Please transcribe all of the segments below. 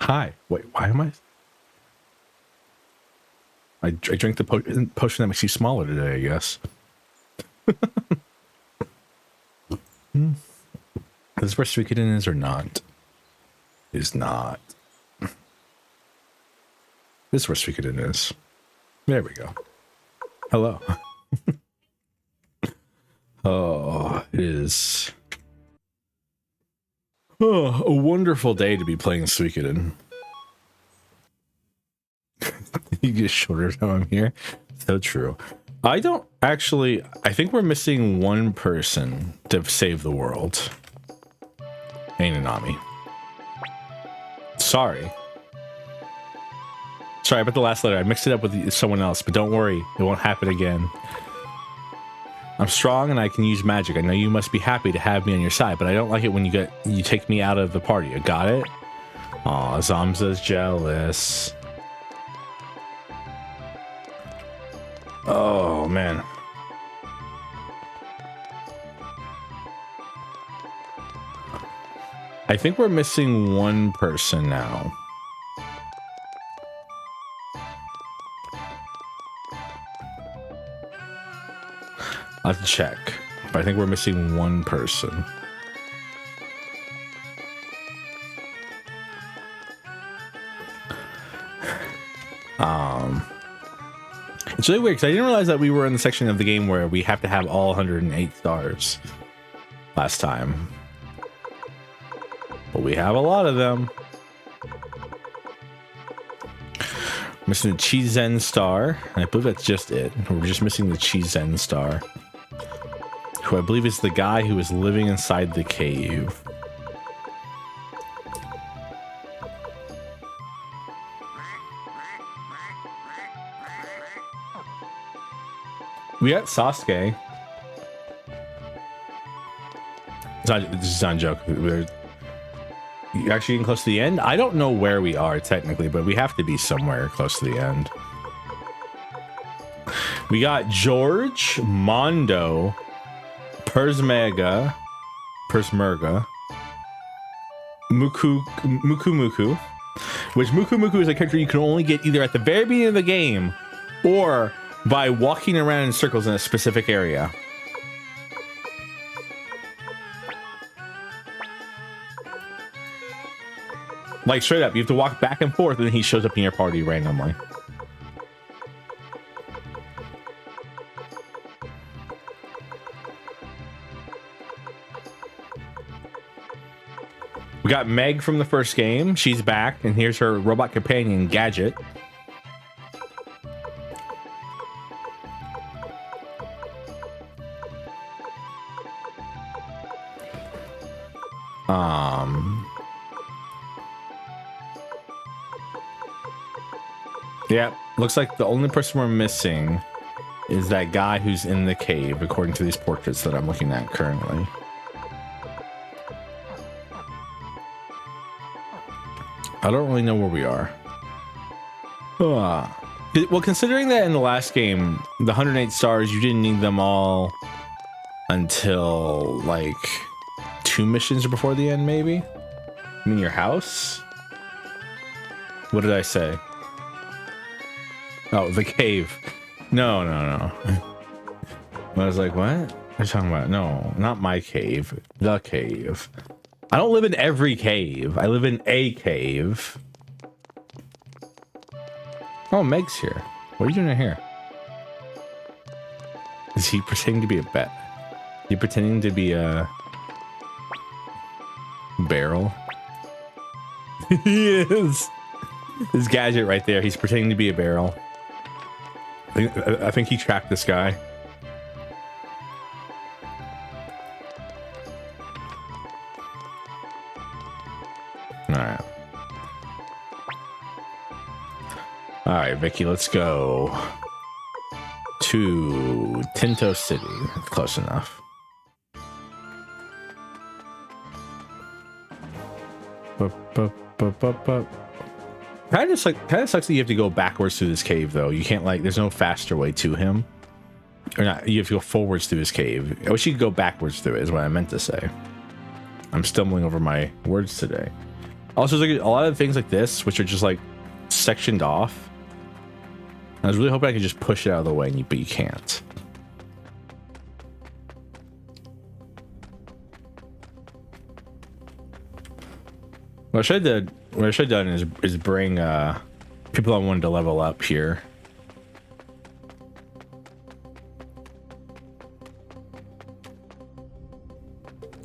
Hi. Wait, why am I drank the potion that makes you smaller today, I guess. Is this where Suikoden is or not? Is not. This is where Suikoden is. There we go. Hello. Oh, it is a wonderful day to be playing Suikoden. You get shorter time I'm here. So true. I don't actually. I think we're missing one person to save the world. Hey, Nanami. Sorry about the last letter. I mixed it up with someone else, but don't worry, it won't happen again. I'm strong and I can use magic. I know you must be happy to have me on your side, but I don't like it when you take me out of the party. You got it? Aw, Zamza's jealous. Oh, man. I think we're missing one person now. I'll have to check, but I think we're missing one person. It's really weird because I didn't realize that we were in the section of the game where we have to have all 108 stars last time. But we have a lot of them. Missing the Chizen star. I believe that's just it. We're just missing the Chizen star, who I believe is the guy who is living inside the cave. We got Sasuke. This is not a joke. We're actually getting close to the end. I don't know where we are technically, but we have to be somewhere close to the end. We got George, Mondo, Persmerga, Muku, which Muku is a character you can only get either at the very beginning of the game or by walking around in circles in a specific area. Like straight up, you have to walk back and forth and then he shows up in your party randomly. We got Meg from the first game. She's back, and here's her robot companion, Gadget. Yeah, looks like the only person we're missing is that guy who's in the cave, according to these portraits that I'm looking at currently. I don't really know where we are. Well, considering that in the last game, the 108 stars, you didn't need them all until like 2 missions before the end, maybe? I mean, your house? What did I say? Oh, the cave. No. I was like, what? What are you talking about? No, not my cave. The cave. I don't live in every cave. I live in a cave. Oh, Meg's here. What are you doing here? Is he pretending to be a bat? Is he pretending to be a barrel? He is. This Gadget right there. He's pretending to be a barrel. I think he tracked this guy. All right, Vicky, let's go to Tinto City. Close enough. Kind of sucks that you have to go backwards through this cave, though. You can't, like, there's no faster way to him. Or not, you have to go forwards through his cave. I wish you could go backwards through it, is what I meant to say. I'm stumbling over my words today. Also, there's like a lot of things like this, which are just like sectioned off. I was really hoping I could just push it out of the way, but you can't. What I should have done is bring people I wanted to level up here.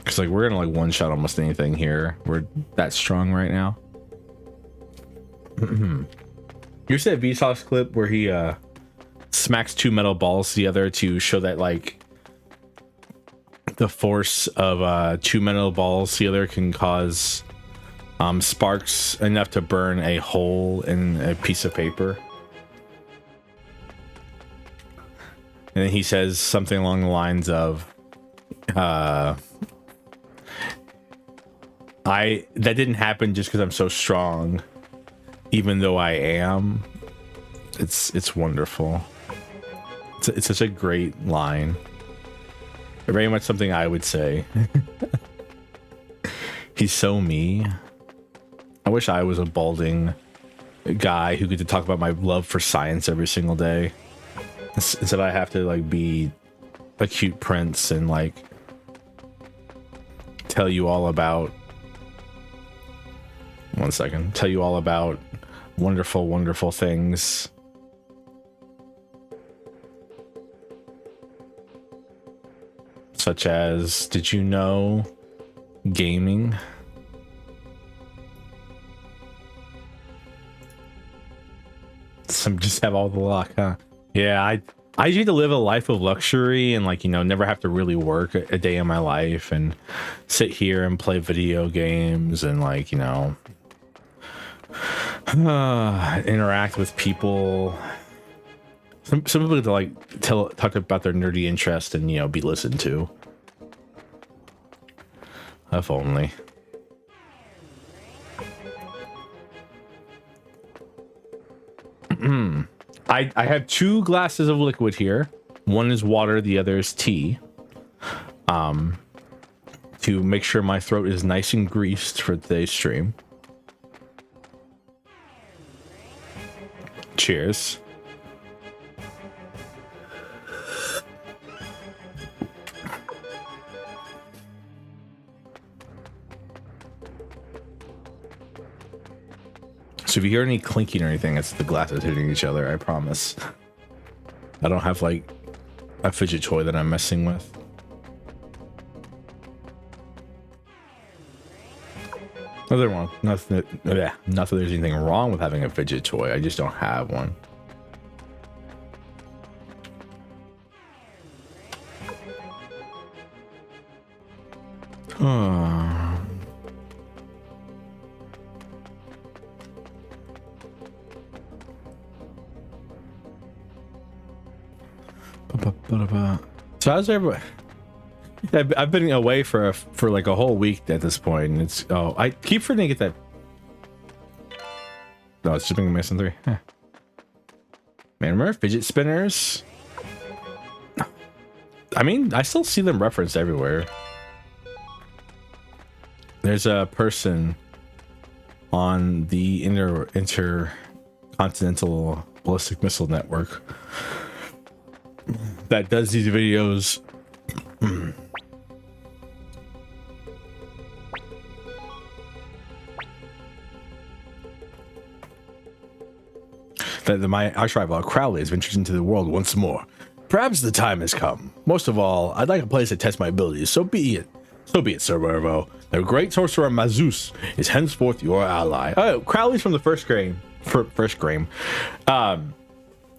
Cause like we're gonna like one shot almost anything here. We're that strong right now. You see that Vsauce clip where he smacks 2 metal balls together to show that like the force of 2 metal balls together can cause sparks enough to burn a hole in a piece of paper. And then he says something along the lines of that didn't happen just because I'm so strong, even though I am. It's wonderful. It's such a great line. Very much something I would say. He's so me. I wish I was a balding guy who could talk about my love for science every single day. Instead I have to like be a cute prince and like tell you all about tell you all about wonderful, wonderful things. Such as, did you know gaming? Some just have all the luck, huh? Yeah, I need to live a life of luxury and like, you know, never have to really work a day in my life and sit here and play video games and like, you know, interact with people. Some people to like talk about their nerdy interest and, you know, be listened to. If only. I have 2 glasses of liquid here. One is water, the other is tea. To make sure my throat is nice and greased for today's stream. Cheers. So if you hear any clinking or anything, it's the glasses hitting each other, I promise. I don't have like a fidget toy that I'm messing with. Nothing wrong. Not that there's anything wrong with having a fidget toy. I just don't have one. So how's everybody? I've been away for like a whole week at this point, and it's I keep forgetting to get that. No, it's shipping Mason 3. Huh. Man, remember fidget spinners? I mean, I still see them referenced everywhere. There's a person on the intercontinental ballistic missile network that does these videos. That my arch rival Crowley has ventured into the world once more. Perhaps the time has come. Most of all, I'd like a place to test my abilities. So be it. So be it, Sir Wervo. The great sorcerer Mazus is henceforth your ally. Oh, Crowley's from the first game.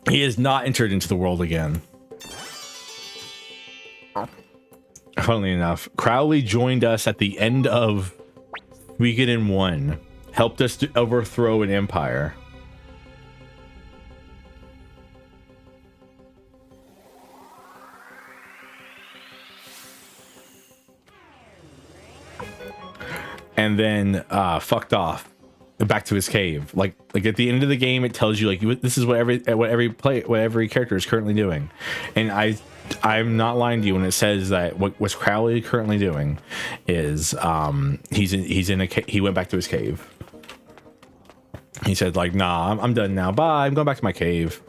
He has not entered into the world again. Funnily enough, Crowley joined us at the end of Suikoden 1. Helped us to overthrow an empire. And then fucked off back to his cave. Like at the end of the game, it tells you like this is what every character is currently doing. And I'm not lying to you when it says that what's Crowley currently doing is he went back to his cave. He said like, nah, I'm done now. Bye. I'm going back to my cave.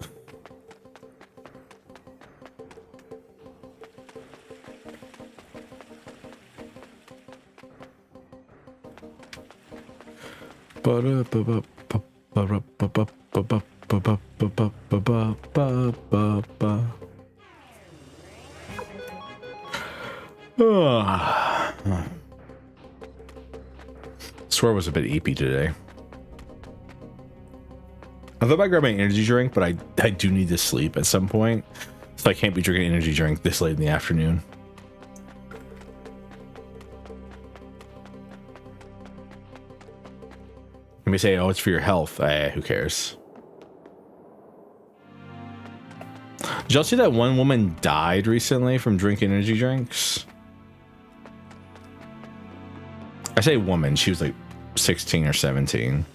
Swear was a bit eepy today. I thought about grabbing an energy drink, but I do need to sleep at some point, so I can't be drinking an energy drink this late in the afternoon. Let me say, oh, it's for your health. Who cares? Did y'all see that one woman died recently from drinking energy drinks? I say woman, she was like 16 or 17.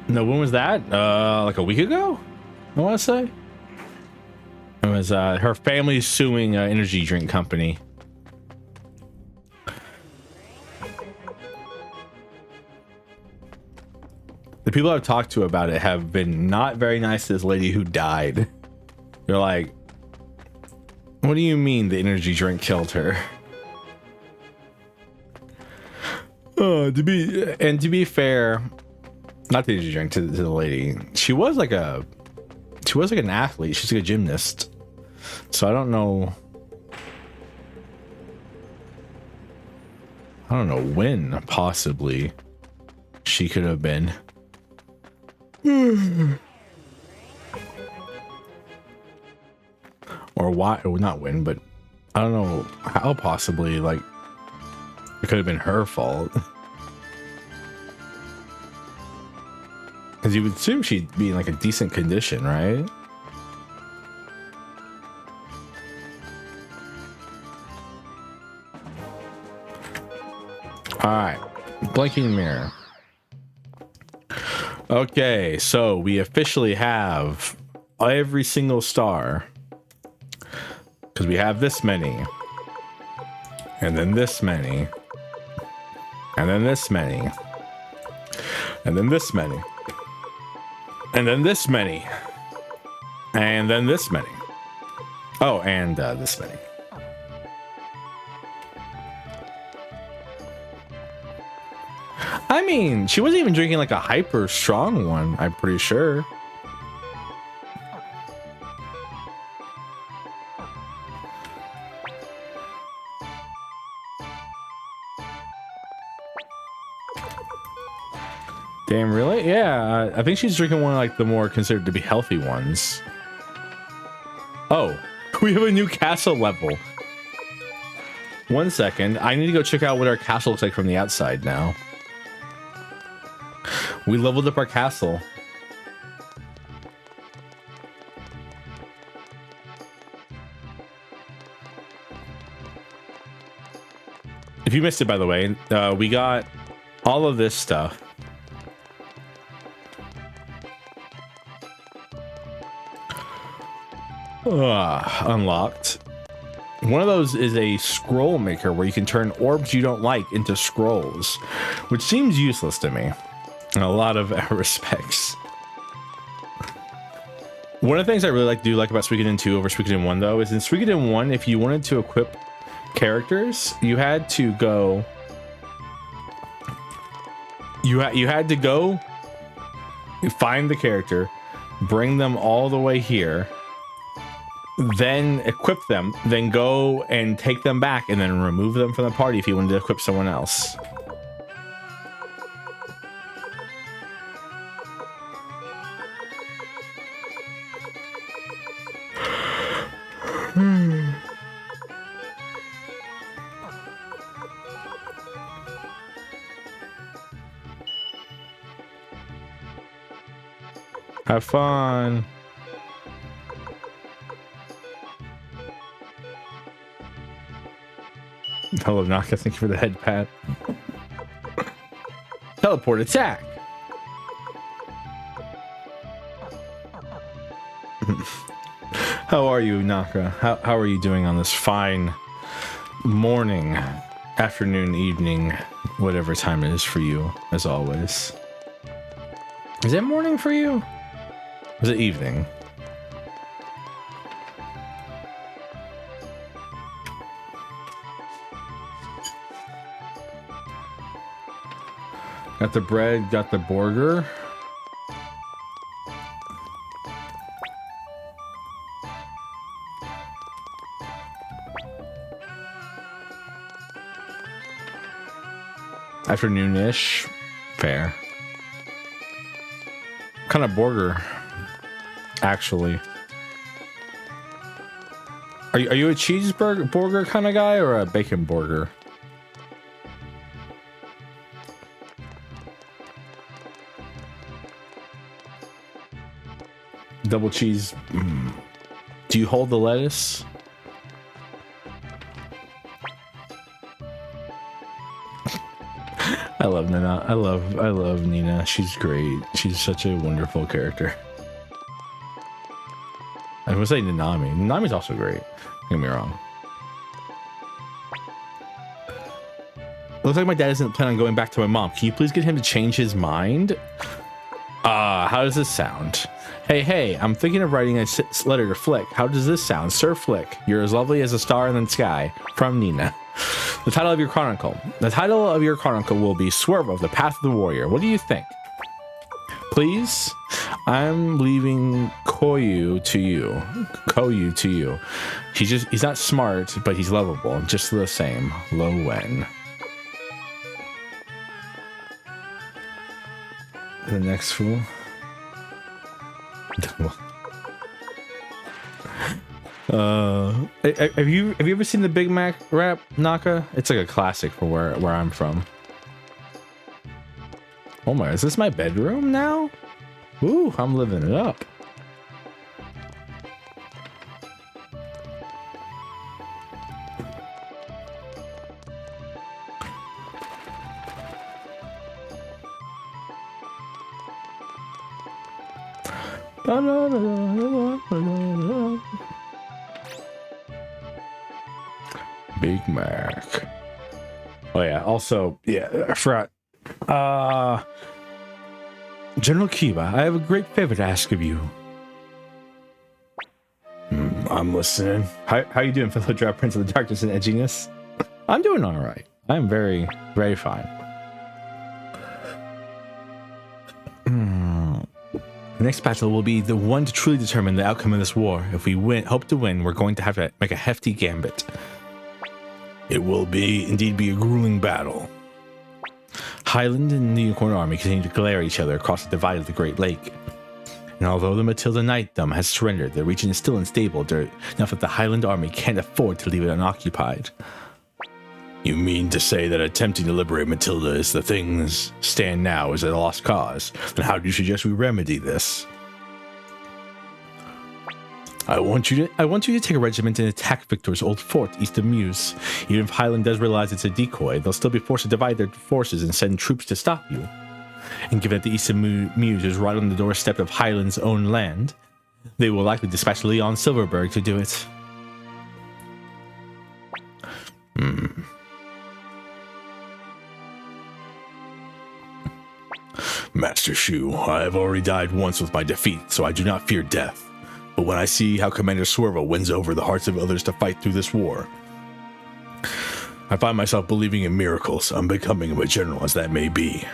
No, when was that? Like a week ago? I want to say. It was her family suing an energy drink company. The people I've talked to about it have been not very nice to this lady who died. They're like, what do you mean the energy drink killed her? To be fair, not the energy drink, to the lady. She was like an athlete. She's like a gymnast. So I don't know when possibly she could have been. Or why, or not when, but I don't know how possibly, like, it could have been her fault. Because you would assume she'd be in like a decent condition, right? Alright, blinking mirror. Okay, so we officially have every single star. Because we have this many. And then this many. And then this many. And then this many. And then this many. And then this many. Oh, and this many. I mean, she wasn't even drinking like a hyper strong one, I'm pretty sure. Damn, really? Yeah, I think she's drinking one of like the more considered to be healthy ones. Oh, we have a new castle level. 1 second, I need to go check out what our castle looks like from the outside now. We leveled up our castle. If you missed it, by the way, we got all of this stuff. Unlocked. One of those is a scroll maker where you can turn orbs you don't like into scrolls, which seems useless to me in a lot of respects. One of the things I really do like about Suikoden 2 over Suikoden 1 though is in Suikoden 1, if you wanted to equip characters, you had to go you had to go find the character, bring them all the way here, then equip them, then go and take them back and then remove them from the party if you wanted to equip someone else. Have fun. Hello, Naka. Thank you for the head pat. Teleport attack. How are you, Naka? How are you doing on this fine morning, afternoon, evening, whatever time it is for you, as always. Is it morning for you? Or is it evening? Got the bread, got the burger. Afternoon-ish. Fair. What kind of burger, actually? Are you a cheeseburger kind of guy or a bacon burger? Double cheese. Do you hold the lettuce? I love Nina. I love Nina. She's great. She's such a wonderful character. I was gonna say Nanami. Nanami's also great. Don't get me wrong. Looks like my dad doesn't plan on going back to my mom. Can you please get him to change his mind? How does this sound? Hey, I'm thinking of writing a letter to Flick. How does this sound? Sir Flick, you're as lovely as a star in the sky. From Nina. The title of your chronicle. The title of your chronicle will be Swervo, the Path of the Warrior. What do you think? Please? I'm leaving Koyu to you. He's not smart, but he's lovable. Just the same. Lo Wen. The next fool. Have you ever seen the Big Mac rap, Naka? It's like a classic for where I'm from. Oh my, is this my bedroom now? Ooh, I'm living it up. Big Mac. Oh yeah, also, yeah, I forgot. General Kiba, I have a great favor to ask of you. I'm listening. How you doing, fellow Drought Prince of the Darkness and Edginess? I'm doing all right. I'm very, very fine. The next battle will be the one to truly determine the outcome of this war. If we hope to win, we're going to have to make a hefty gambit. It will indeed be a grueling battle. Highland and the Unicorn Army continue to glare at each other across the divide of the Great Lake. And although the Matilda Knightdom has surrendered, the region is still unstable enough that the Highland Army can't afford to leave it unoccupied. You mean to say that attempting to liberate Matilda as the things stand now is a lost cause? Then how do you suggest we remedy this? I want you to take a regiment and attack Victor's old fort east of Meuse. Even if Highland does realize it's a decoy, they'll still be forced to divide their forces and send troops to stop you. And given that the east of Meuse is right on the doorstep of Highland's own land, they will likely dispatch Leon Silverberg to do it. Master Shu, I have already died once with my defeat, so I do not fear death. But when I see how Commander Swervo wins over the hearts of others to fight through this war, I find myself believing in miracles, unbecoming of a general as that may be.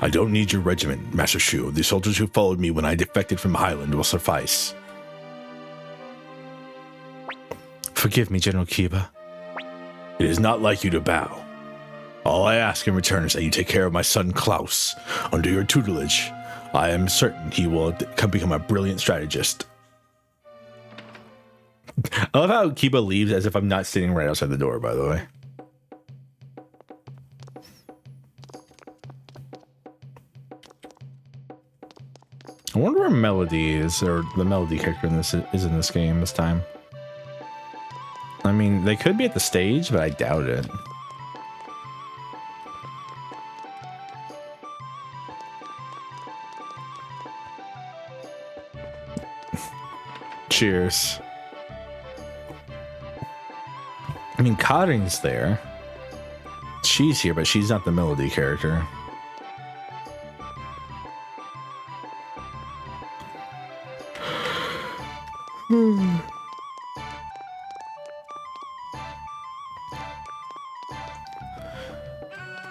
I don't need your regiment, Master Shu. The soldiers who followed me when I defected from Highland will suffice. Forgive me, General Kiba. It is not like you to bow. All I ask in return is that you take care of my son Klaus. Under your tutelage, I am certain he will become a brilliant strategist. I love how Kiba leaves as if I'm not sitting right outside the door, by the way. I wonder where Melody is, or the Melody character in this is in this game this time. I mean, they could be at the stage, but I doubt it. Cheers. I mean, Karin's there. She's here, but she's not the melody character.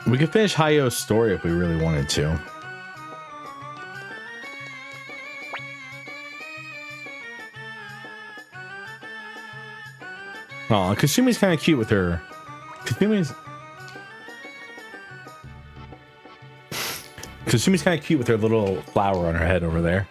We could finish Hayo's story if we really wanted to. Oh, Kasumi's kind of cute with her. Kasumi's kind of cute with her little flower on her head over there.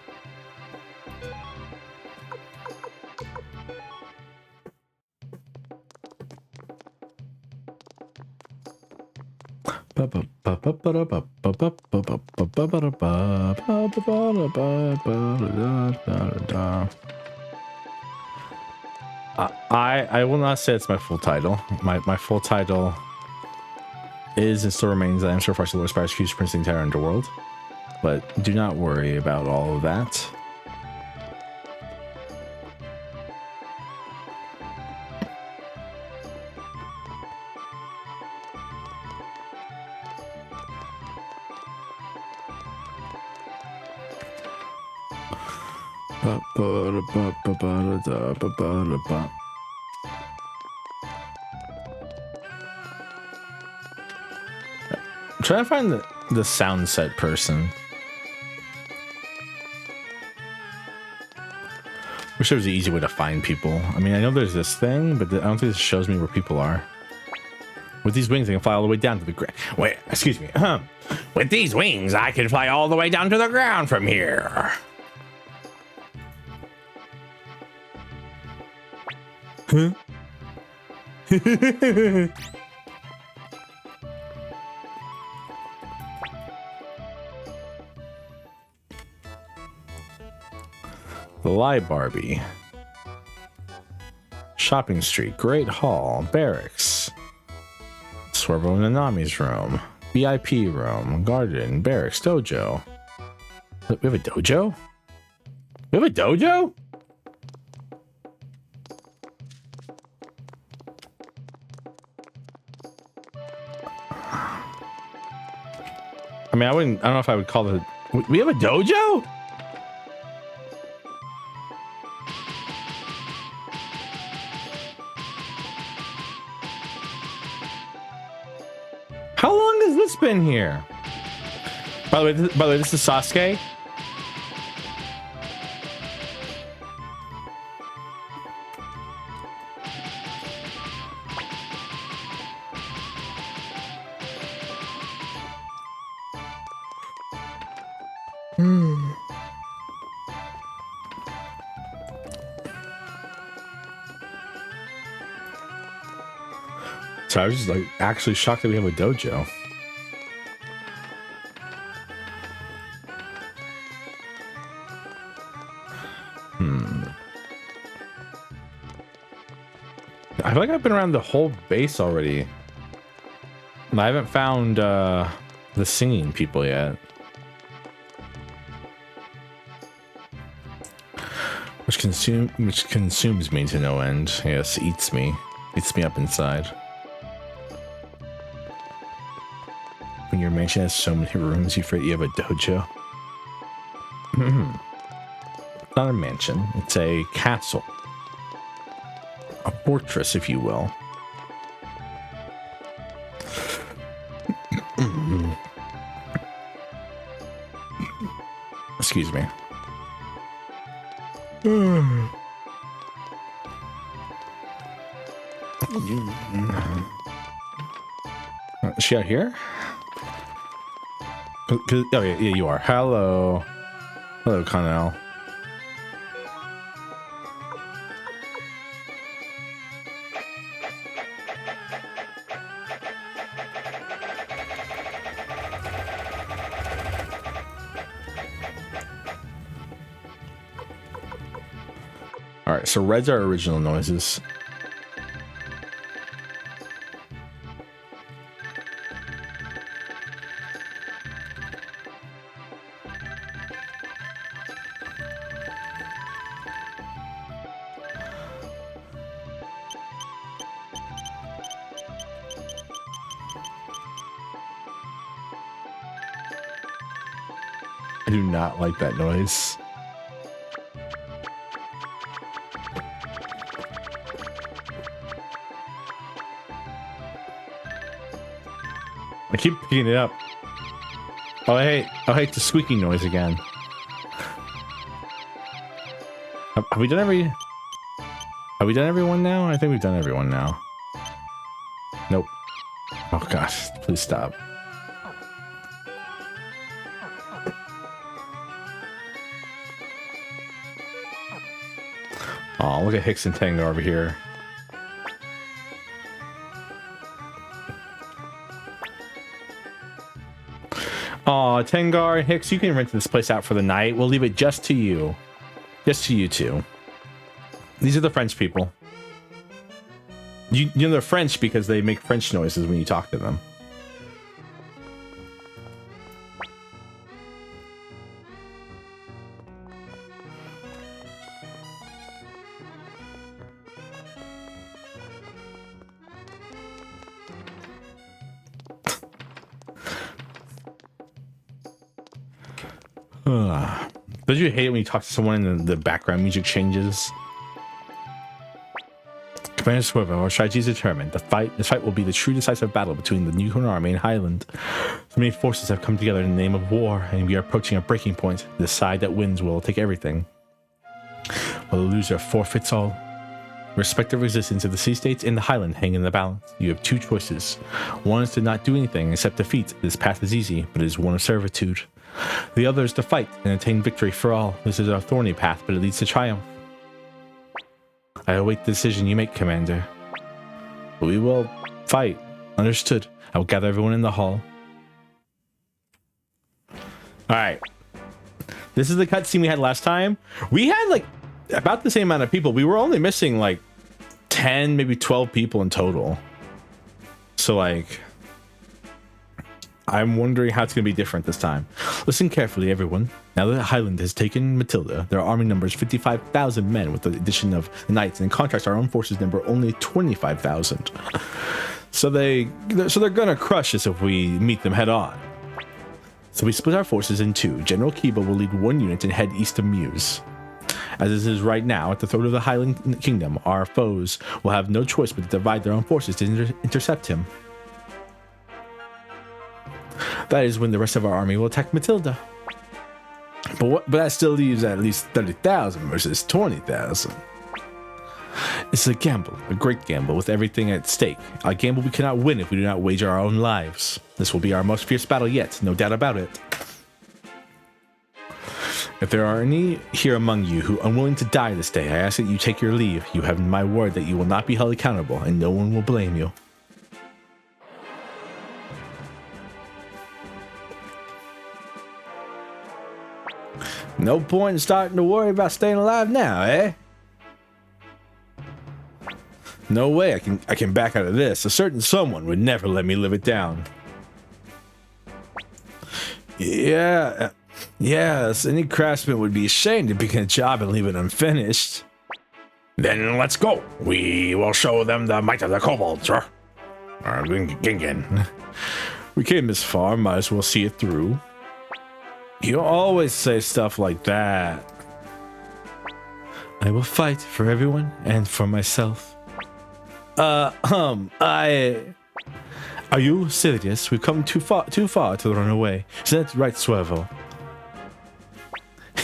I will not say it's my full title. My full title is and still remains that I'm Servofrosty VOD aspires to Prince the entire underworld. But do not worry about all of that. I'm trying to find the sound set person. Wish there was an easy way to find people. I mean, I know there's this thing, but I don't think this shows me where people are. With these wings, I can fly all the way down to the ground. Wait, excuse me. With these wings, I can fly all the way down to the ground from here. Huh? The Lie Barbie. Shopping Street, Great Hall, Barracks. Swervo and Nanami's room. VIP room, Garden, Barracks, Dojo. We have a dojo? We have a dojo? I mean, I don't know if I would call it. We have a dojo? How long has this been here? By the way, this is Sasuke. So I was just like actually shocked that we have a dojo. I feel like I've been around the whole base already. I haven't found the singing people yet. Which consumes me to no end. Yes, eats me up inside. When your mansion has so many rooms, you forget you have a dojo. It's not a mansion, it's a castle. A fortress, if you will. Excuse me. Is she out here? Oh yeah, you are. Hello, Connell. All right, so reds are original noises. I do not like that noise. I keep picking it up. Oh, I hate the squeaking noise again. Have we done every... Have we done everyone now? I think we've done everyone now. Nope. Oh gosh, please stop. Oh, look at Hicks and Tango over here. Aw, Tengar and Hicks, you can rent this place out for the night. We'll leave it just to you. Just to you two. These are the French people. You know they're French because they make French noises when you talk to them. Don't you hate it when you talk to someone and the background music changes? Commander Swervo, our strategy is determined. This fight will be the true decisive battle between the Newcorn Army and Highland. So many forces have come together in the name of war, and we are approaching a breaking point. The side that wins will take everything, while the loser forfeits all. Respective resistance of the sea states and the Highland hang in the balance. You have two choices. One is to not do anything except defeat. This path is easy, but it is one of servitude. The other is to fight and attain victory for all. This is a thorny path, but it leads to triumph. I await the decision you make, Commander. We will fight. Understood. I will gather everyone in the hall. Alright. This is the cutscene we had last time. We had like about the same amount of people. We were only missing like 10, maybe 12 people in total. So like... I'm wondering how it's going to be different this time. Listen carefully, everyone. Now that Highland has taken Matilda, their army numbers 55,000 men with the addition of the knights. In contrast, our own forces number only 25,000. So they're going to crush us if we meet them head on. So we split our forces in two. General Kiba will lead one unit and head east of Muse. As it is right now, at the throat of the Highland Kingdom, our foes will have no choice but to divide their own forces to intercept him. That is when the rest of our army will attack Matilda. But that still leaves at least 30,000 versus 20,000. It's a gamble, a great gamble with everything at stake. A gamble we cannot win if we do not wager our own lives. This will be our most fierce battle yet, no doubt about it. If there are any here among you who are unwilling to die this day, I ask that you take your leave. You have my word that you will not be held accountable, and no one will blame you. No point in starting to worry about staying alive now, eh? No way I can back out of this. A certain someone would never let me live it down. Yeah, yes, any craftsman would be ashamed to begin a job and leave it unfinished. Then let's go. We will show them the might of the kobolds, sir. Gingen. We came this far, might as well see it through. You always say stuff like that. I will fight for everyone and for myself. Are you serious? We've come too far to run away. Is that right, Swervo?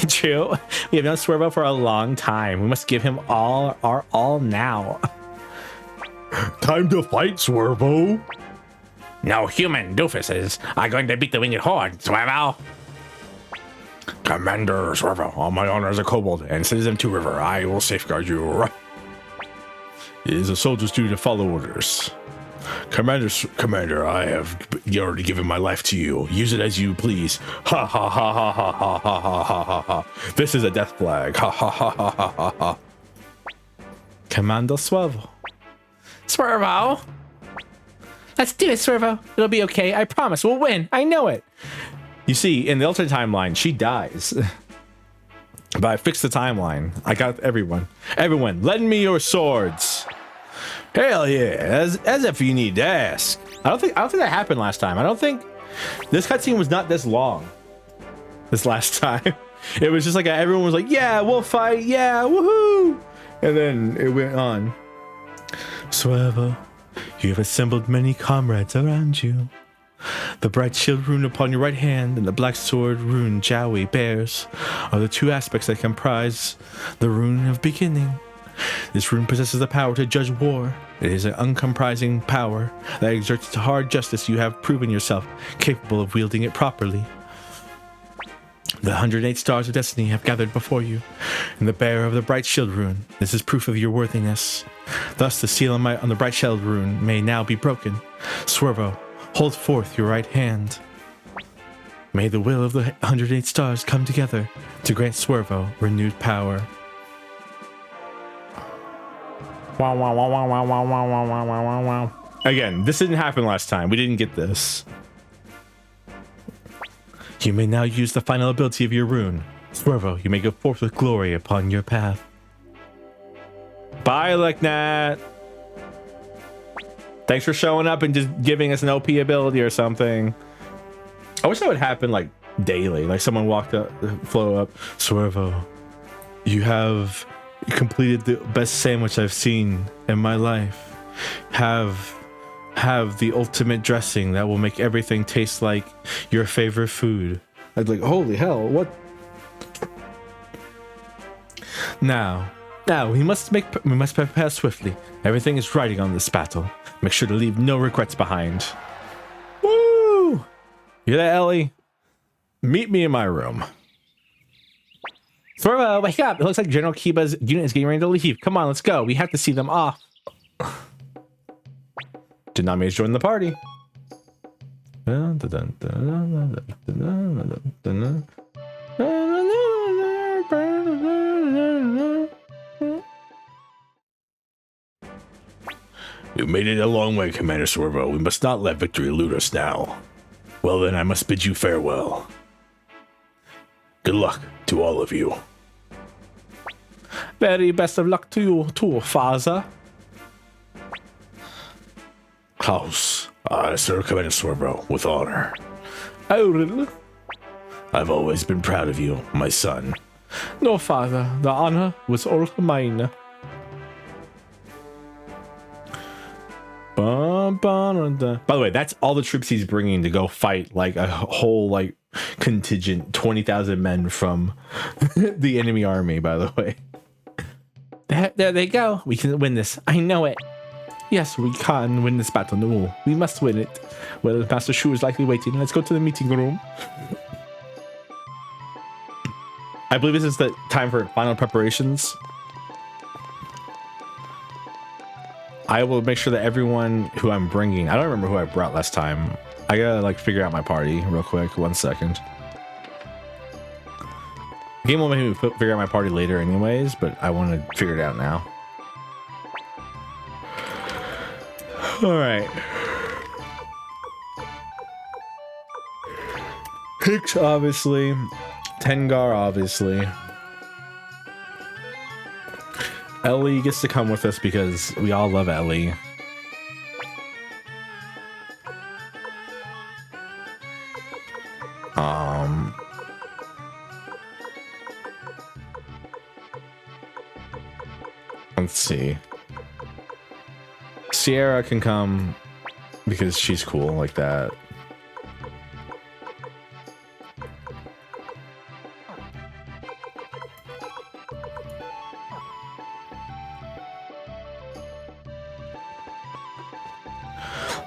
True. We have known Swervo for a long time. We must give him our all now. Time to fight, Swervo. No human doofuses are going to beat the winged horde, Swervo. Commander Servo, on my honor as a kobold and citizen of Two River, I will safeguard you. It is a soldier's duty to follow orders. Commander, I have already given my life to you. Use it as you please. Ha ha ha ha ha ha ha ha ha ha ha. This is a death flag. Ha ha ha ha ha ha ha. Commander Swervo. Swervo! Let's do it, Swervo. It'll be okay. I promise. We'll win. I know it. You see, in the alternate timeline, she dies. But I fixed the timeline. I got everyone. Everyone, lend me your swords. Hell yeah, as if you need to ask. I don't think that happened last time. I don't think this cutscene was not this long. this last time. It was just like everyone was like, yeah, we'll fight, yeah, woohoo! And then it went on. Servo, you have assembled many comrades around you. The bright shield rune upon your right hand and the black sword rune Jowie bears are the two aspects that comprise the rune of beginning. This rune possesses the power to judge war. It is an uncomprising power that exerts hard justice. You have proven yourself capable of wielding it properly. The 108 stars of destiny have gathered before you, and the bearer of the bright shield rune. This is proof of your worthiness. Thus, the seal on the bright shield rune may now be broken. Servo, hold forth your right hand. May the will of the 108 stars come together to grant Servo renewed power. Wow, wow, wow, wow, wow, wow, wow, wow, wow, wow, wow. Again, this didn't happen last time. We didn't get this. You may now use the final ability of your rune. Servo, you may go forth with glory upon your path. Bye, Leknat. Thanks for showing up and just giving us an OP ability or something. I wish that would happen like daily. Like someone walked up, flow up. Servo, you have completed the best sandwich I've seen in my life. Have the ultimate dressing that will make everything taste like your favorite food. I'd like, holy hell, what? Now we must prepare swiftly. Everything is riding on this battle. Make sure to leave no regrets behind. Woo! You hear that, Ellie? Meet me in my room. Servo, wake up! It looks like General Kiba's unit is getting ready to leave. Come on, let's go. We have to see them off. Janami's joined the party. We made it a long way, Commander Servo. We must not let victory elude us now. Well then, I must bid you farewell. Good luck to all of you. Very best of luck to you too, father. Klaus, I serve Commander Servo with honor. Oh, really? I've always been proud of you, my son. No, father. The honor was all mine. By the way, that's all the troops he's bringing to go fight like a whole like contingent, 20,000 men from the enemy army, by the way. There they go. We can win this. I know it. Yes, we can win this battle. No, we must win it. Well, Master Shu is likely waiting. Let's go to the meeting room. I believe this is the time for final preparations. I will make sure that everyone who I'm bringing, I don't remember who I brought last time. I gotta like figure out my party real quick. 1 second. The game will make me figure out my party later anyways, but I want to figure it out now. All right. Hicks, obviously. Tengar, obviously. Ellie gets to come with us because we all love Ellie. Let's see. Sierra can come because she's cool like that.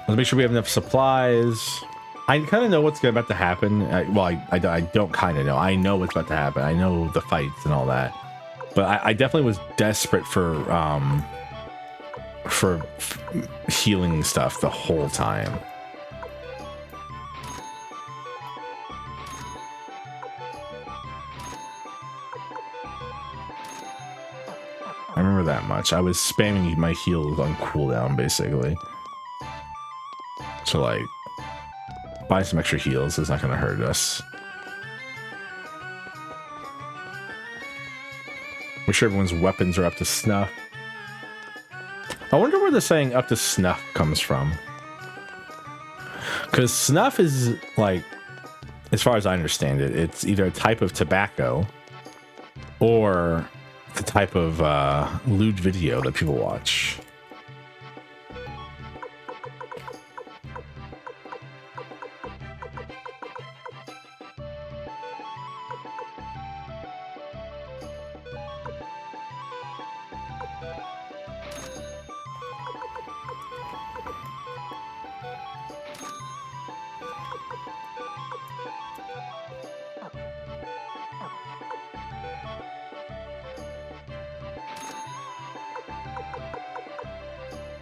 Let's make sure we have enough supplies. I kind of know what's about to happen. I don't kind of know. I know what's about to happen. I know the fights and all that. But I definitely was desperate for healing stuff the whole time. I remember that much. I was spamming my heals on cooldown, basically. So, like, buy some extra heals. It's not going to hurt us. Make sure everyone's weapons are up to snuff. I wonder where the saying up to snuff comes from. Because snuff is, like, as far as I understand it, it's either a type of tobacco or the type of lewd video that people watch.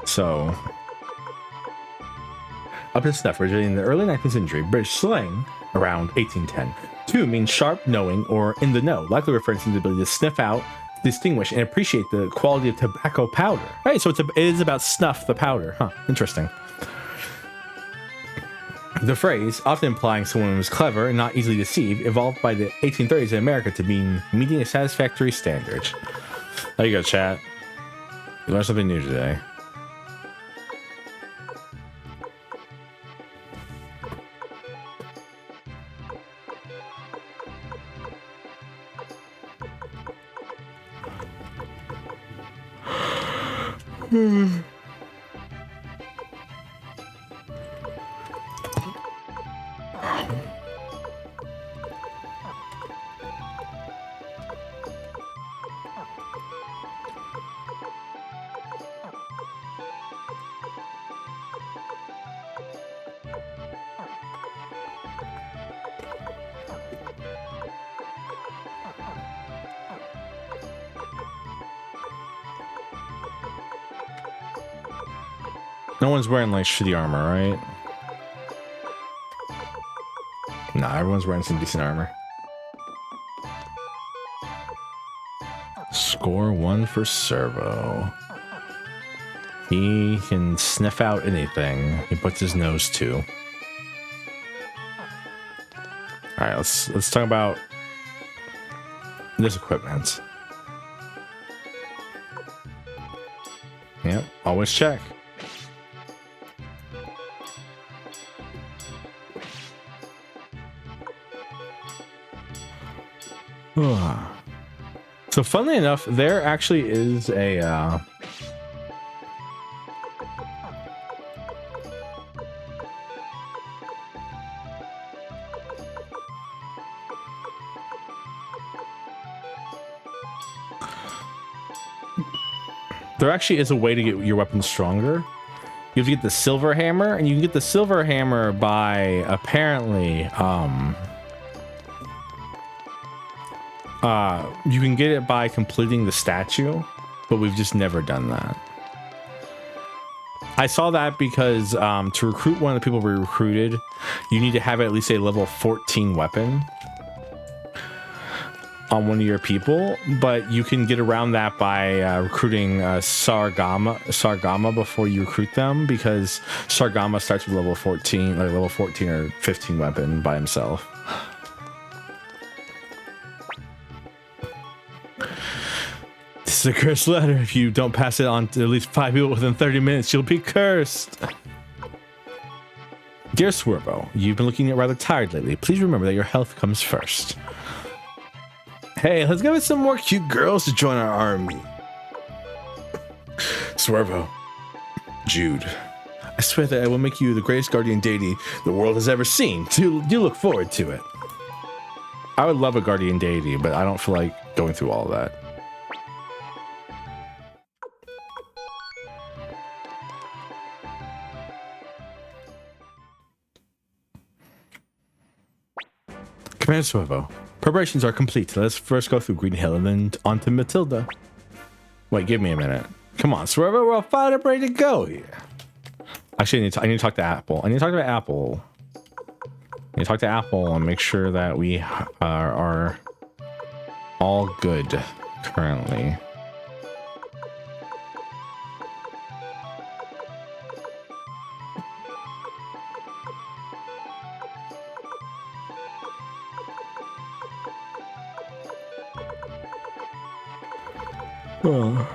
So, up to snuff, originating in the early 19th century, British slang around 1810. Two means sharp, knowing, or in the know, likely referring to the ability to sniff out, distinguish, and appreciate the quality of tobacco powder. Right, so it is about snuff, the powder. Huh, interesting. The phrase, often implying someone who was clever and not easily deceived, evolved by the 1830s in America to mean meeting a satisfactory standard. There you go, chat. You learned something new today. No one's wearing like shitty armor, right? Nah, everyone's wearing some decent armor. Score 1 for Servo. He can sniff out anything he puts his nose to. All right, let's talk about this equipment. Yep, always check. So funnily enough, there actually is a there actually is a way to get your weapon stronger. You have to get the silver hammer, and you can get the silver hammer by apparently you can get it by completing the statue, but we've just never done that. I saw that because to recruit one of the people we recruited, you need to have at least a level 14 weapon on one of your people, but you can get around that by recruiting Sargama before you recruit them, because Sargama starts with level 14, like level 14 or 15 weapon by himself. This is a cursed letter. If you don't pass it on to at least 5 people within 30 minutes, you'll be cursed. Dear Swervo, you've been looking rather tired lately. Please remember that your health comes first. Hey, let's give it some more cute girls to join our army. Swervo. Jude. I swear that I will make you the greatest guardian deity the world has ever seen. Do look forward to it. I would love a guardian deity, but I don't feel like going through all of that. Commander Swervo, preparations are complete. Let's first go through Green Hill and then on to Matilda. Wait, give me a minute. Come on, Swervo, we're all fired up, ready to go here. Actually, I need to talk to Apple. I need to talk to Apple. I need to talk to Apple and make sure that we are all good currently. Oh.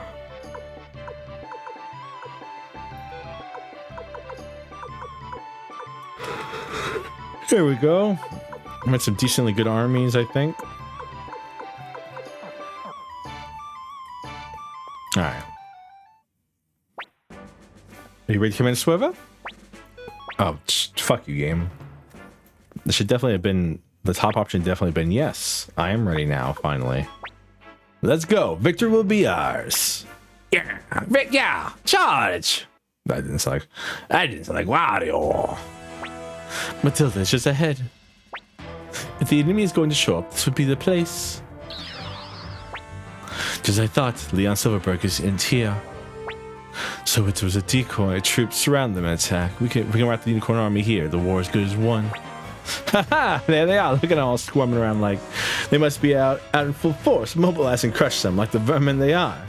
There we go. I met some decently good armies, I think. Alright. Are you ready to come in, Swervo? Oh, fuck you, game. This should definitely have been... The top option definitely been yes. I am ready now, finally. Let's go. Victor will be ours. Yeah. Yeah. Charge. That didn't sound like Wario. Matilda is just ahead. If the enemy is going to show up, this would be the place. Just as I thought, Leon Silverberg is in here. So it was a decoy. Troops surround them and attack. We can wrap the Unicorn Army here. The war is good as won. Haha, there they are. Look at them all squirming around like they must be out in full force. Mobilize and crush them like the vermin they are.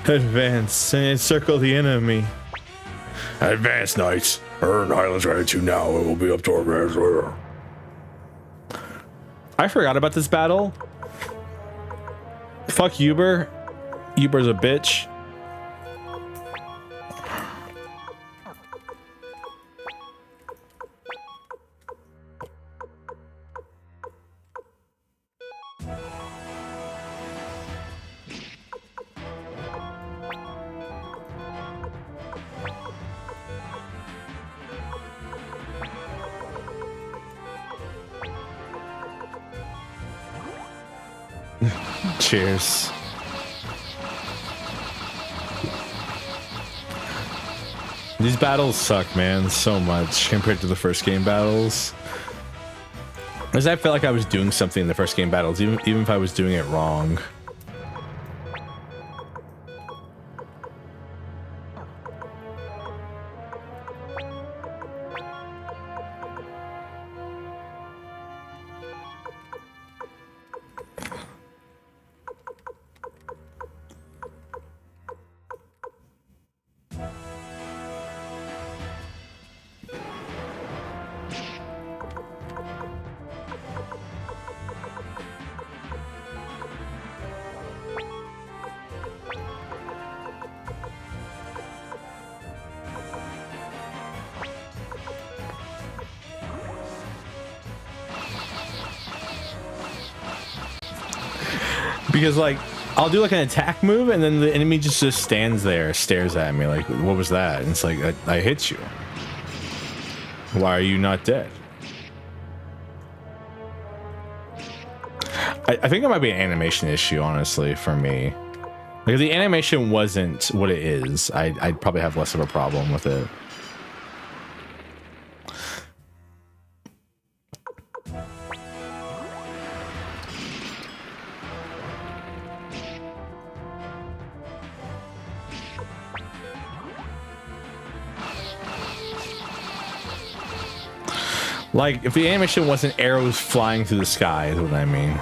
Advance and encircle the enemy. Advance, knights. Earn Island's gratitude now. It will be up to our advance. I forgot about this battle. Fuck Uber. Uber's a bitch. Cheers. These battles suck, man, so much compared to the first game battles. Because I felt like I was doing something in the first game battles, even if I was doing it wrong. Because like I'll do like an attack move and then the enemy just stands there, stares at me like, what was that? And it's like, I hit you. Why are you not dead? I think it might be an animation issue, honestly, for me. Like if the animation wasn't what it is, I'd probably have less of a problem with it. Like, if the animation wasn't arrows flying through the sky, is what I mean.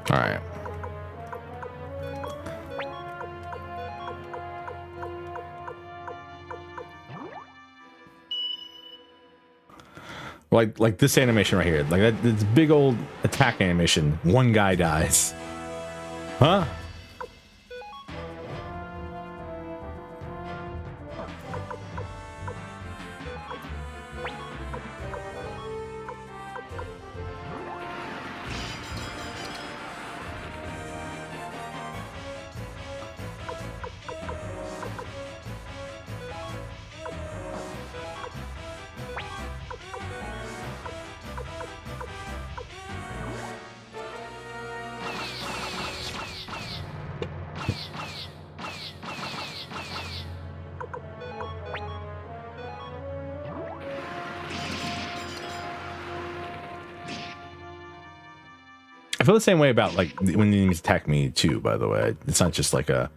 All right. Like this animation right here, like that, this big old attack animation. One guy dies. Huh? I feel the same way about like when the enemies attack me too, by the way. It's not just like a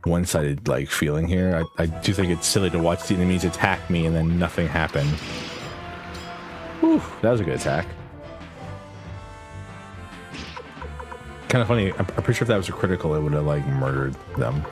one-sided like feeling here. I do think it's silly to watch the enemies attack me and then nothing happen. Whew, that was a good attack. Kind of funny. I'm pretty sure if that was a critical, it would have like murdered them.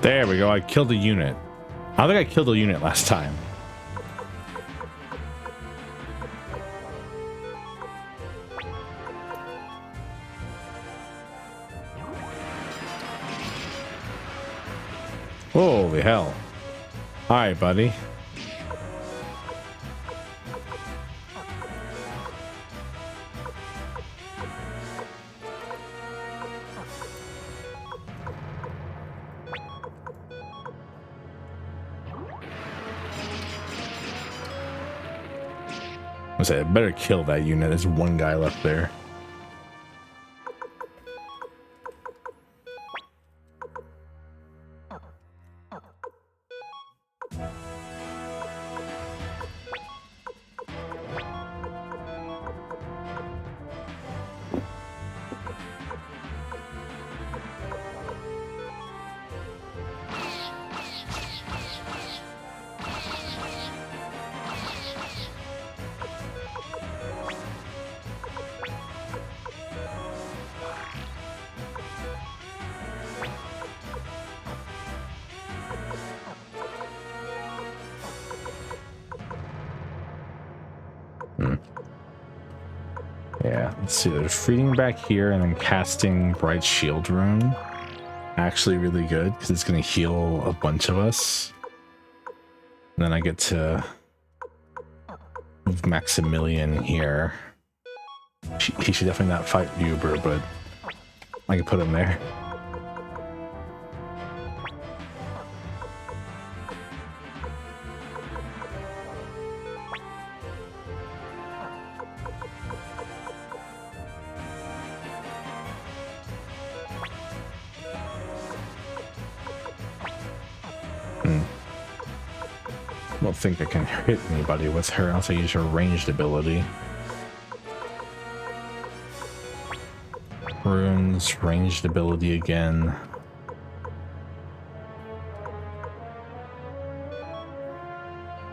There we go. I killed a unit. I don't think I killed a unit last time. Holy hell. All right, buddy. I say, I better kill that unit. There's one guy left there. Yeah, let's see. There's freeing back here and then casting Bright Shield Rune. Actually really good because it's going to heal a bunch of us. And then I get to move Maximilian here. He should definitely not fight Uber, but I can put him there. I don't think I can hit anybody with her unless I use her ranged ability. Runes, ranged ability again.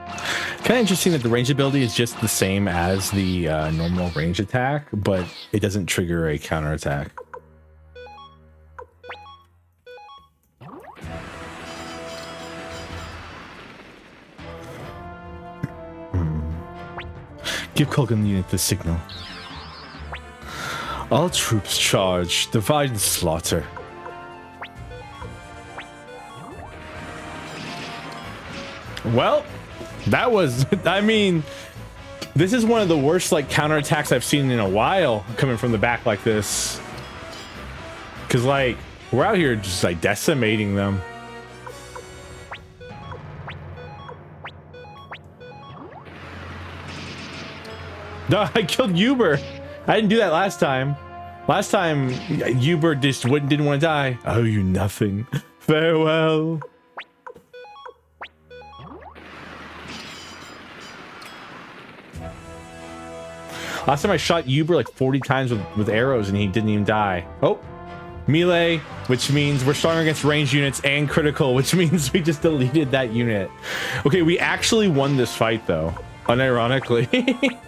Kind of interesting that the ranged ability is just the same as the normal range attack, but it doesn't trigger a counterattack. Give Kulgan unit the signal. All troops charge. Divide and slaughter. Well, that was, I mean, this is one of the worst like counterattacks I've seen in a while coming from the back like this. Cause like, we're out here just like decimating them. No, I killed Uber. I didn't do that last time. Last time, Uber just didn't want to die. I owe you nothing. Farewell. Last time I shot Uber like 40 times with arrows and he didn't even die. Oh, melee, which means we're strong against ranged units, and critical, which means we just deleted that unit. Okay, we actually won this fight though, unironically.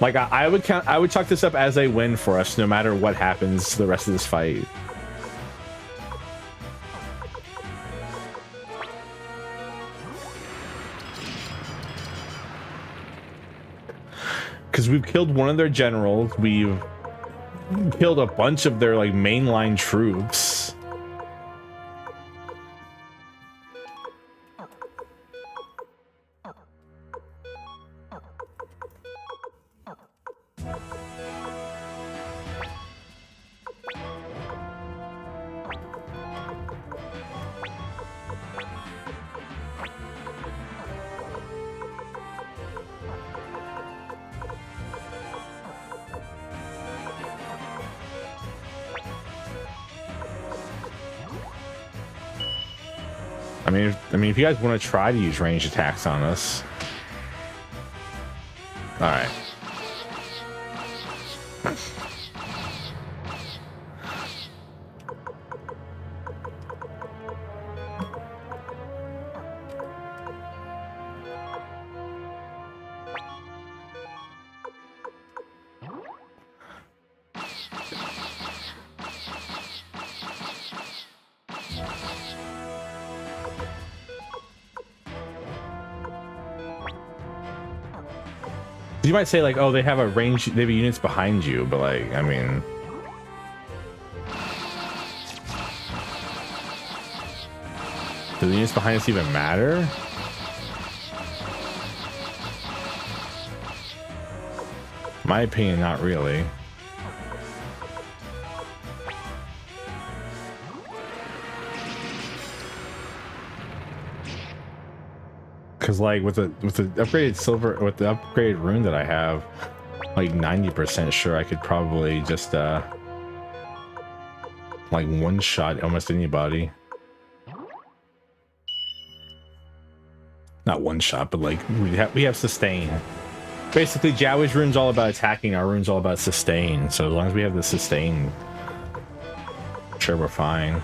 Like I would chalk this up as a win for us, no matter what happens the rest of this fight. Because we've killed one of their generals, we've killed a bunch of their like mainline troops. I mean, if you guys want to try to use ranged attacks on us. All right. You might say like, oh, they have a range, they have units behind you, but like, I mean, do the units behind us even matter? My opinion, not really. Because like with the upgraded silver, with the upgraded rune that I have, like 90% sure I could probably just like one shot almost anybody. Not one shot, but like we have sustain. Basically, Jowy's rune's all about attacking. Our rune's all about sustain. So as long as we have the sustain, sure, we're fine.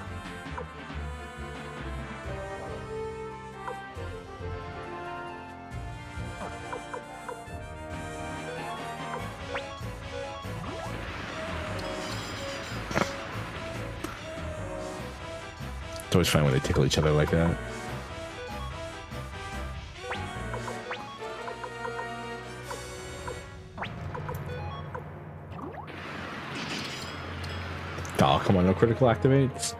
It's always fun when they tickle each other like that. Oh, come on, no critical activates.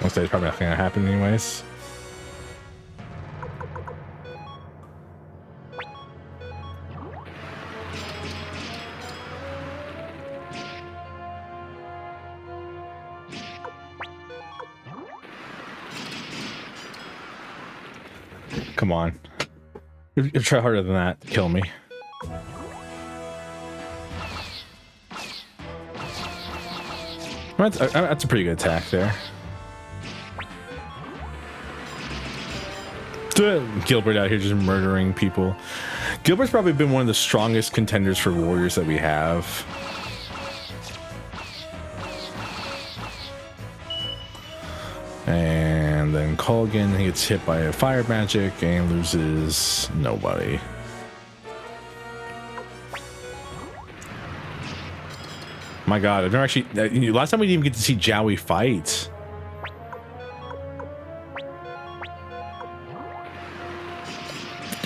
Most days probably not gonna happen anyways. Come on. You try harder than that to kill me. That's a pretty good attack there. Gilbert out here just murdering people. Gilbert's probably been one of the strongest contenders for warriors that we have. And then Colgan gets hit by a fire magic and loses nobody. My god, I've never actually... last time we didn't even get to see Jowy fight.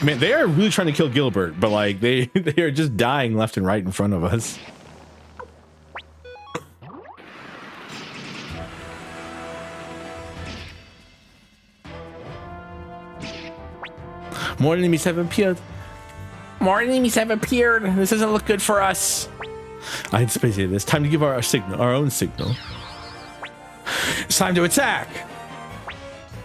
Man, they are really trying to kill Gilbert, but like they are just dying left and right in front of us. More enemies have appeared. More enemies have appeared. This doesn't look good for us. I anticipated this. Time to give our signal, our own signal. It's time to attack.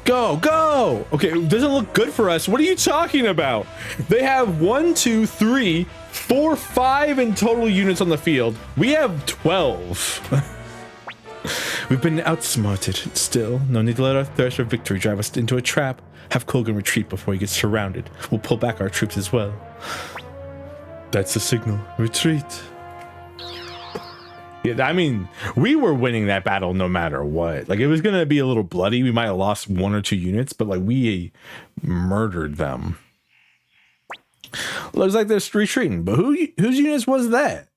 Go, go! Okay, it doesn't look good for us. What are you talking about? They have 1, 2, 3, 4, 5 in total units on the field. We have 12. We've been outsmarted. Still, no need to let our thirst for victory drive us into a trap. Have Colgan retreat before he gets surrounded. We'll pull back our troops as well. That's the signal. Retreat. Yeah, I mean, we were winning that battle no matter what. Like, it was going to be a little bloody. We might have lost 1 or 2 units, but, like, we murdered them. Looks like they're retreating, but whose units was that?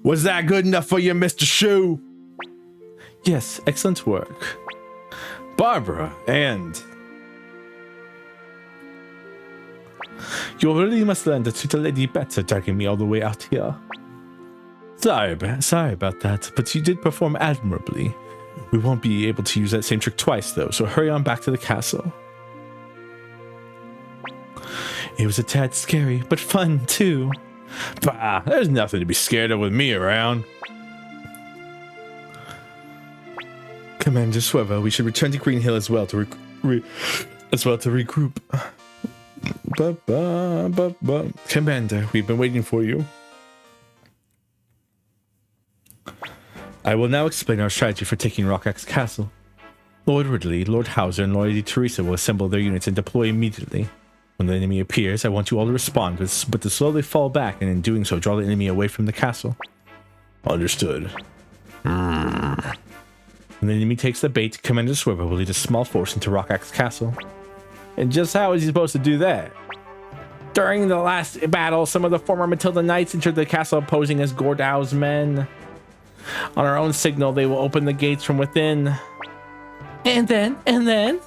Was that good enough for you, Mr. Shu? Yes, excellent work. Barbara, and... You really must learn to treat a lady better, dragging me all the way out here. Sorry about that, but you did perform admirably. We won't be able to use that same trick twice, though, so hurry on back to the castle. It was a tad scary, but fun, too. Bah, there's nothing to be scared of with me around. Commander Swervo, we should return to Green Hill as well to regroup. Commander, we've been waiting for you. I will now explain our strategy for taking Rockaxe Castle. Lord Ridley, Lord Hauser, and Lady Teresa will assemble their units and deploy immediately. When the enemy appears, I want you all to respond, but to slowly fall back, and in doing so, draw the enemy away from the castle. Understood. When the enemy takes the bait, Commander Swervo will lead a small force into Rockaxe Castle. And just how is he supposed to do that? During the last battle, some of the former Matilda Knights entered the castle posing as Gordau's men. On our own signal, they will open the gates from within. And then?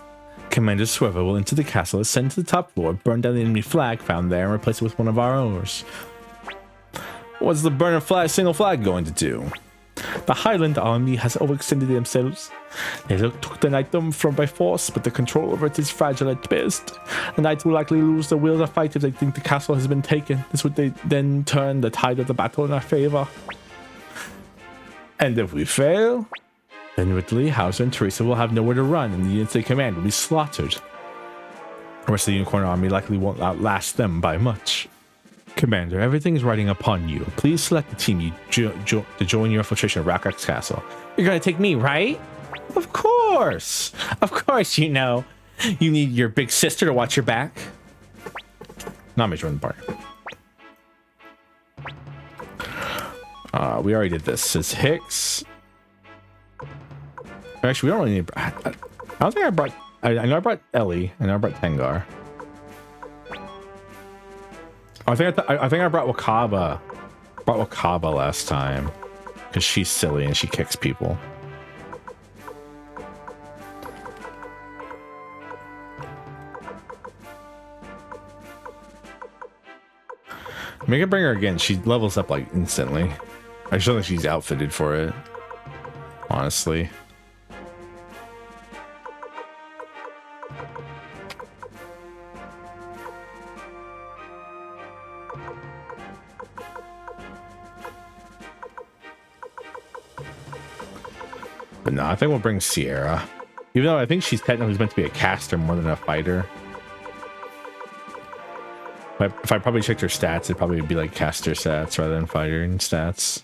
Commander Swervo will enter the castle, ascend to the top floor, burn down the enemy flag found there, and replace it with one of our ours. What's the burning flag, single flag going to do? The Highland army has overextended themselves. They took the knightdom from by force, but the control over it is fragile at best. The knights will likely lose the will to fight if they think the castle has been taken. This would then turn the tide of the battle in our favor. And if we fail, then Ridley, Hauser, and Teresa will have nowhere to run, and the units they command will be slaughtered. The rest of the Unicorn army likely won't outlast them by much. Commander, everything is riding upon you. Please select the team to join your infiltration of Rockaxe Castle. You're gonna take me, right? Of course! Of course, you know. You need your big sister to watch your back. Nami's running the party. We already did this. Says Hicks. Actually, we don't really need... I don't think I brought... I know I brought Ellie. I know I brought Tengar. I think I brought Wakaba. Brought Wakaba last time. Because she's silly and she kicks people. Maybe I bring her again. She levels up like instantly. I just don't think she's outfitted for it. Honestly. But no, I think we'll bring Sierra. Even though I think she's technically meant to be a caster more than a fighter. But if I probably checked her stats, it'd probably be like caster stats rather than fighter stats.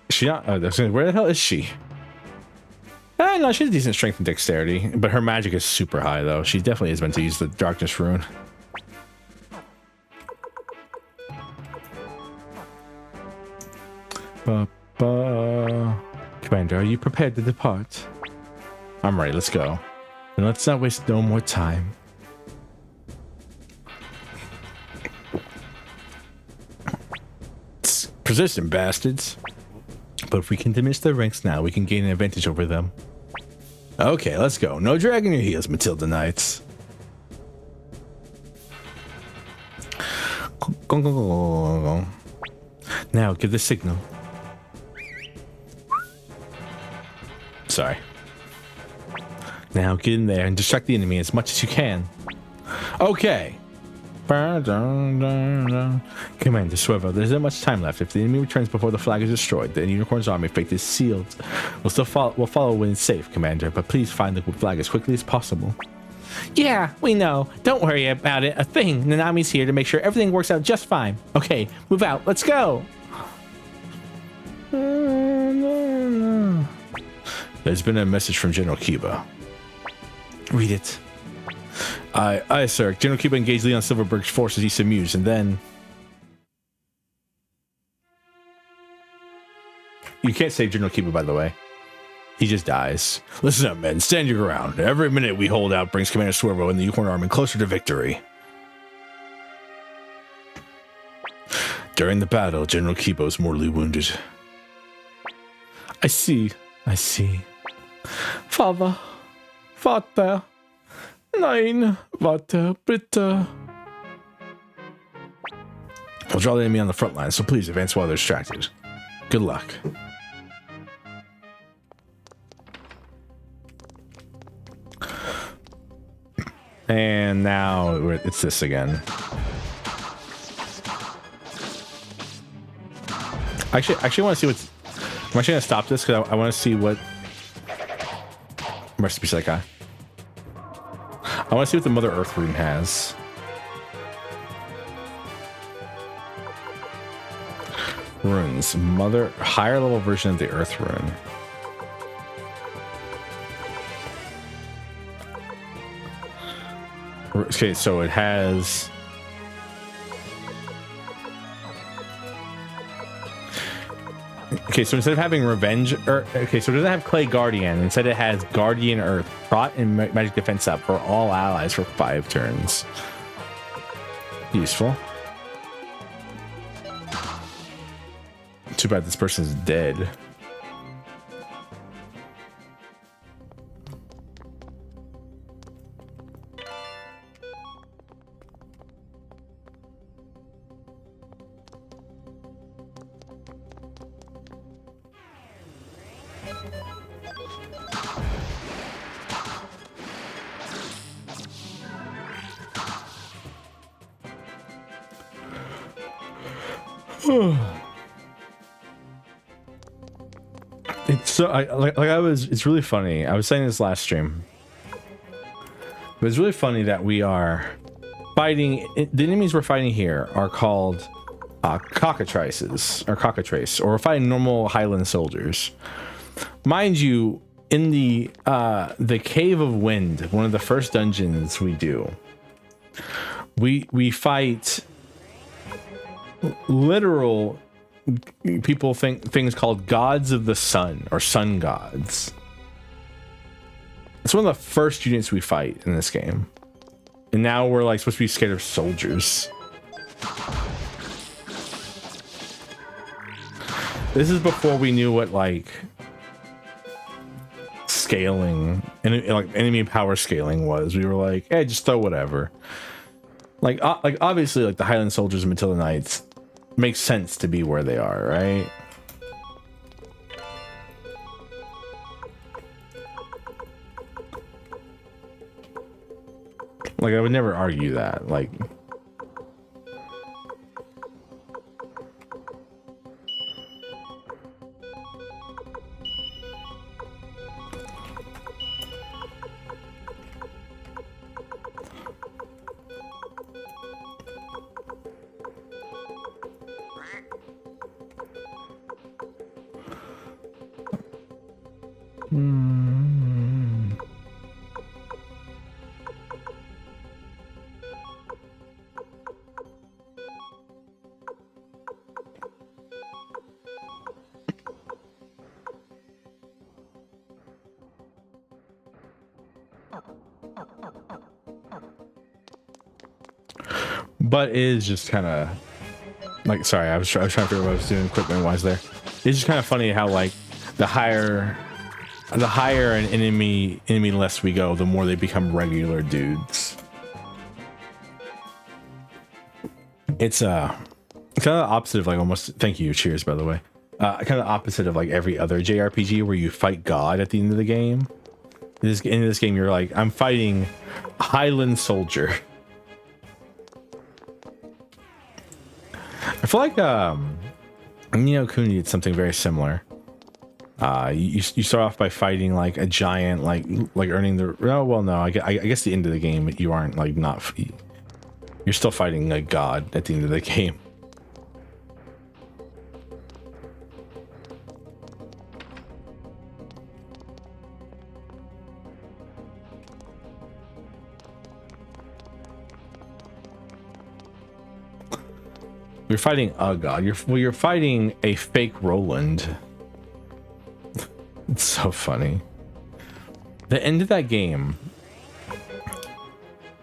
Is she not? Where the hell is she? No, she has decent strength and dexterity, but her magic is super high, though. She definitely is meant to use the darkness rune. Commander, are you prepared to depart? I'm ready, let's go. And let's not waste no more time. Persistent bastards. But if we can diminish their ranks now, we can gain an advantage over them. Okay, let's go. No dragging your heels, Matilda Knights. Now, give the signal. Sorry. Now, get in there and distract the enemy as much as you can. Okay. Commander Swervo, there's not much time left. If the enemy returns before the flag is destroyed, the Unicorn's army fate is sealed. We'll follow when it's safe, Commander, but please find the flag as quickly as possible. Yeah, we know. Don't worry about it. A thing. Nanami's here to make sure everything works out just fine. Okay, move out. Let's go. There's been a message from General Kiba. Read it. Aye, sir. General Kiba engaged Leon Silverberg's forces east of Muse, and then... You can't save General Kiba, by the way. He just dies. Listen up, men. Stand your ground. Every minute we hold out brings Commander Swervo and the Unicorn Army closer to victory. During the battle, General Kiba was mortally wounded. I see. Father. Nein, warte, bitte. We'll draw the enemy on the front line, so please advance while they're distracted. Good luck. And now it's this again. Actually want to see what's. I'm actually gonna stop this because I want to see what. Rest in peace, that guy. I want to see what the Mother Earth rune has. Runes. Higher level version of the Earth rune. Okay, so it has. Okay, so instead of having Revenge, okay, so it doesn't have Clay Guardian. Instead, it has Guardian Earth, Prot and Magic Defense up for all allies for 5 turns. Useful. Too bad this person's dead. It's so it's really funny. I was saying this last stream. But it's really funny that we are fighting. The enemies we're fighting here are called cockatrices or cockatrace, or we're fighting normal Highland soldiers. Mind you, in the Cave of Wind, one of the first dungeons we do, we fight literal people think things called gods of the sun or sun gods. It's one of the first units we fight in this game, and now we're like supposed to be scared of soldiers. This is before we knew what like scaling and like enemy power scaling was. We were like, hey, just throw whatever. Like obviously, like the Highland soldiers and Matilda Knights makes sense to be where they are, right? Like I would never argue that. Like but it is just kind of like, sorry, I was trying to figure out what I was doing equipment wise there. It's just kind of funny how like the higher an enemy list we go, the more they become regular dudes. It's kind of the opposite of like almost, thank you, cheers by the way, kind of the opposite of like every other JRPG where you fight God at the end of the game. In this game you're like, I'm fighting Highland soldier. I feel like Nino Kuni did something very similar. You start off by fighting like a giant, like earning the, oh well, no, I guess the end of the game you aren't like you're still fighting a god at the end of the game. You're fighting a god. You're fighting a fake Roland. It's so funny. The end of that game,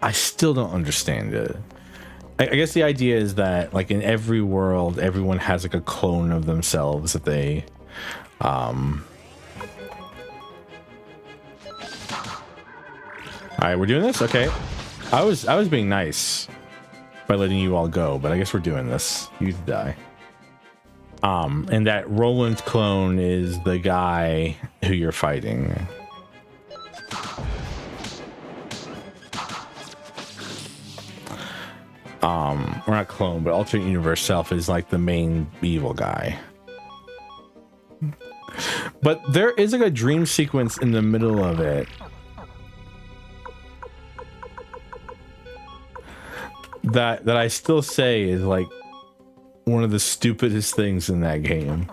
I still don't understand it. I guess the idea is that like in every world, everyone has like a clone of themselves that they all right, we're doing this. Okay, I was being nice by letting you all go, but I guess we're doing this. You die. And that Roland clone is the guy who you're fighting. Or not clone, but alternate universe self is like the main evil guy. But there is like a dream sequence in the middle of it that I still say is like one of the stupidest things in that game.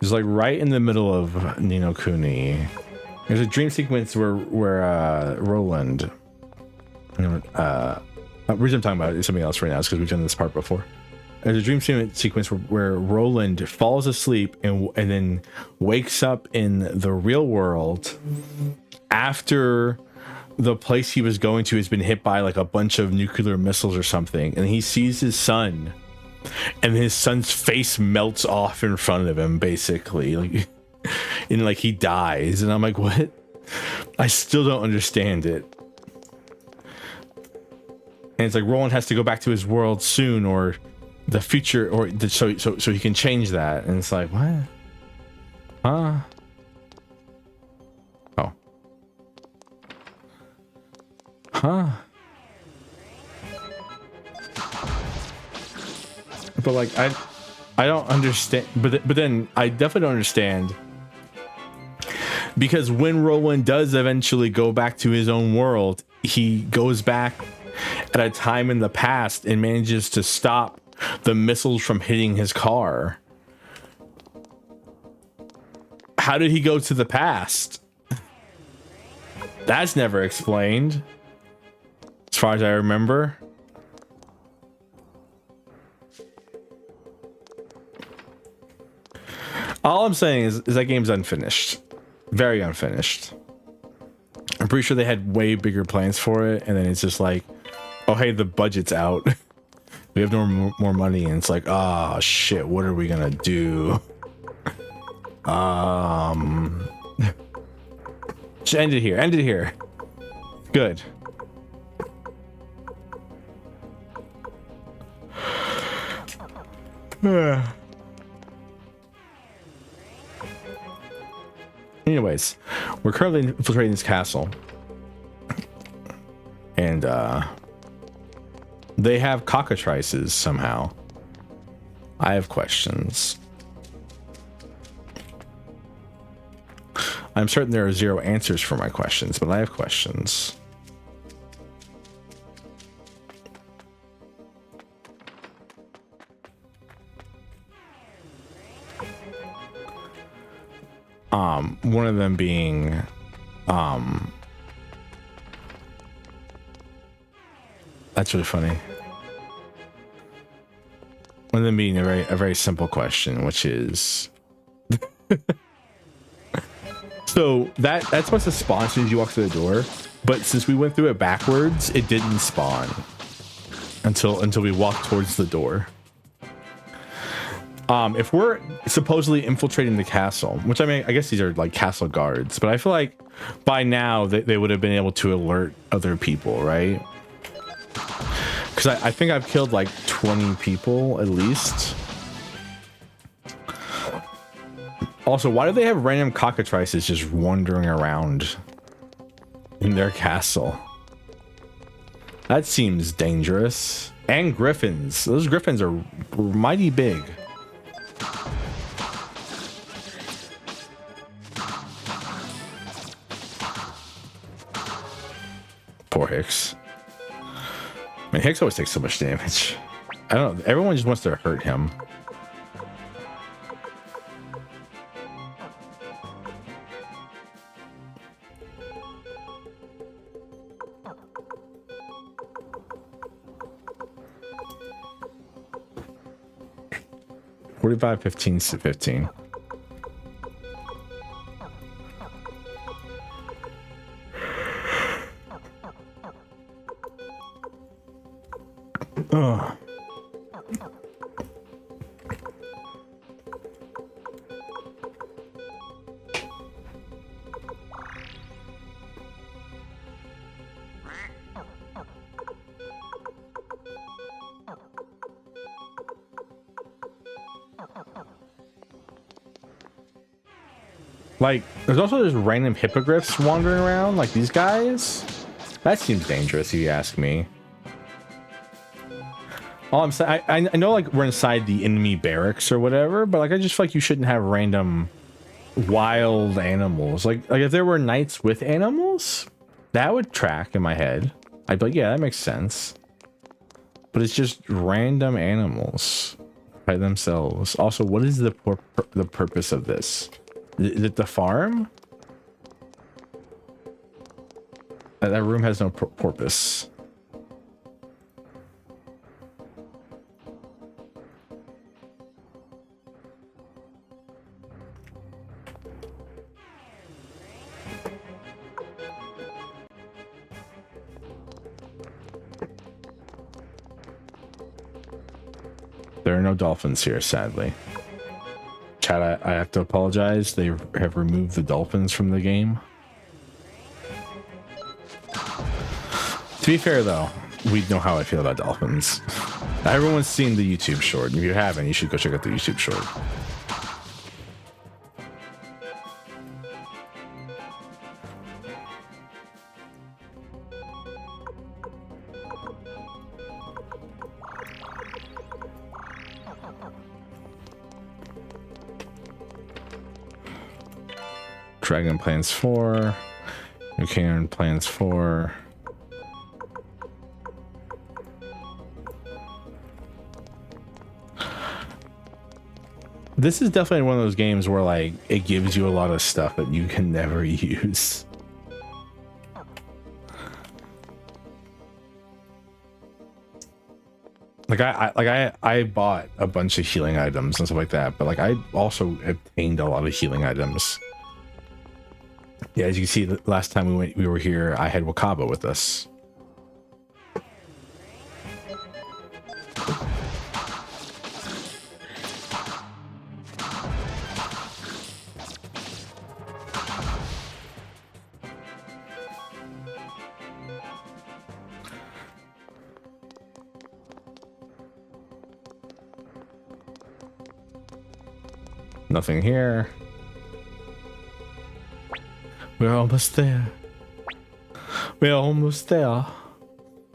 It's like right in the middle of Ni no Kuni. There's a dream sequence where Roland. The reason I'm talking about it is something else right now is because we've done this part before. There's a dream sequence where Roland falls asleep and then wakes up in the real world after the place he was going to has been hit by like a bunch of nuclear missiles or something, and he sees his son, and his son's face melts off in front of him, basically, like, and like he dies, and I'm like, what? I still don't understand it. And it's like Roland has to go back to his world soon, or the future, or so he can change that, and it's like, what? Huh? Oh. Huh? But like I don't understand, but then I definitely don't understand, because when Roland does eventually go back to his own world, he goes back at a time in the past and manages to stop the missiles from hitting his car. How did he go to the past? That's never explained, as far as I remember. All I'm saying is that game's unfinished. Very unfinished. I'm pretty sure they had way bigger plans for it, and then it's just like, oh hey, the budget's out. We have no more money, and it's like, oh shit, what are we gonna do? Just end it here. End it here. Good. Anyways, we're currently infiltrating this castle, and they have cockatrices somehow. I have questions. I'm certain there are 0 answers for my questions, but I have questions. One of them being, that's really funny. One of them being a very simple question, which is, so that's supposed to spawn as soon as you walk through the door, but since we went through it backwards, it didn't spawn until we walked towards the door. If we're supposedly infiltrating the castle, which I mean, I guess these are like castle guards, but I feel like by now they would have been able to alert other people, right? Because I think I've killed like 20 people at least. Also, why do they have random cockatrices just wandering around in their castle? That seems dangerous. And griffins. Those griffins are mighty big. Poor Hicks. I mean, Hicks always takes so much damage. I don't know. Everyone just wants to hurt him. $45, $15, $15. Ugh. Like, there's also just random hippogriffs wandering around, like these guys. That seems dangerous, if you ask me. All I'm saying, I know like we're inside the enemy barracks or whatever, but like I just feel like you shouldn't have random wild animals. Like if there were nights with animals, that would track in my head. I'd be like, yeah, that makes sense. But it's just random animals by themselves. Also, what is the purpose of this? Is it the farm? That room has no purpose. There are no dolphins here, sadly. Chat, I have to apologize. They have removed the dolphins from the game. To be fair, though, we know how I feel about dolphins. Everyone's seen the YouTube short. If you haven't, you should go check out the YouTube short. Dragon plans 4. New plans 4. This is definitely one of those games where like it gives you a lot of stuff that you can never use. Like I bought a bunch of healing items and stuff like that, but like I also obtained a lot of healing items. Yeah, as you can see, the last time we were here, I had Wakaba with us. Nothing here. We're almost there. We're almost there.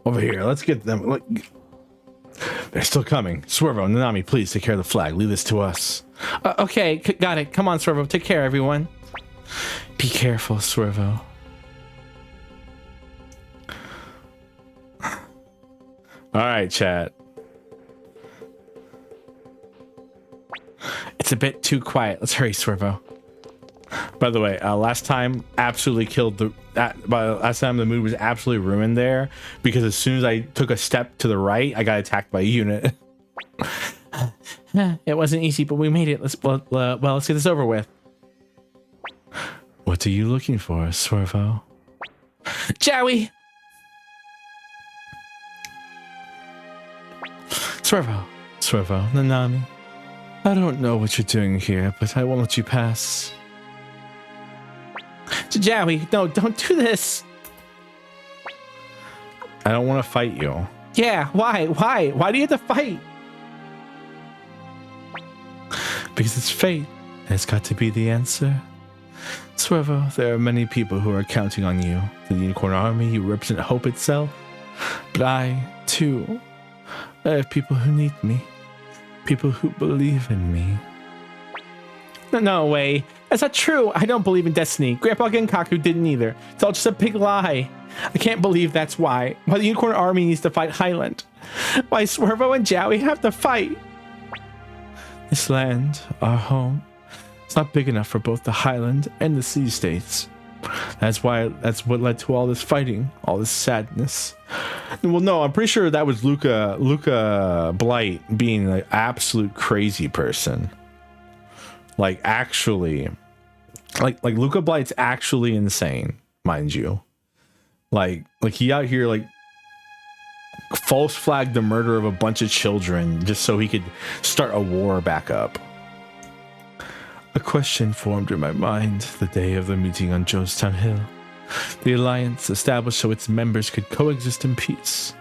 Over here, let's get them. Look. They're still coming. Swervo, Nanami, please take care of the flag. Leave this to us. Okay, got it. Come on, Swervo. Take care, everyone. Be careful, Swervo. All right, chat. It's a bit too quiet. Let's hurry, Swervo. By the way, last time absolutely killed the. Last time the mood was absolutely ruined there because as soon as I took a step to the right, I got attacked by a unit. It wasn't easy, but we made it. Let's get this over with. What are you looking for, Swervo? Joey. Swervo, Nanami. I don't know what you're doing here, but I won't let you pass. Joey, no, don't do this. I don't want to fight you. Yeah, why? Why do you have to fight? Because it's fate. And it's got to be the answer. Swervo, there are many people who are counting on you. The Unicorn Army, you represent hope itself. But I, too, I have people who need me. People who believe in me. No way. That's not true. I don't believe in destiny. Grandpa Genkaku didn't either. It's all just a big lie. I can't believe that's why the Unicorn Army needs to fight Highland. Why Swervo and Joey have to fight. This land, our home, it's not big enough for both the Highland and the Sea States. That's what led to all this fighting, all this sadness. Well, no, I'm pretty sure that was Luca Blight being an absolute crazy person. Like actually, like Luca Blight's actually insane, mind you. Like he out here like false flagged the murder of a bunch of children just so he could start a war back up. A question formed in my mind the day of the meeting on Jonestown Hill. The alliance established so its members could coexist in peace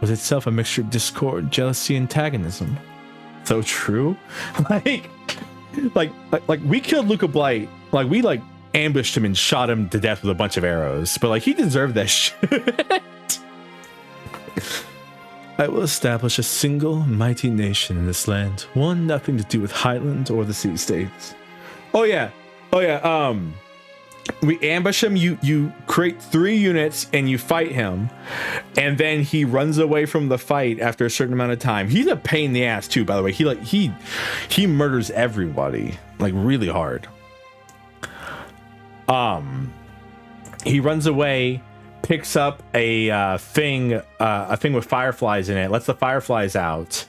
was itself a mixture of discord, jealousy, antagonism. So true. Like we killed Luca Blight. Like we like ambushed him and shot him to death with a bunch of arrows. But like he deserved that shit. I will establish a single mighty nation in this land. One nothing to do with Highland or the Sea States. Oh yeah, Oh yeah, we ambush him. You create 3 units and you fight him, and then he runs away from the fight after a certain amount of time. He's a pain in the ass too, by the way. He murders everybody like really hard. He runs away, picks up a thing with fireflies in it, lets the fireflies out,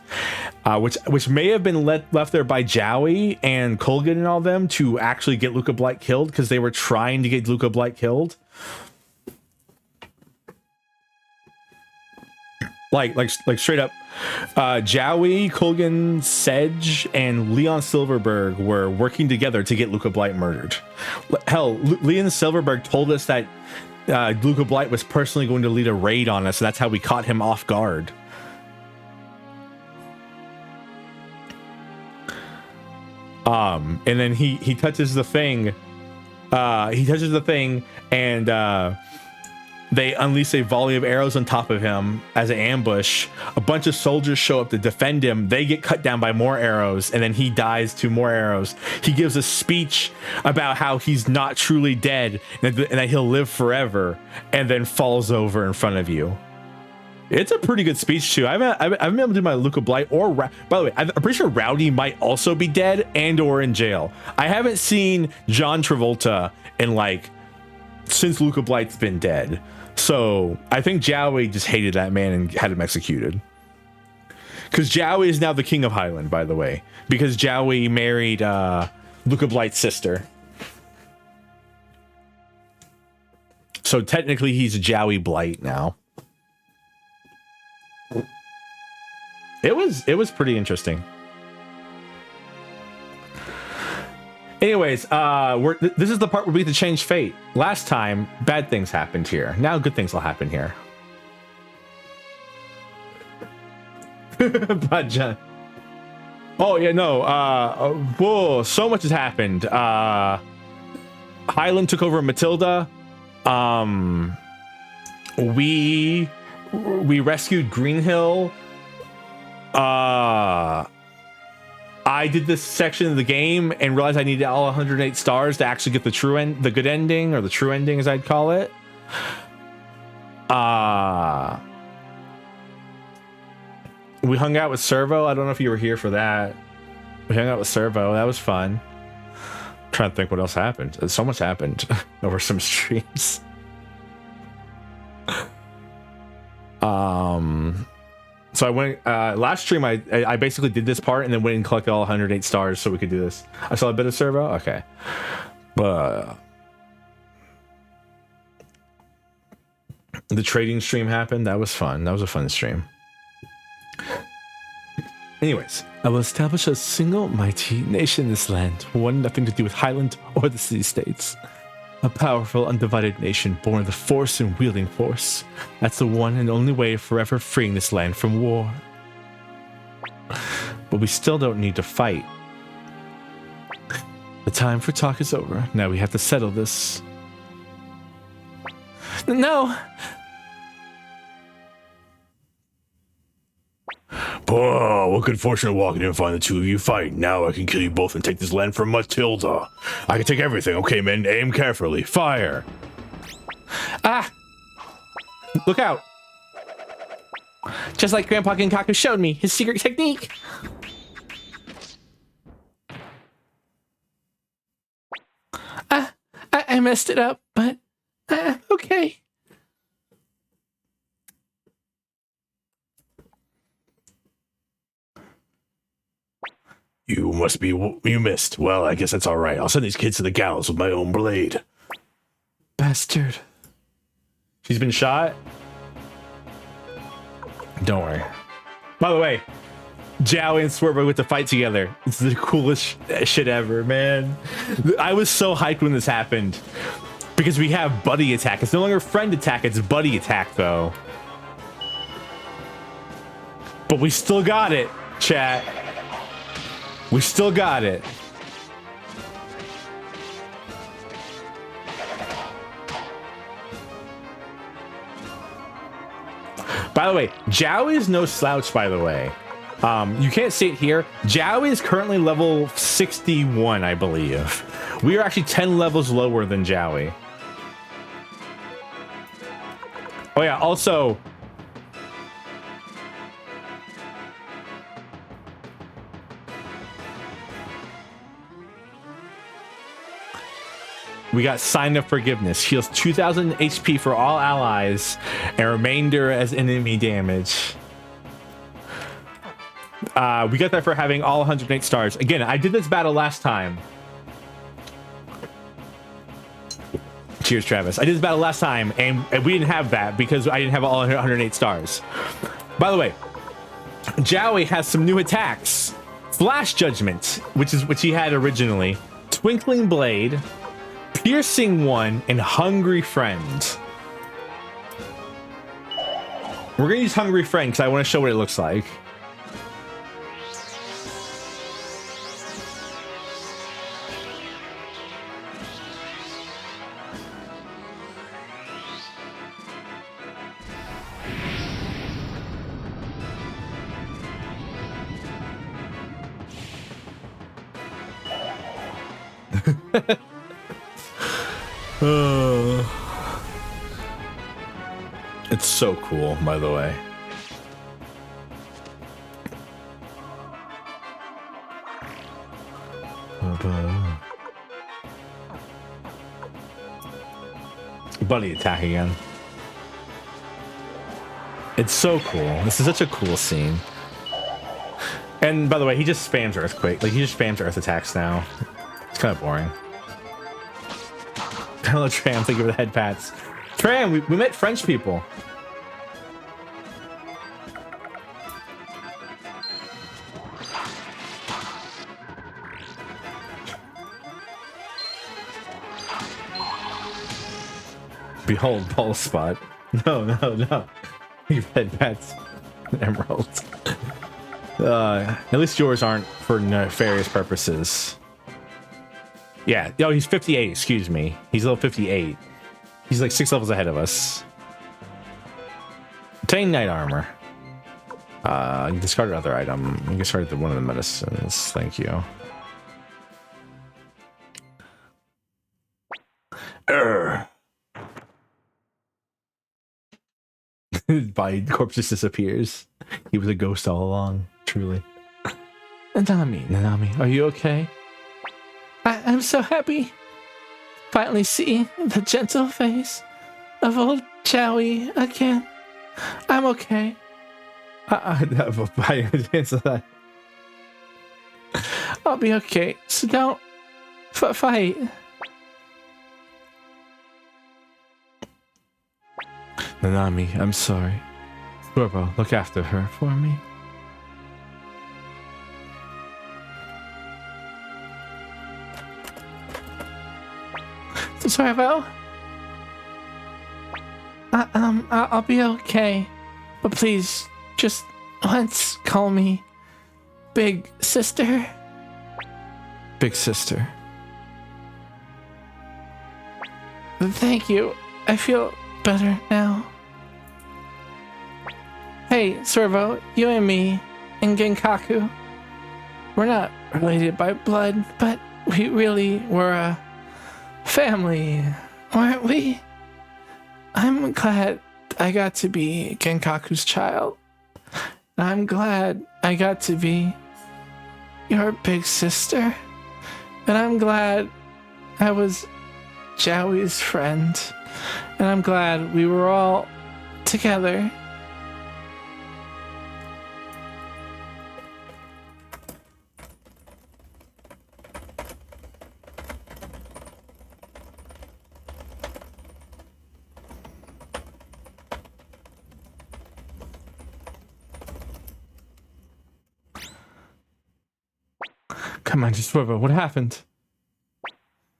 which may have been left there by Jowie and Colgan and all them to actually get Luca Blight killed, because they were trying to get Luca Blight killed. Like straight up, Jowie, Colgan, Sedge, and Leon Silverberg were working together to get Luca Blight murdered. Hell, Leon Silverberg told us that Luca Blight was personally going to lead a raid on us, and that's how we caught him off guard. And then he touches the thing. And they unleash a volley of arrows on top of him as an ambush. A bunch of soldiers show up to defend him. They get cut down by more arrows, and then he dies to more arrows. He gives a speech about how he's not truly dead and that he'll live forever, and then falls over in front of you. It's a pretty good speech too. I haven't been able to do my Luca Blight or by the way, I'm pretty sure Rowdy might also be dead and or in jail. I haven't seen John Travolta in like since Luca Blight's been dead. So I think Jowie just hated that man and had him executed. Because Jowie is now the king of Highland, by the way, because Jowie married Luca Blight's sister. So technically he's a Jowie Blight now. It was pretty interesting. Anyways, this is the part where we have to change fate. Last time, bad things happened here. Now good things will happen here. But John. Oh yeah, no. Whoa, so much has happened. Highland took over Matilda. We rescued Greenhill. I did this section of the game and realized I needed all 108 stars to actually get the good ending, or the true ending as I'd call it. We hung out with Servo. I don't know if you were here for that. We hung out with Servo. That was fun. I'm trying to think what else happened. So much happened over some streams. So I went last stream. I basically did this part and then went and collected all 108 stars so we could do this. I saw a bit of Servo. Okay, but the trading stream happened. That was fun. That was a fun stream. Anyways, I will establish a single mighty nation in this land, one nothing to do with Highland or the city-states. A powerful, undivided nation born of the force and wielding force. That's the one and only way of forever freeing this land from war. But we still don't need to fight. The time for talk is over. Now we have to settle this. No! Oh, what good fortune to walk in and find the two of you fighting. Now I can kill you both and take this land from Matilda. I can take everything. Okay, men, aim carefully. Fire. Ah! Look out! Just like Grandpa Genkaku showed me his secret technique. I messed it up, but okay. You missed. Well, I guess that's all right. I'll send these kids to the gallows with my own blade. Bastard. She's been shot. Don't worry. By the way, Jowie and Swervo with to fight together. It's the coolest shit ever, man. I was so hyped when this happened because we have buddy attack. It's no longer friend attack, it's buddy attack though. But we still got it, chat. We still got it. By the way, Jowie is no slouch, by the way. You can't see it here. Jowie is currently level 61, I believe. We are actually 10 levels lower than Jowie. Oh yeah, also... we got Sign of Forgiveness. Heals 2,000 HP for all allies and remainder as enemy damage. We got that for having all 108 stars. Again, I did this battle last time. Cheers, Travis. I did this battle last time, and we didn't have that because I didn't have all 108 stars. By the way, Jowie has some new attacks. Flash Judgment, which he had originally. Twinkling Blade, Piercing One, and Hungry Friend. We're gonna use Hungry Friend because I want to show what it looks like. It's so cool, by the way. Buddy attack again. It's so cool. This is such a cool scene. And by the way, he just spams Earthquake. Like, he just spams Earth attacks now. It's kind of boring. Hello, Tram. Thank you for the head pats. Tram, we met French people. Behold, Paul Spot. No. You head pats. Emerald. At least yours aren't for nefarious purposes. Yeah, yo, he's 58, excuse me. He's level 58. He's like 6 levels ahead of us. Obtain Knight Armor. You discard another item. You discard one of the medicines. Thank you. Body corpse just disappears. He was a ghost all along, truly. Nanami, are you okay? I'm so happy. Finally seeing the gentle face of old Jowie again. I'm okay. I answer that. I'll be okay. So don't fight. Nanami, I'm sorry. Sorbo, look after her for me. Sorbo, I'll be okay, but please, just once call me Big Sister. Big Sister. Thank you. I feel better now. Hey, Servo, you and me and Genkaku, we're not related by blood, but we really were a family, weren't we? I'm glad I got to be Genkaku's child. I'm glad I got to be your big sister. And I'm glad I was Jowie's friend. And I'm glad we were all together. Come on, just Swervo, what happened?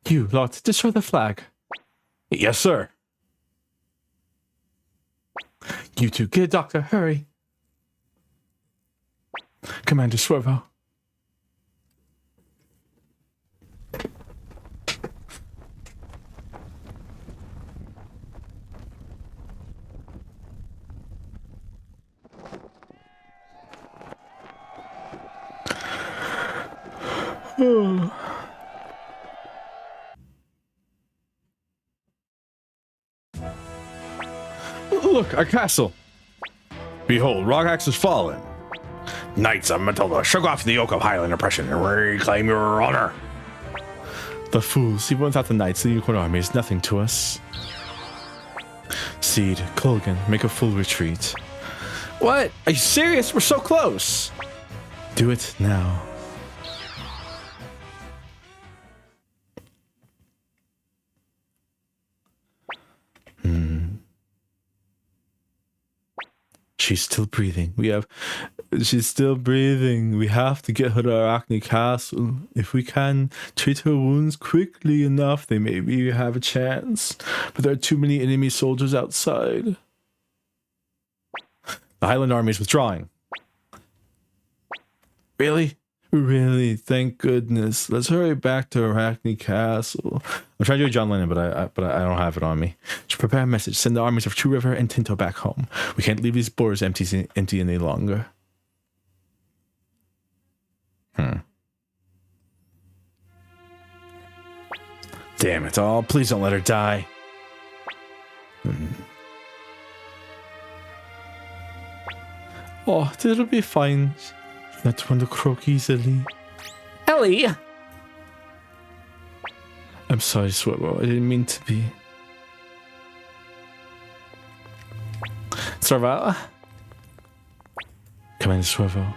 You lot, destroy the flag. Yes, sir. You two, get a doctor, hurry. Commander Swervo. Look, our castle. Behold, Rogax has fallen. Knights of Matilda, shake off the yoke of Highland oppression and reclaim your honor. The fools, even without the knights, the unicorn army is nothing to us. Seed, Colgan, make a full retreat. What? Are you serious? We're so close. Do it now. She's still breathing. She's still breathing. We have to get her to Arachne Castle. If we can treat her wounds quickly enough, they maybe have a chance. But there are too many enemy soldiers outside. The Highland army is withdrawing. Really? Really? Thank goodness. Let's hurry back to Arachne Castle. I'm trying to do John Lennon, but I don't have it on me. Just prepare a message. Send the armies of True River and Tinto back home. We can't leave these borders empty any longer. Damn it all. Please don't let her die. Oh, it'll be fine. Not one to croak easily. Ellie! I'm sorry, Swervo. I didn't mean to be. Servo? Come in, Swervo.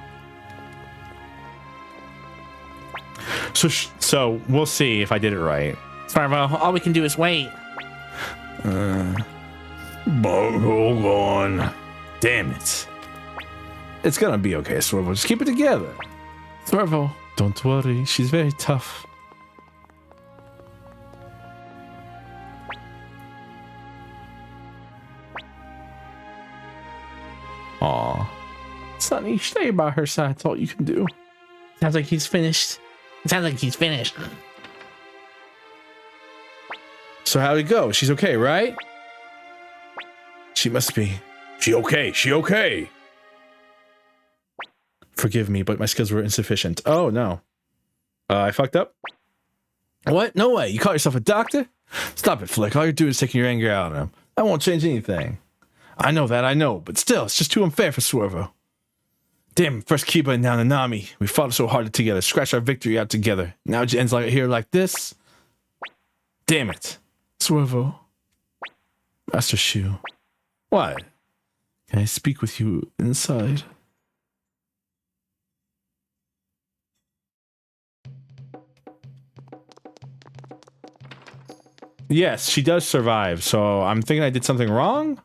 So we'll see if I did it right. Servo, all we can do is wait. Hold on. Damn it. It's gonna be okay, Swervo. Just keep it together. Servo. Don't worry. She's very tough. Aw. Sonny, stay by her side. That's all you can do. Sounds like he's finished. It sounds like he's finished. So how'd it go? She's okay, right? She must be. She okay? She okay? Forgive me, but my skills were insufficient. Oh, no. I fucked up? What? No way. You call yourself a doctor? Stop it, Flick. All you're doing is taking your anger out on him. That won't change anything. I know that, I know. But still, it's just too unfair for Swervo. Damn, first Kiba and now Nanami. We fought so hard together, scratched our victory out together. Now it ends here like this? Damn it. Swervo. Master Shu. What? Can I speak with you inside? Yes, she does survive, so I'm thinking I did something wrong?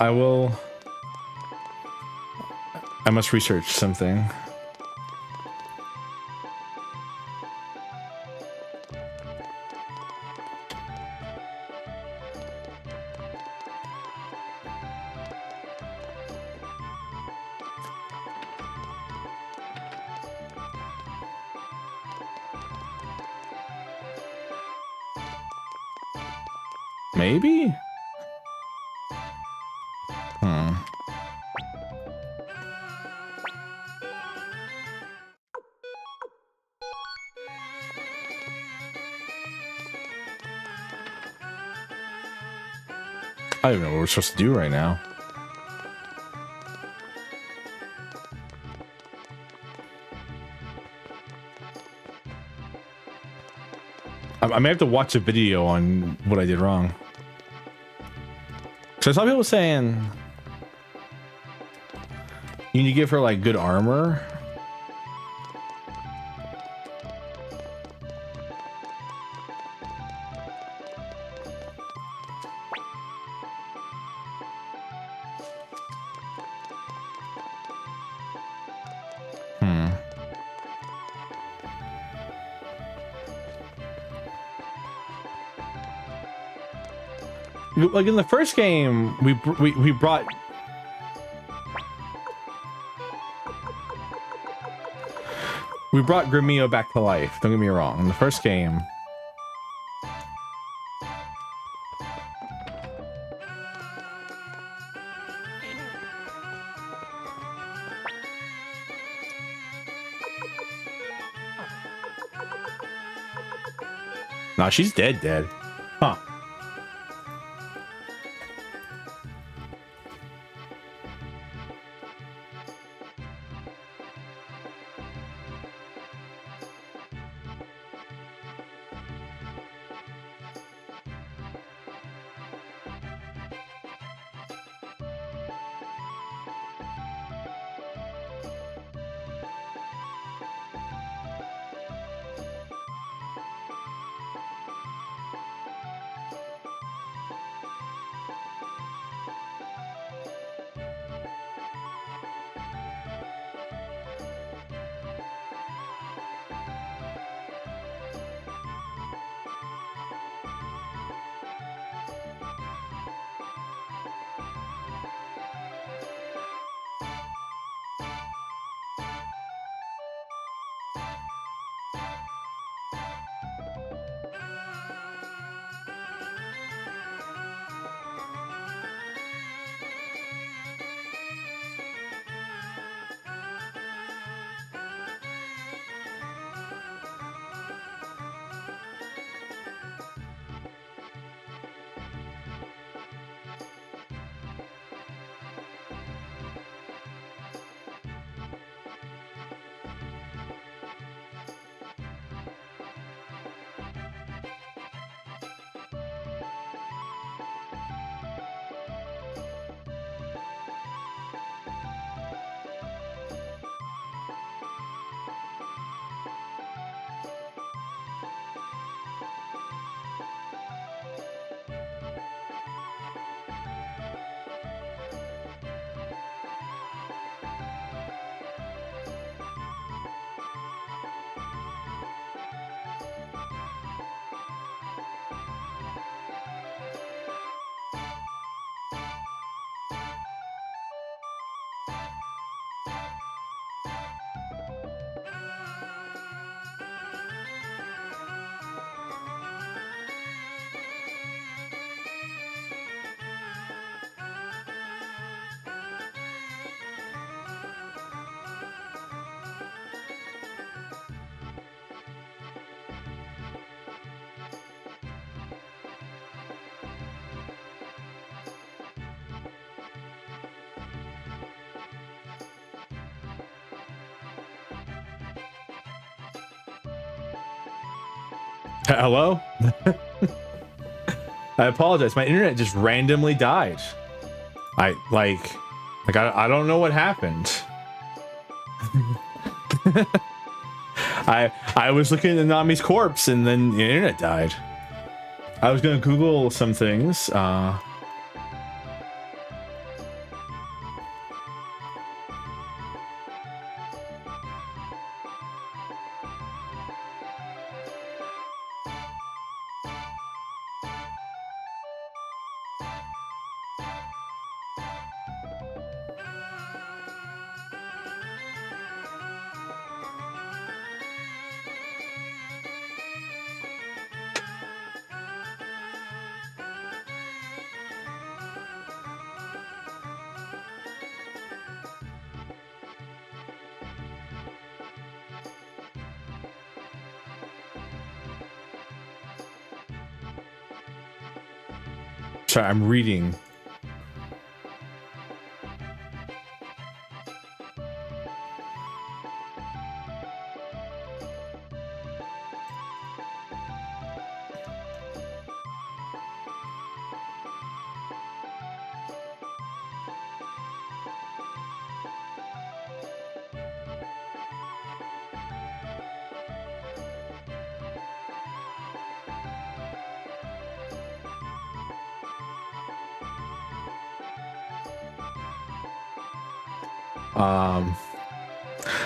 I will... I must research something. Maybe? I don't know what we're supposed to do right now. I may have to watch a video on what I did wrong. So I saw people saying you need to give her like good armor. Like in the first game, we brought Gremio back to life. Don't get me wrong. In the first game, Nah, she's dead, dead. Huh. Hello? I apologize. My internet just randomly died. I don't know what happened. I was looking at Nami's corpse and then the internet died. I was gonna Google some things. Sorry, I'm reading.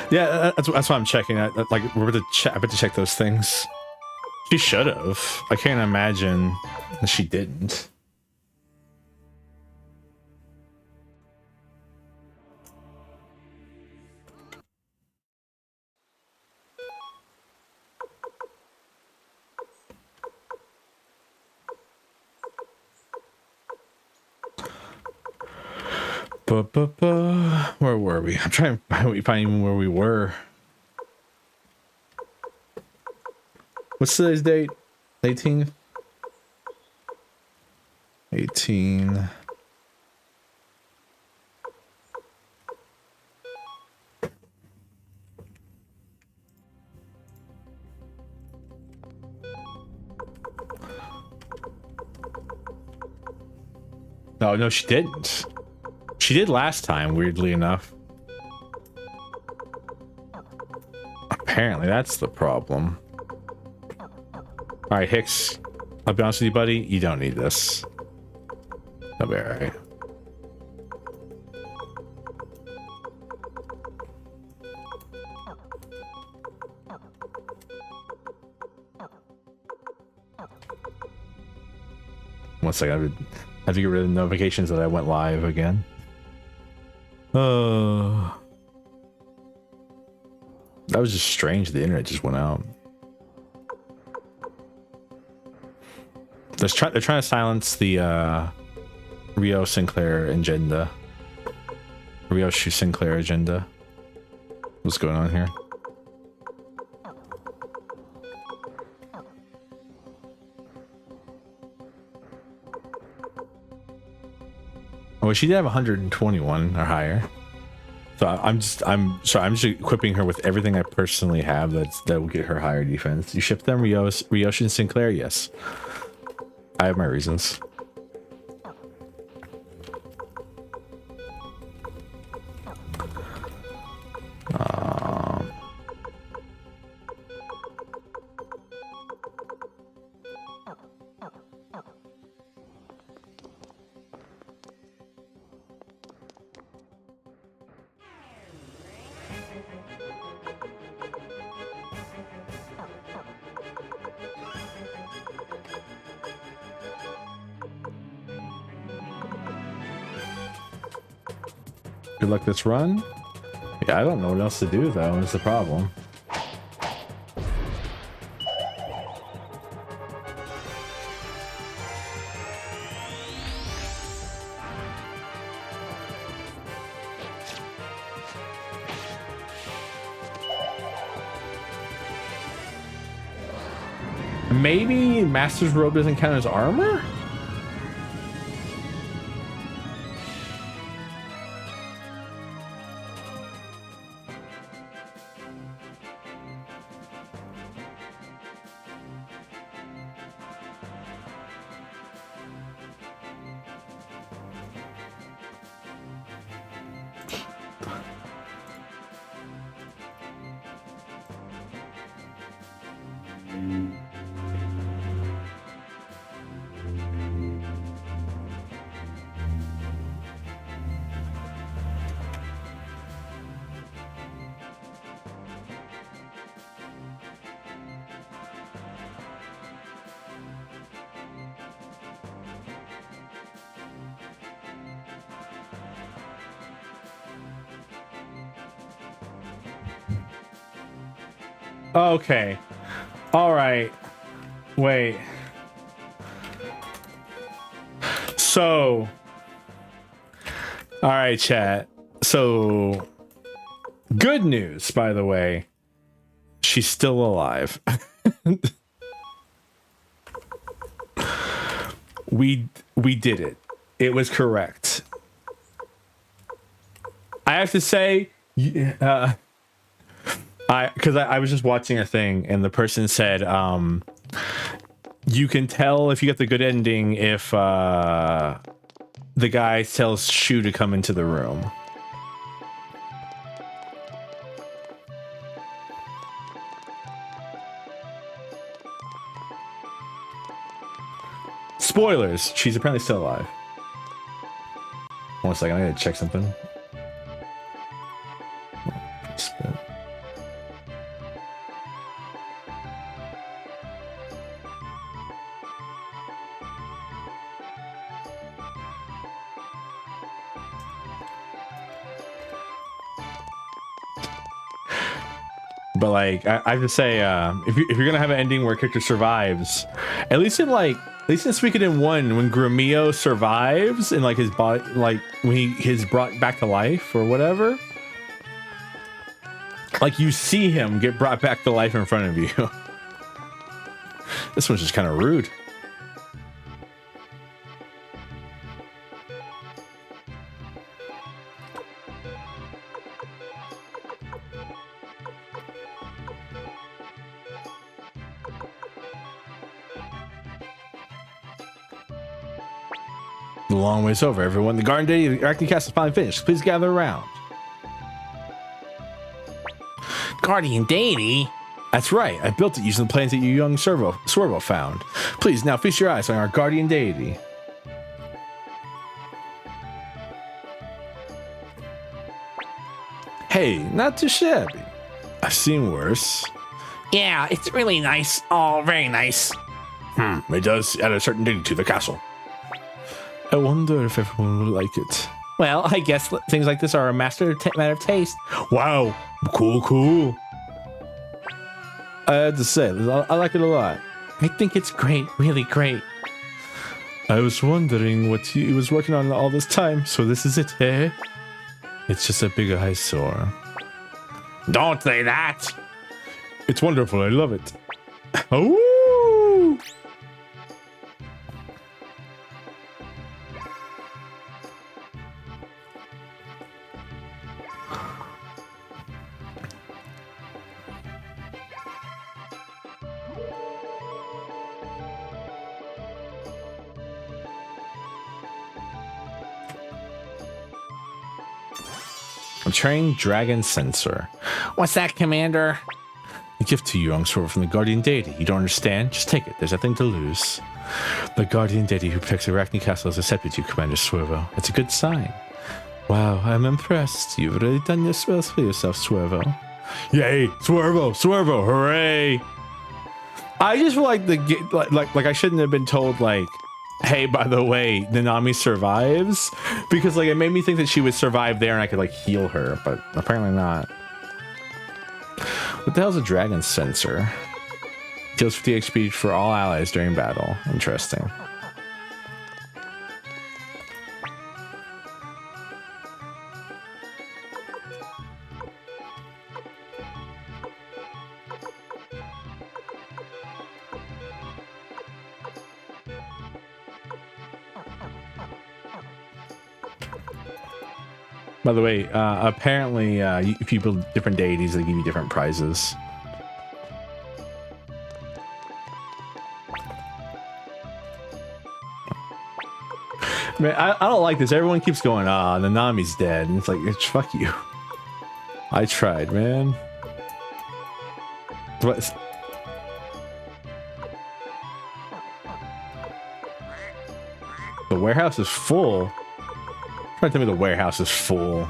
Yeah, that's why I'm checking. Like we're about to check those things. She should have. I can't imagine that she didn't. Where were we? I'm trying to find even where we were. What's today's date? 18. 18. No, she didn't. She did last time, weirdly enough. Apparently, that's the problem. All right, Hicks. I'll be honest with you, buddy. You don't need this. That'll be all right. One second. I have to get rid of the notifications that I went live again. That was just strange. The internet just went out. They're trying to silence the Rio Sinclair agenda. Rio Sinclair agenda. What's going on here? Well, she did have 121 or higher. So I'm just equipping her with everything I personally have that will get her higher defense. You ship them, Ryoshi and Sinclair? Yes. I have my reasons. Good luck this run. Yeah, I don't know what else to do though, is the problem. Maybe Master's Robe doesn't count as armor? Okay. All right. Wait. So. All right, chat. So. Good news, by the way. She's still alive. We did it. It was correct. I have to say, I was just watching a thing and the person said, you can tell if you get the good ending if the guy tells Shu to come into the room. Spoilers, she's apparently still alive. 1 second, I gotta check something. Spit. But like, I have to say, if you're gonna have an ending where a character survives, at least in Suikoden 1, when Gremio survives and like his body, like when he is brought back to life or whatever, like you see him get brought back to life in front of you. This one's just kind of rude. The long way's over, everyone. The garden day of the Arachne Castle is finally finished. Please gather around. Guardian deity? That's right. I built it using the plans that your young Servo found. Please, now feast your eyes on our guardian deity. Hey, not too shabby. I've seen worse. Yeah, it's really nice. Oh, very nice. It does add a certain dignity to the castle. I wonder if everyone will like it. Well, I guess things like this are a matter of taste. Wow, cool. I had to say, I like it a lot. I think it's great, really great. I was wondering what he was working on all this time, so this is it, eh? It's just a big eyesore. Don't say that. It's wonderful, I love it. Oh! A trained dragon sensor. What's that, Commander? A gift to you, young Servo, from the guardian deity. You don't understand? Just take it. There's nothing to lose. The guardian deity who protects the Arachne Castle has accepted you, Commander Servo. It's a good sign. Wow, I'm impressed. You've really done your spells for yourself, Servo. Yay, Servo, hooray! I just feel like I shouldn't have been told, like, hey, by the way, Nanami survives, because like it made me think that she would survive there and I could like heal her, but apparently not. What the hell's a dragon sensor? Deals 50 XP for all allies during battle. Interesting. By the way, apparently, if you build different deities, they give you different prizes. Man, I don't like this. Everyone keeps going, Nanami's dead. And it's like, fuck you. I tried, man. What? The warehouse is full. Trying to tell me the warehouse is full.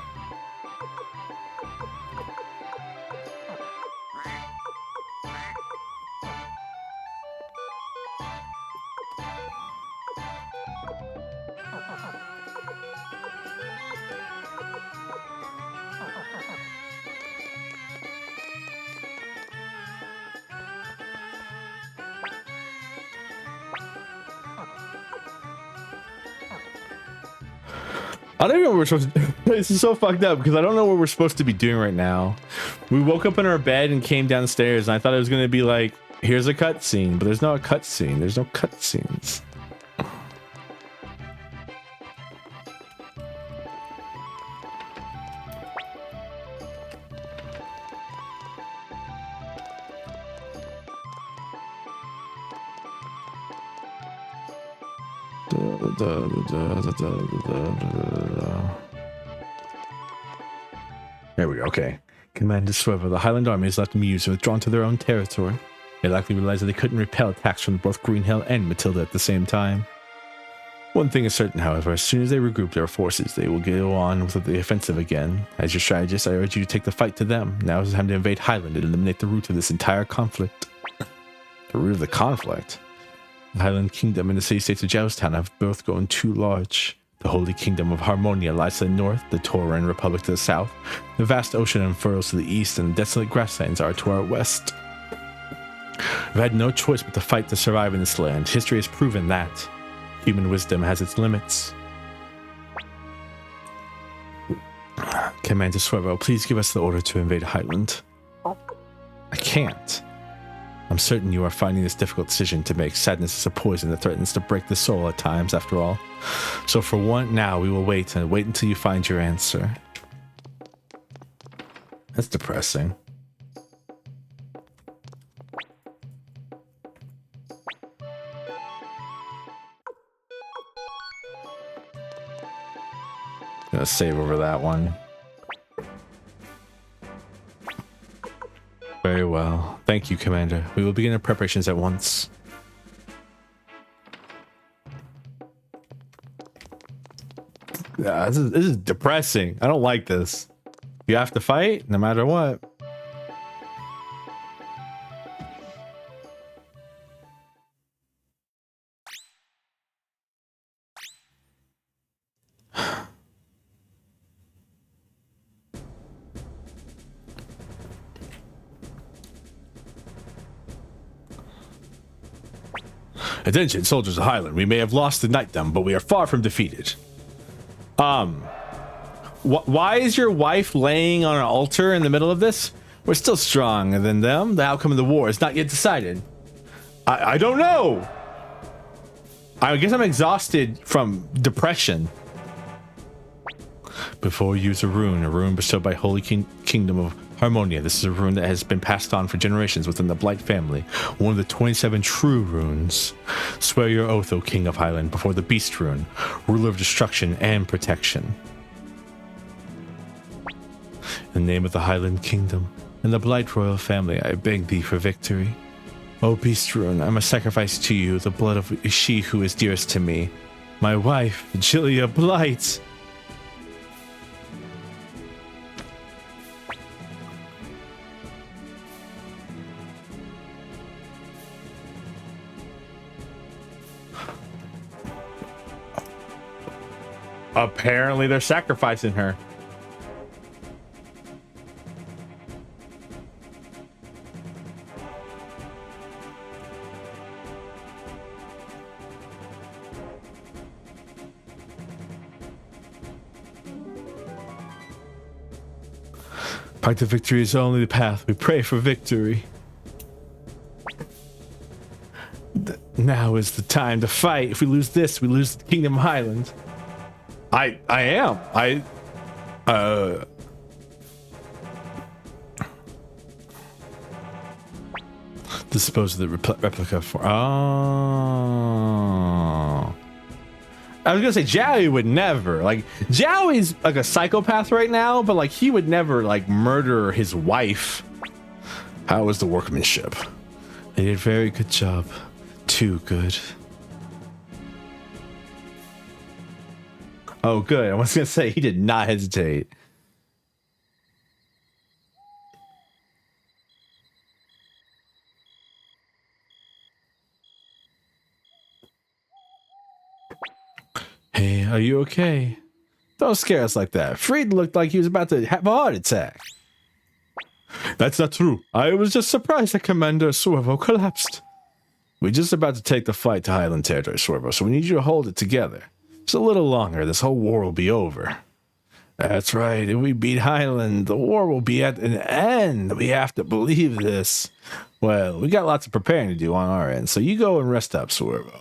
I don't even know what we're supposed to do. This is so fucked up because I don't know what we're supposed to be doing right now. We woke up in our bed and came downstairs and I thought it was going to be like, here's a cutscene, but there's no cutscene. There's no cutscenes. There we go. Okay. Commander Servo, the Highland Army has left the Muse and withdrawn to their own territory. They likely realized that they couldn't repel attacks from both Green Hill and Matilda at the same time. One thing is certain, however, as soon as they regroup their forces, they will go on with the offensive again. As your strategist, I urge you to take the fight to them. Now is the time to invade Highland and eliminate the root of this entire conflict. The root of the conflict? The Highland Kingdom and the city-states of Jousstown have both grown too large. The Holy Kingdom of Harmonia lies to the north, the Tauran Republic to the south, the vast ocean unfurls to the east, and the desolate grasslands are to our west. We've had no choice but to fight to survive in this land. History has proven that. Human wisdom has its limits. Commander Servo, please give us the order to invade Highland. I can't. I'm certain you are finding this difficult decision to make. Sadness is a poison that threatens to break the soul at times, after all. So for one, now we will wait until you find your answer. That's depressing. Gonna save over that one. Very well. Thank you, Commander. We will begin our preparations at once. This is depressing. I don't like this. You have to fight no matter what. Attention, soldiers of Highland. We may have lost the knightdom, but we are far from defeated. Why is your wife laying on an altar in the middle of this? We're still stronger than them. The outcome of the war is not yet decided. I don't know. I guess I'm exhausted from depression. Before you use a rune bestowed by Holy Kingdom of Harmonia. This is a rune that has been passed on for generations within the Blight family. One of the 27 true runes. Swear your oath, O King of Highland, before the Beast rune, ruler of destruction and protection. In the name of the Highland Kingdom and the Blight royal family, I beg thee for victory. O Beast rune, I must sacrifice to you the blood of she who is dearest to me, my wife, Julia Blight. Apparently they're sacrificing her. Pact of victory is only the path. We pray for victory. Now is the time to fight. If we lose this, we lose the Kingdom of Highland. I am. Dispose of the replica for. Oh. I was gonna say Jowie would never. Like, Jowie's like a psychopath right now, but like he would never like murder his wife. How was the workmanship? They did a very good job. Too good. Oh, good. I was going to say, he did not hesitate. Hey, are you okay? Don't scare us like that. Fried looked like he was about to have a heart attack. That's not true. I was just surprised that Commander Servo collapsed. We're just about to take the fight to Highland territory, Servo, so we need you to hold it together. Just a little longer, this whole war will be over. That's right, if we beat Highland, the war will be at an end. We have to believe this. Well, we got lots of preparing to do on our end, so you go and rest up, Servo.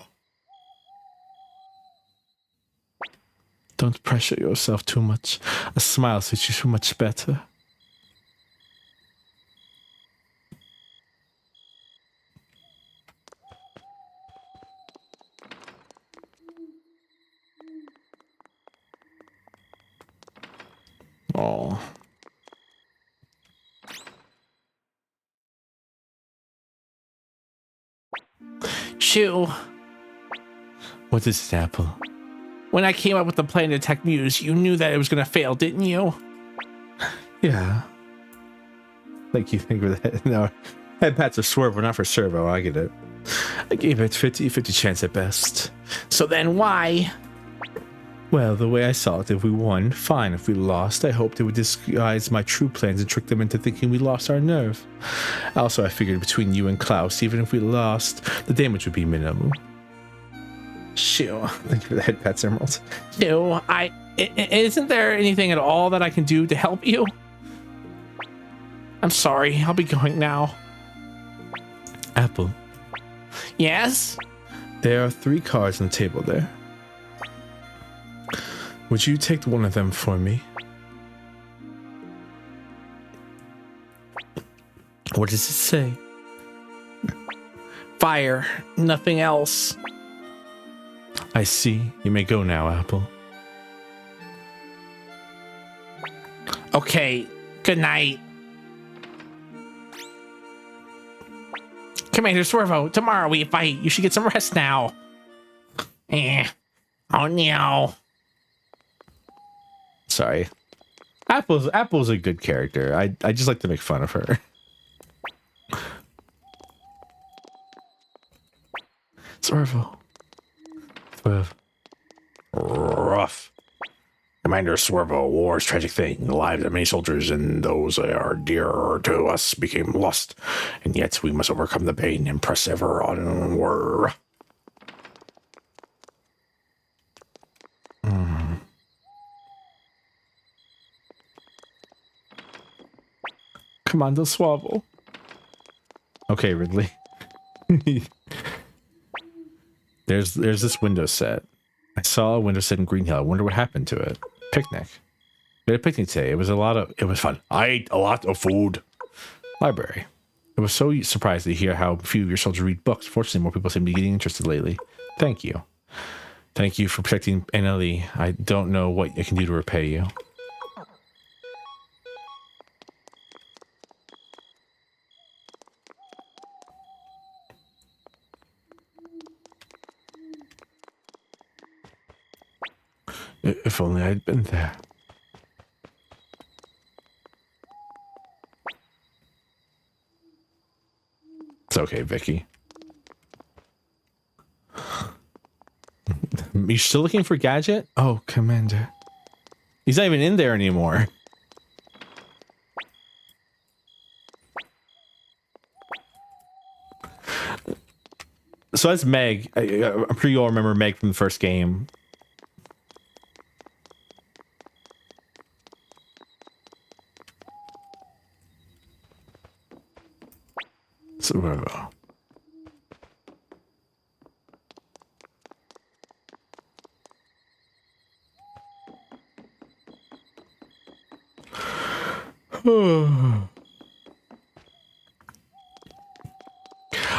Don't pressure yourself too much. A smile suits you so much better. Oh. Shoo. What is this, Apple? When I came up with the plan to attack Muse, you knew that it was going to fail, didn't you? Yeah. Thank you for that. No, head pats are Swervo, not for Servo. I get it. I gave it 50-50 chance at best. So then why? Well, the way I saw it, if we won, fine. If we lost, I hoped it would disguise my true plans and trick them into thinking we lost our nerve. Also, I figured between you and Klaus, even if we lost, the damage would be minimal. Shoo. Thank you for the head pats, Emerald. Shoo, isn't there anything at all that I can do to help you? I'm sorry. I'll be going now. Apple. Yes? There are 3 cards on the table there. Would you take one of them for me? What does it say? Fire. Nothing else. I see. You may go now, Apple. Okay. Good night. Commander Swervo, tomorrow we fight. You should get some rest now. Oh no. Sorry. Apple's a good character. I just like to make fun of her. Swervo. Rough. Commander Swervo, war's tragic thing. The lives of many soldiers and those that are dear to us became lost. And yet we must overcome the pain and press ever onward. Commander Swervo. Okay, Ridley. There's this window set. I saw a window set in Green Hill. I wonder what happened to it. Picnic. We had a picnic today. It was fun. I ate a lot of food. Library. I was so surprised to hear how few of your soldiers read books. Fortunately, more people seem to be getting interested lately. Thank you. Thank you for protecting NLE. I don't know what I can do to repay you. If only I'd been there. It's okay, Vicky. You still looking for Gadget? Oh, Commander. He's not even in there anymore. So that's Meg. I'm sure you all remember Meg from the first game. So,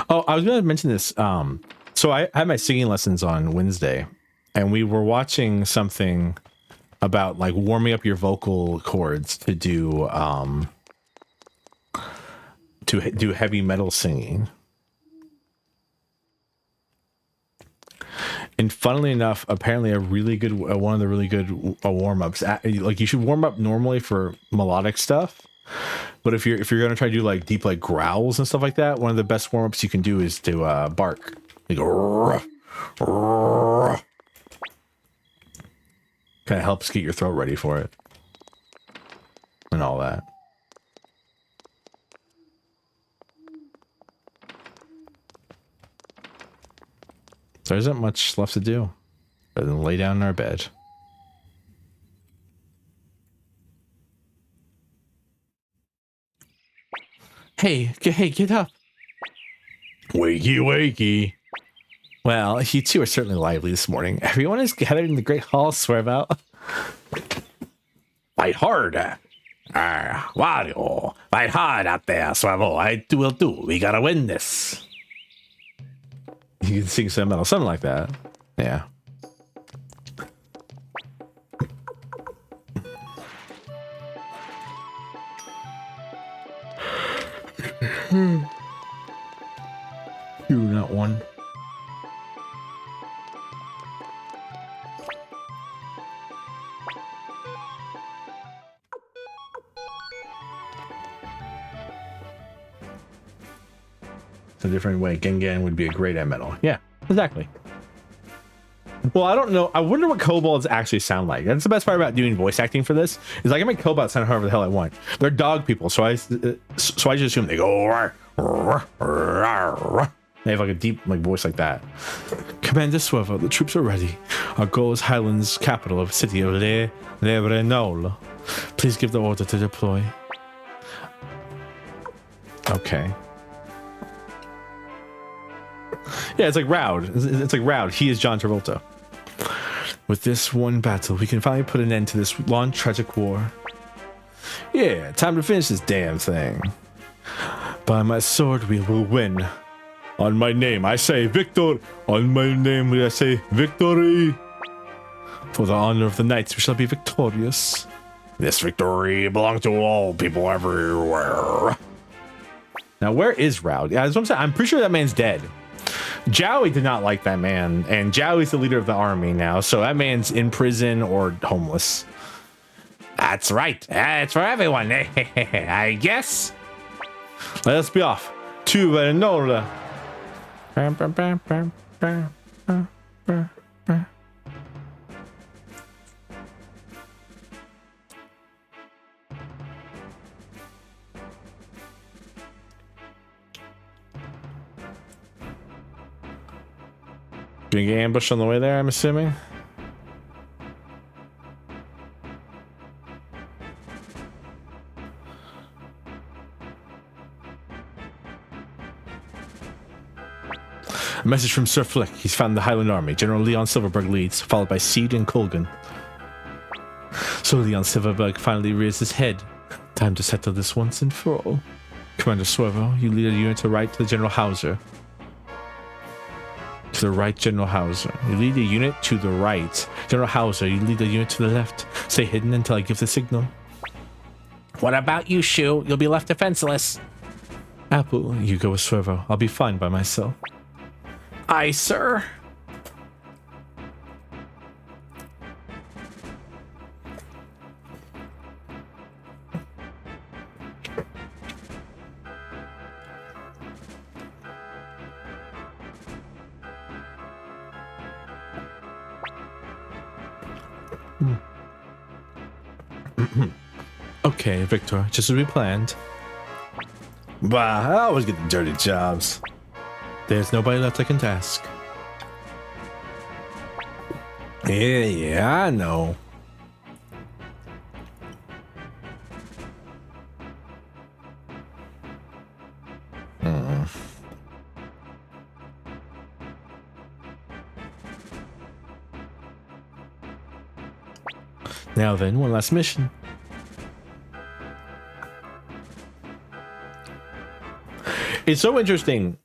oh, I was going to mention this. So I had my singing lessons on Wednesday, and we were watching something about like warming up your vocal cords to do heavy metal singing. And funnily enough, apparently one of the really good warm-ups, like you should warm up normally for melodic stuff, but if you're going to try to do like deep like growls and stuff like that, one of the best warm-ups you can do is to bark. Like kind of helps get your throat ready for it and all that. There isn't much left to do other than lay down in our bed. Hey, get up. Wakey, wakey. Well, you two are certainly lively this morning. Everyone is gathered in the Great Hall, Swervo. Fight hard. Wario. Fight hard out there, Swervo. Will do. We gotta win this. You can sing some metal, something like that. Yeah. You not one. A different way. Gengan would be a great metal. Yeah, exactly. Well, I don't know. I wonder what kobolds actually sound like. That's the best part about doing voice acting for this. Is I can make kobolds sound however the hell I want. They're dog people, so I just assume they go. They have like a deep like voice like that. Commander Swervo, the troops are ready. Our goal is Highland's capital of city of Le Renol. Please give the order to deploy. Okay. Yeah, it's like Raud. It's like Raud. He is John Travolta. With this one battle, we can finally put an end to this long, tragic war. Yeah, time to finish this damn thing. By my sword, we will win. On my name, I say victor. On my name, I say victory. For the honor of the knights, we shall be victorious. This victory belongs to all people everywhere. Now, where is Raud? Yeah, that's what I'm saying. I'm pretty sure that man's dead. Jowie did not like that man, and Jowie's the leader of the army now, so that man's in prison or homeless. That's right. It's for everyone, I guess. Let us be off to Vernola. Gonna get ambushed on the way there, I'm assuming. A message from Sir Flick. He's found the Highland Army. General Leon Silverberg leads, followed by Seed and Colgan. So Leon Silverberg finally rears his head. Time to settle this once and for all. Commander Swervo, you lead a unit to right to General Hauser. To the right, General Hauser. You lead a unit to the right. General Hauser, you lead a unit to the left. Stay hidden until I give the signal. What about you, Shu? You'll be left defenseless. Apple, you go with Swervo. I'll be fine by myself. Aye, sir. Okay, Victor, just as we planned. Bah, I always get the dirty jobs. There's nobody left I can task. Yeah, I know. Now then, one last mission. It's so interesting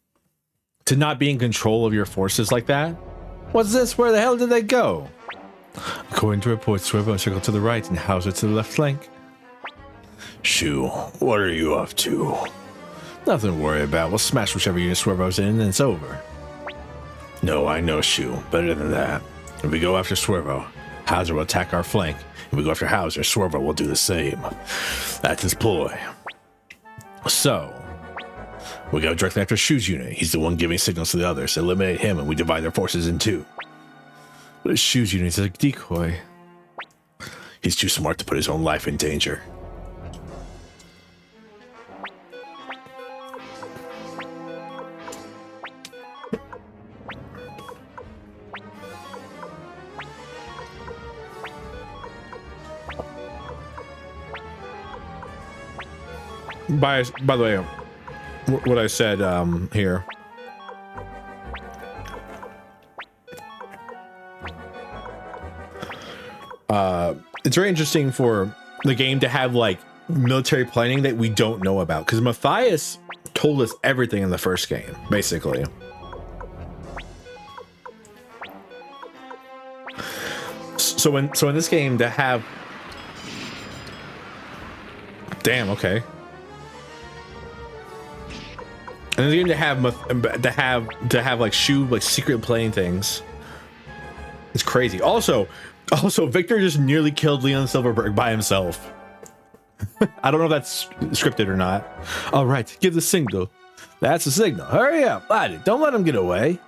to not be in control of your forces like that. What's this? Where the hell did they go? According to reports, Swervo circled to the right and Hauser to the left flank. Shu, what are you up to? Nothing to worry about. We'll smash whichever unit Swervo's in and it's over. No, I know Shu. Better than that. If we go after Swervo, Hauser will attack our flank. If we go after Hauser, Swervo will do the same. That's his ploy. So, we go directly after Shu's unit. He's the one giving signals to the others. Eliminate him and we divide their forces in two. but his Shu's unit is a decoy. He's too smart to put his own life in danger. By the way, what I said here. It's very interesting for the game to have like military planning that we don't know about, because Matthias told us everything in the first game, basically. So in this game to have, damn, okay. And then to have like Shu like secret playing things. It's crazy. Also, Victor just nearly killed Leon Silverberg by himself. I don't know if that's scripted or not. All right, give the signal. That's the signal. Hurry up, laddie. Don't let him get away.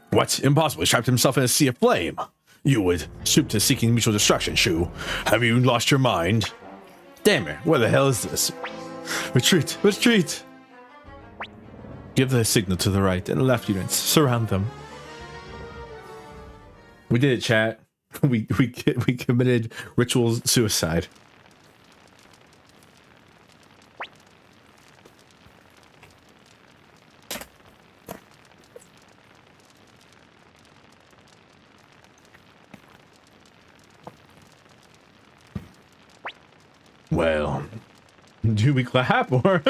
What? Impossible. He trapped himself in a sea of flame. You would stoop to seeking mutual destruction, Shu. Have you lost your mind? Damn it, where the hell is this? Retreat, retreat. Give the signal to the right and left units. Surround them. We did it, chat. We committed ritual suicide. Well, Do we clap or?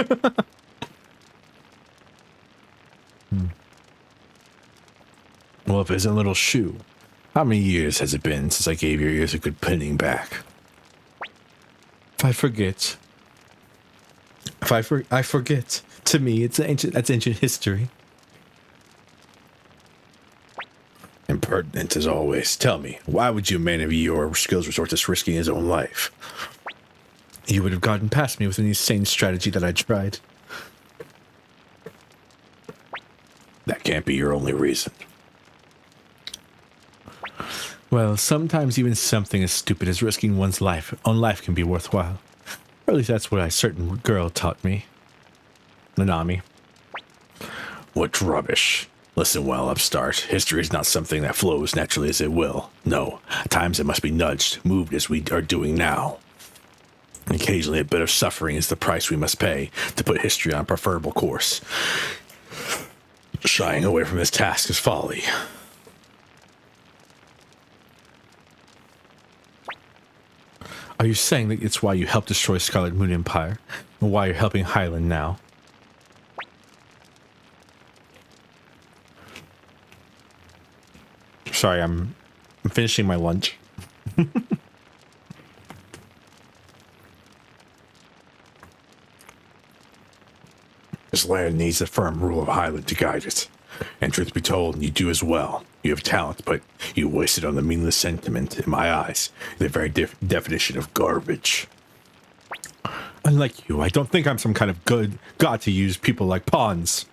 well, if it's a little shoe, how many years has it been since I gave your ears a good pinning back? If I forget. I forget. To me, it's ancient. That's ancient history. Impertinent as always. Tell me, why would you, a man of your skills, resort to risking his own life? You would have gotten past me with any sane strategy that I tried. That can't be your only reason. Well, sometimes even something as stupid as risking one's own life can be worthwhile. Or at least that's what a certain girl taught me. Nanami. What rubbish. Listen well, upstart. History is not something that flows naturally as it will. No, at times it must be nudged, moved as we are doing now. Occasionally a bit of suffering is the price we must pay to put history on a preferable course. Shying away from this task is folly. Are you saying that it's why you helped destroy Scarlet Moon Empire? And why you're helping Highland now? Sorry, I'm finishing my lunch. This land needs a firm rule of Highland to guide it. And truth be told, you do as well. You have talent, but you waste it on the meaningless sentiment, in my eyes, the very definition of garbage. Unlike you, I don't think I'm some kind of good god to use people like pawns.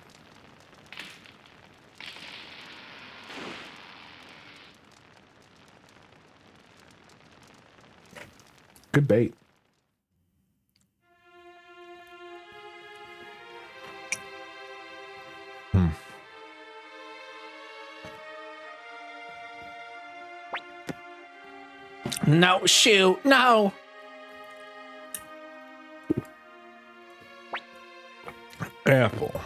Good bait. No, shoot, no. Apple.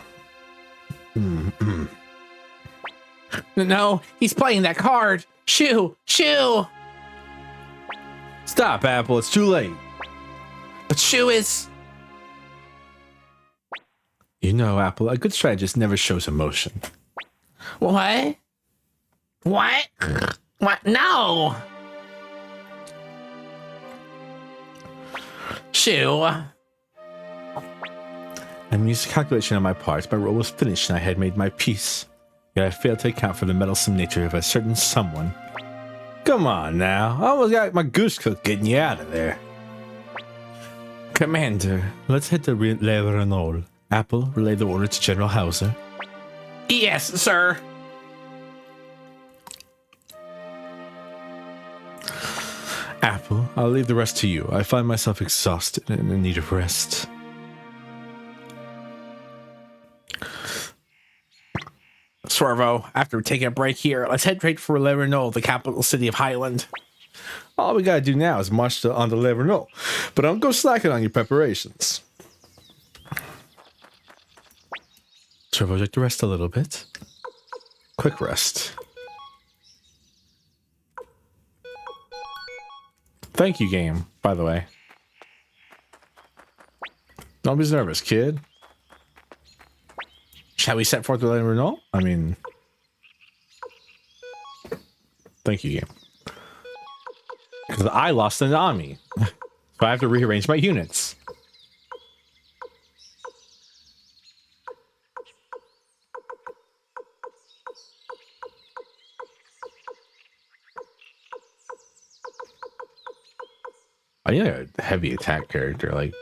No, he's playing that card. Shoo, shoo. Stop, Apple. It's too late. But Shoo is... You know, Apple, a good strategist never shows emotion. What? What? What? No. Shoo. I used a calculation on my part. My role was finished and I had made my peace. Yet I failed to account for the meddlesome nature of a certain someone. Come on now. I almost got my goose cook getting you out of there. Commander, let's head to Le Renault. Apple, relay the order to General Hauser. Yes, sir. Apple, I'll leave the rest to you. I find myself exhausted and in need of rest. Swervo, after taking a break here, let's head straight for Le Renault, the capital city of Highland. All we gotta do now is march on to Le Renault, but don't go slacking on your preparations. Swervo, would you like to rest a little bit? Quick rest. Thank you, game, by the way. Don't be nervous, kid. Shall we set forth to Le Renault? I mean... Thank you, game. Because I lost an army. So I have to rearrange my units. I need a heavy attack character. Like,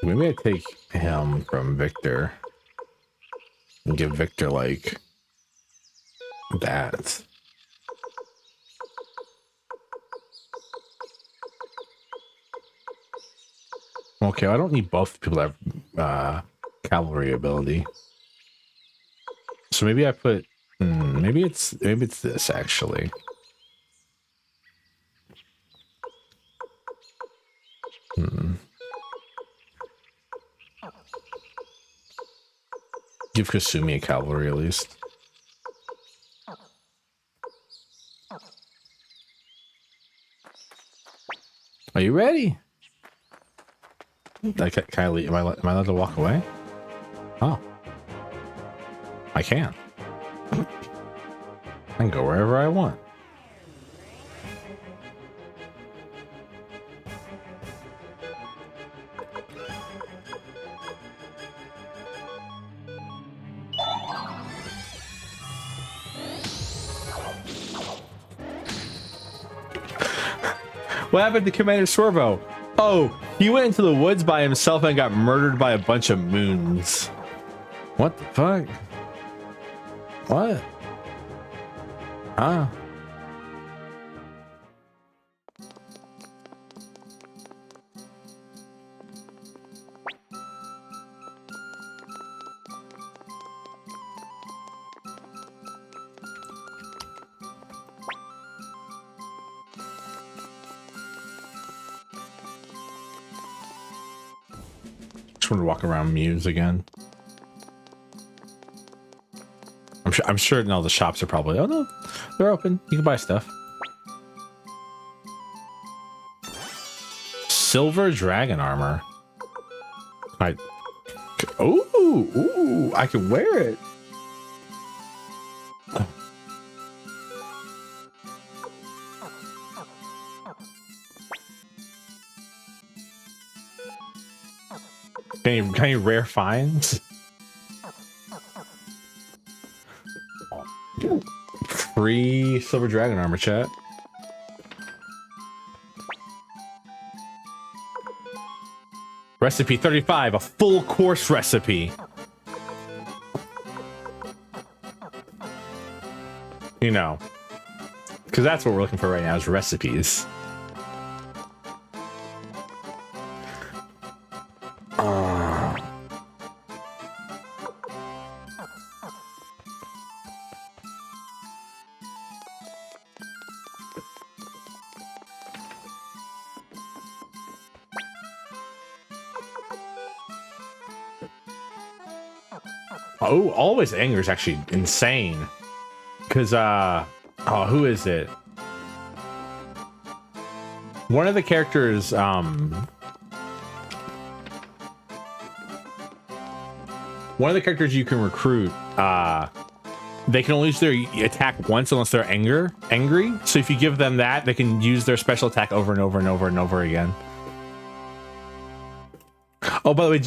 maybe I take him from Victor and give Victor like that. Okay, I don't need both people that have cavalry ability. So maybe I put maybe it's this actually. Give Kasumi a cavalry at least. Are you ready? Can I leave? Am I allowed to walk away? Oh. I can. I can go wherever I want. What happened to Commander Servo? Oh, he went into the woods by himself and got murdered by a bunch of moons. What the fuck? What? Huh? Just want to walk around Muse again. I'm sure no, the shops are probably, oh no, they're open. You can buy stuff. Silver dragon armor. Ooh, I can wear it. Can you rare finds? Free silver dragon armor, chat. Recipe 35, a full course recipe. You know, because that's what we're looking for right now is recipes. Oh, always anger is actually insane. Because, oh, who is it? One of the characters, one of the characters you can recruit, they can only use their attack once unless they're angry. So if you give them that, they can use their special attack over and over and over and over again. Oh, by the way,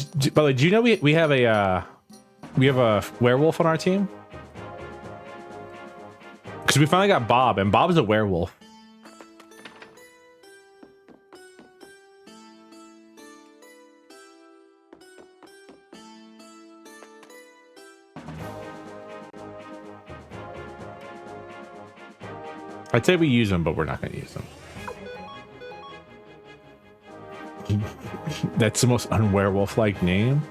do you know we have a werewolf on our team? Because we finally got Bob, and Bob's a werewolf. I'd say we use them, but we're not going to use them. That's the most unwerewolf-like name.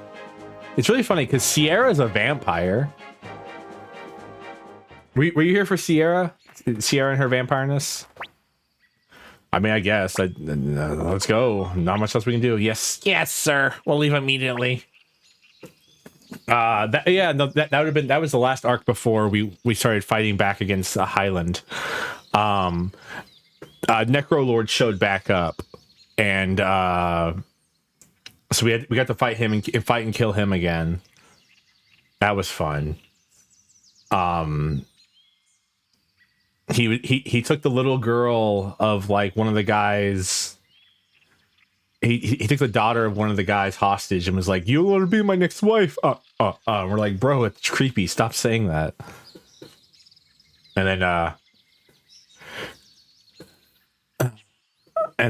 It's really funny because Sierra's a vampire. Were you here for Sierra? Sierra and her vampireness? I mean, I guess. Let's go. Not much else we can do. Yes, sir. We'll leave immediately. That would have been, that was the last arc before we started fighting back against Highland. Necro Lord showed back up, and so we got to fight him and fight and kill him again. That was fun. He took the little girl of like one of the guys. He took the daughter of one of the guys hostage and was like, "You want to be my next wife?" We're like, "Bro, it's creepy. Stop saying that." And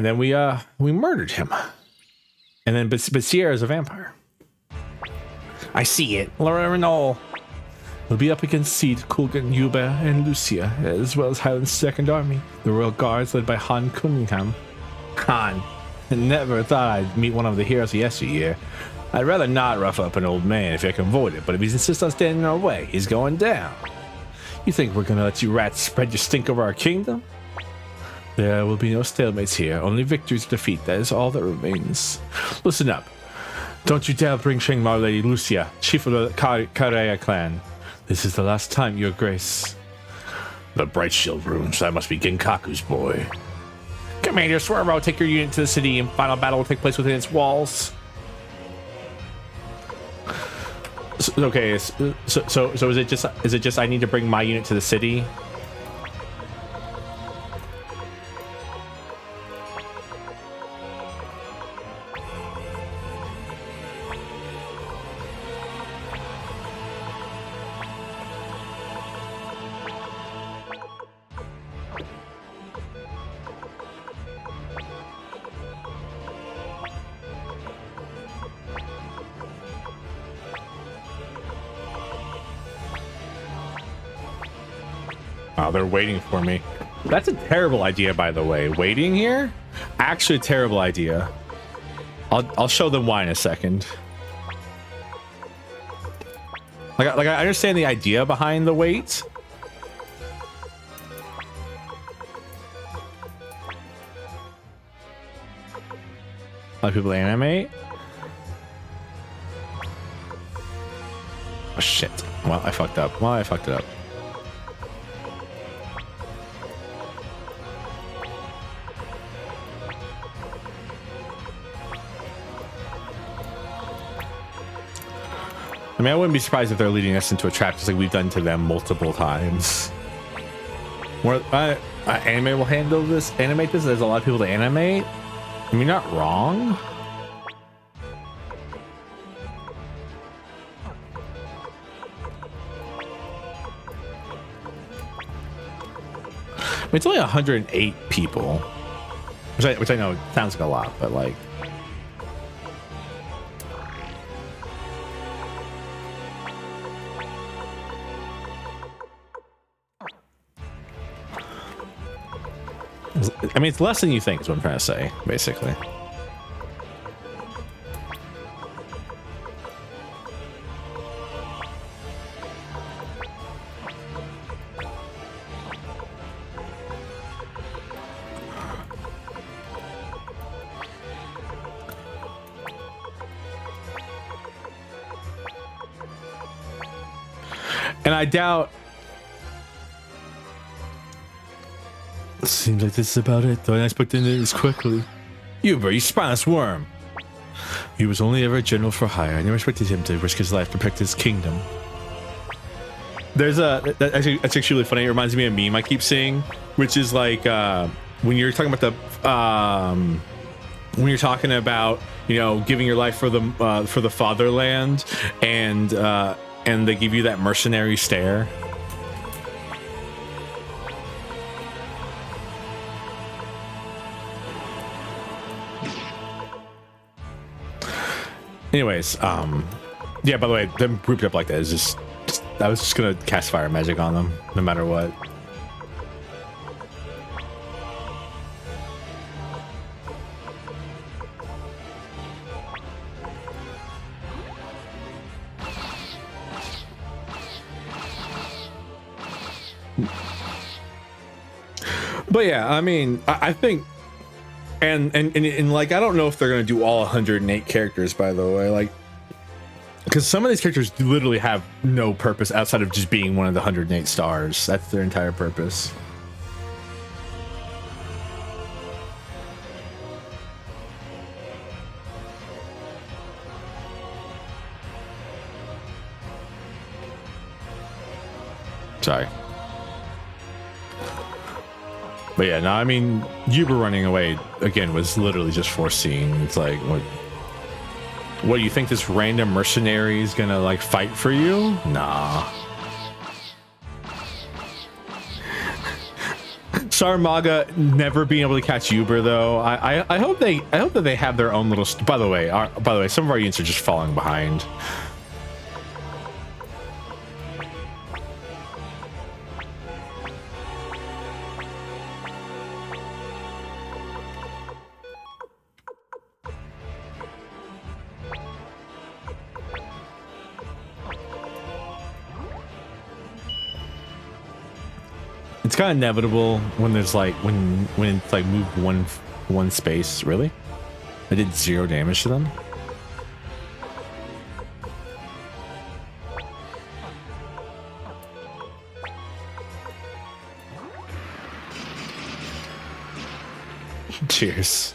then we murdered him. And then but Sierra's a vampire. I see it. Laura Renault will be up against Seed, Kulgan, Yuba, and Lucia, as well as Highland's Second Army. The Royal Guards led by Han Cunningham. Han. Never thought I'd meet one of the heroes of yesteryear. I'd rather not rough up an old man if I can avoid it, but if he insists on standing in our way, he's going down. You think we're gonna let you rats spread your stink over our kingdom? There will be no stalemates here, only victories or defeat. That is all that remains. Listen up. Don't you dare bring Shang Ma Lady Lucia, chief of the Kareya clan. This is the last time, your grace. The Bright Shield runes. That must be Genkaku's boy. Commander Swervo, take your unit to the city and final battle will take place within its walls. Okay, so is it just I need to bring my unit to the city? Oh, they're waiting for me. That's a terrible idea, by the way. Waiting here? Actually, a terrible idea. I'll show them why in a second. Like I understand the idea behind the wait. A lot of people animate. Oh shit. Well, I fucked up. Well, I fucked it up. I mean, I wouldn't be surprised if they're leading us into a trap just like we've done to them multiple times. More, anime will handle this, animate this. There's a lot of people to animate. I mean, not wrong. I mean, it's only 108 people, which I know sounds like a lot, but like. I mean, it's less than you think is what I'm trying to say, basically. And I doubt. Seems like this is about it, though I expected it as quickly. Uber, you spineless worm. He was only ever a general for hire. I never expected him to risk his life to protect his kingdom. There's that's actually really funny. It reminds me of a meme I keep seeing, which is like when you're talking about you know, giving your life for the fatherland, and they give you that mercenary stare. Anyways, yeah, by the way, them grouped up like that is just I was just gonna cast fire magic on them no matter what. But yeah, I mean, I think And like, I don't know if they're gonna do all 108 characters, by the way, like, because some of these characters literally have no purpose outside of just being one of the 108 stars. That's their entire purpose. Sorry. But yeah, no, I mean, Uber running away again was literally just foreseen. It's like, what do you think this random mercenary is gonna like fight for you? Nah. Saramaga never being able to catch Uber though. I hope that they have their own little. By the way, some of our units are just falling behind. It's kind of inevitable when there's like when it's like moved one space. Really, I did 0 damage to them. Cheers.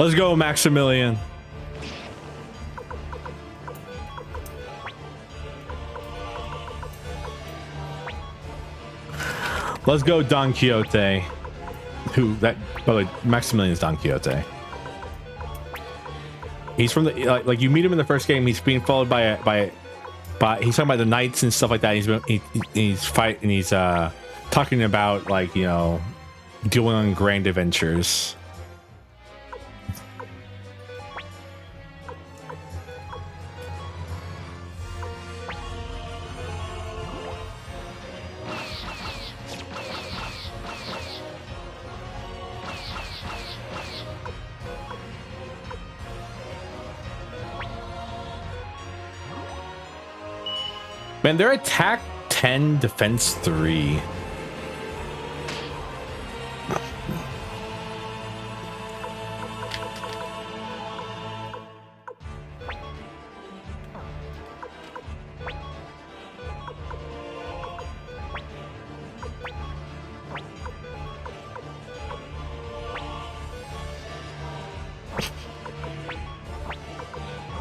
Let's go, Maximilian. Let's go, Don Quixote. Who that? By the way, Maximilian's Don Quixote. He's from the like you meet him in the first game. He's being followed by he's talking about the knights and stuff like that. He's fighting. He's talking about like going on grand adventures. Man, they're attack 10, defense 3.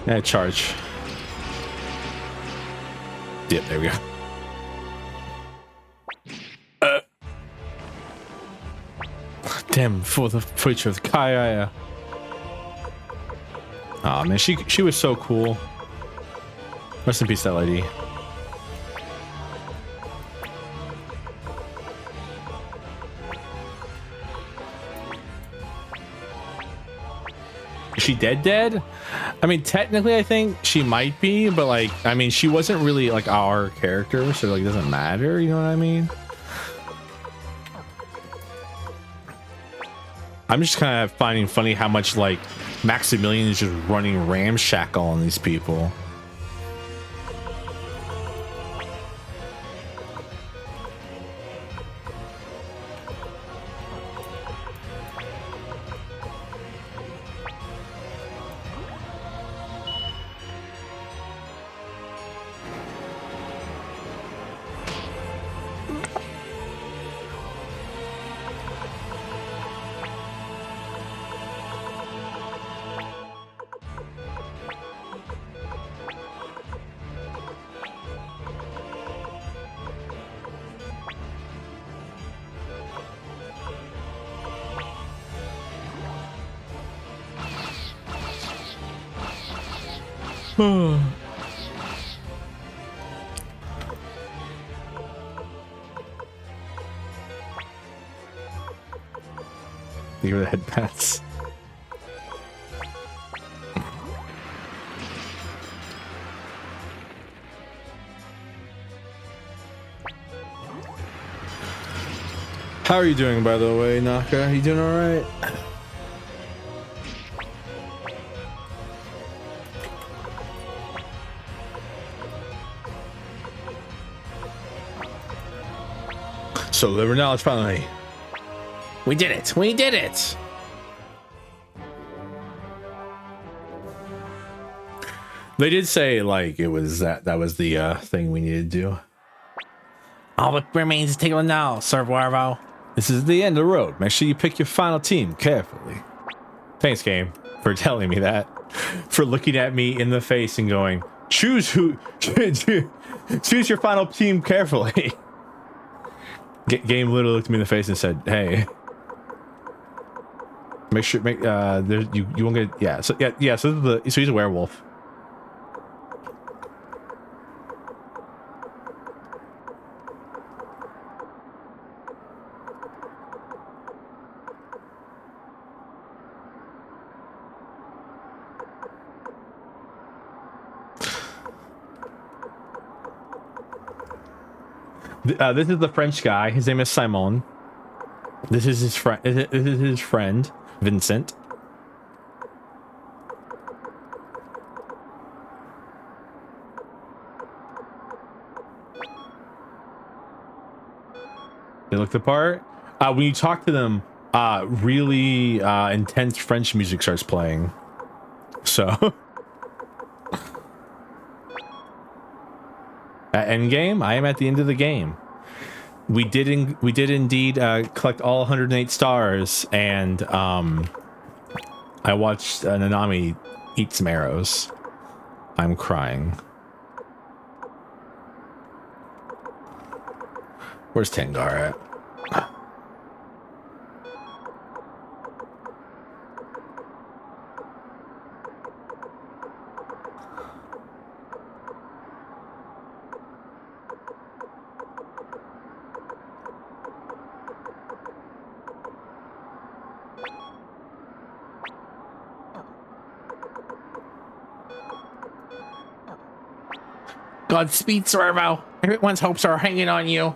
Yeah, charge. Yep, there we go. Damn, for the future of Kaya. Oh man, she was so cool. Rest in peace, that lady. Is she dead? I mean, technically, I think she might be, but like, I mean, she wasn't really like our character, so like, it doesn't matter. You know what I mean? I'm just kind of finding funny how much like Maximilian is just running ramshackle on these people. Give her the head pats. How are you doing, by the way, Naka? You doing all right? So the knowledge finally. We did it! We did it! They did say like it was that was the thing we needed to do. All that remains is take it now, Servo. This is the end of the road. Make sure you pick your final team carefully. Thanks, game, for telling me that. For looking at me in the face and going, choose your final team carefully. Game literally looked me in the face and said, "Hey, make sure there's you won't get so so he's a werewolf." This is the French guy. His name is Simon. This is his friend. This is his friend, Vincent. They look the part. When you talk to them, really intense French music starts playing. So. At endgame, I am at the end of the game. We did indeed collect all 108 stars, and I watched Nanami eat some arrows. I'm crying. Where's Tengar at? Godspeed, Servo. Everyone's hopes are hanging on you.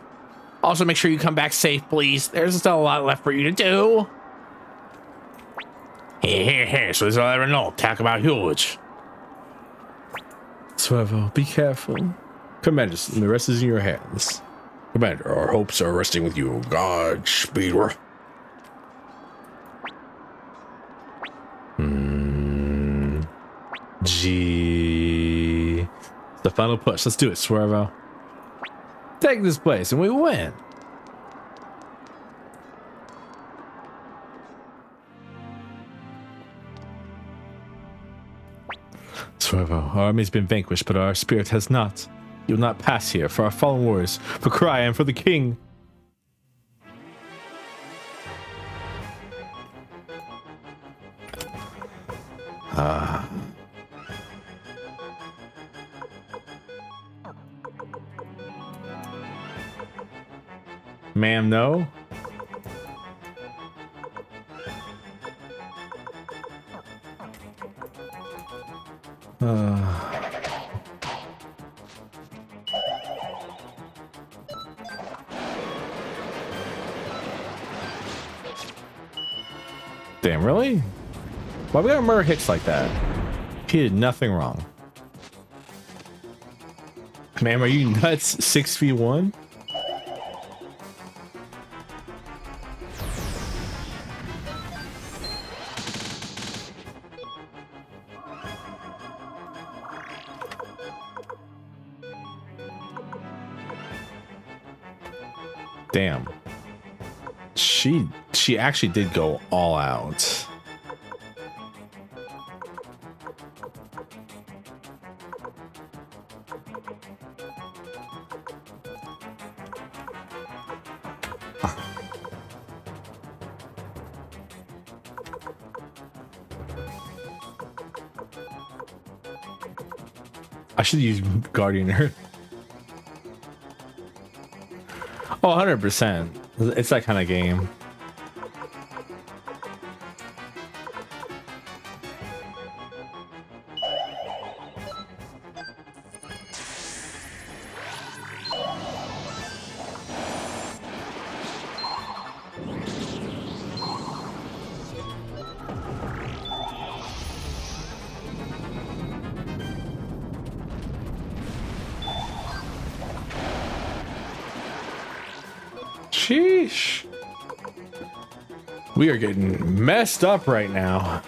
Also, make sure you come back safe, please. There's still a lot left for you to do. Hey, so this is all I ever know. Talk about huge. Servo, be careful. Commander, the rest is in your hands. Commander, our hopes are resting with you. Godspeed. Gee. The final push. Let's do it, Swervo. Take this place and we win. Swervo, our army's been vanquished, but our spirit has not. You will not pass here for our fallen warriors, for Cry and for the king. Ma'am, no. Damn, really? Why we gotta murder Hicks like that? He did nothing wrong. Ma'am, are you nuts? 6v1? Damn. She actually did go all out. I should use Guardianer. Oh, 100%. It's that kind of game. Sheesh. We are getting messed up right now.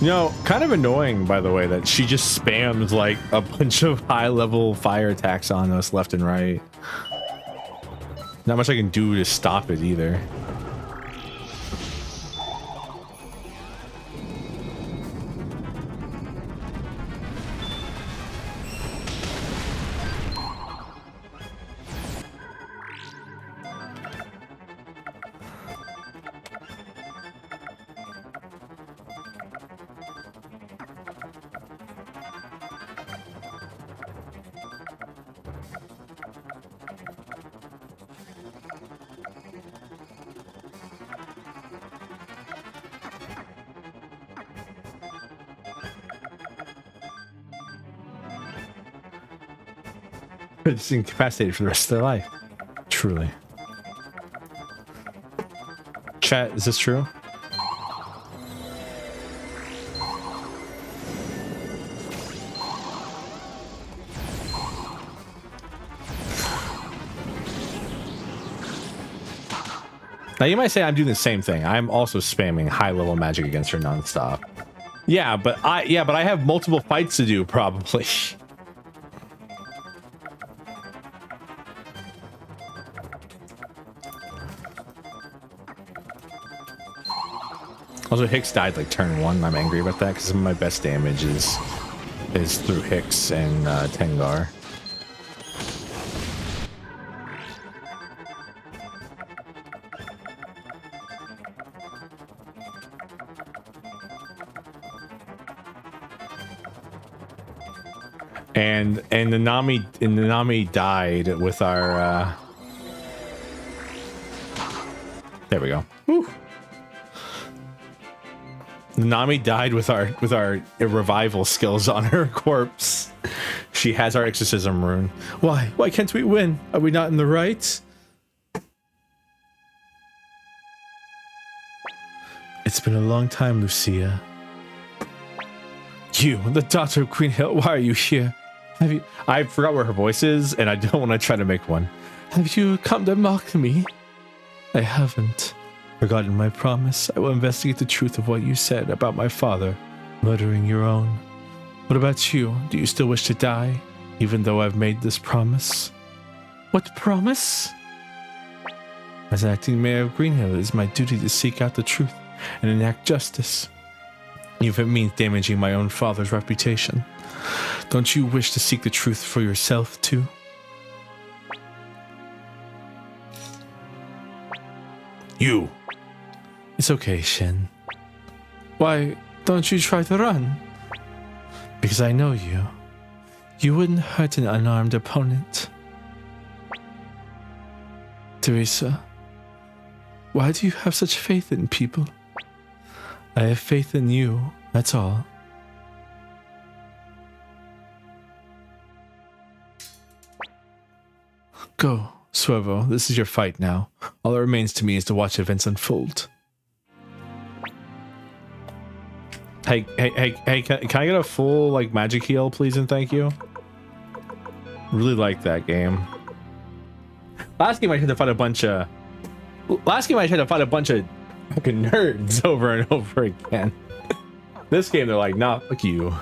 You know, kind of annoying, by the way, that she just spams like a bunch of high-level fire attacks on us left and right. Not much I can do to stop it either. It's incapacitated for the rest of their life. Truly. Chat, is this true? Now you might say I'm doing the same thing. I'm also spamming high level magic against her nonstop. Yeah, but I have multiple fights to do probably. Also, Hicks died like turn 1. I'm angry about that because some of my best damage is through Hicks and Tengar. And the Nami died with our there we go. Woo. Nami died with our revival skills on her corpse. She has our exorcism rune. Why can't we win? Are we not in the right? It's been a long time, Lucia. You, the daughter of Queen Hill, why are you here? I forgot where her voice is, and I don't want to try to make one. Have you come to mock me? I haven't. Forgotten my promise. I will investigate the truth of what you said about my father murdering your own. What about you? Do you still wish to die, even though I've made this promise? What promise? As acting mayor of Greenhill, it is my duty to seek out the truth and enact justice, even if it means damaging my own father's reputation. Don't you wish to seek the truth for yourself, too? You. It's okay, Shin. Why don't you try to run? Because I know you. You wouldn't hurt an unarmed opponent. Teresa, why do you have such faith in people? I have faith in you, that's all. Go, Swervo. This is your fight now. All that remains to me is to watch events unfold. Hey, can I get a full, like, magic heal, please and thank you? Really like that game. Last game I had to fight a bunch of... fucking nerds over and over again. This game, they're like, nah, fuck you.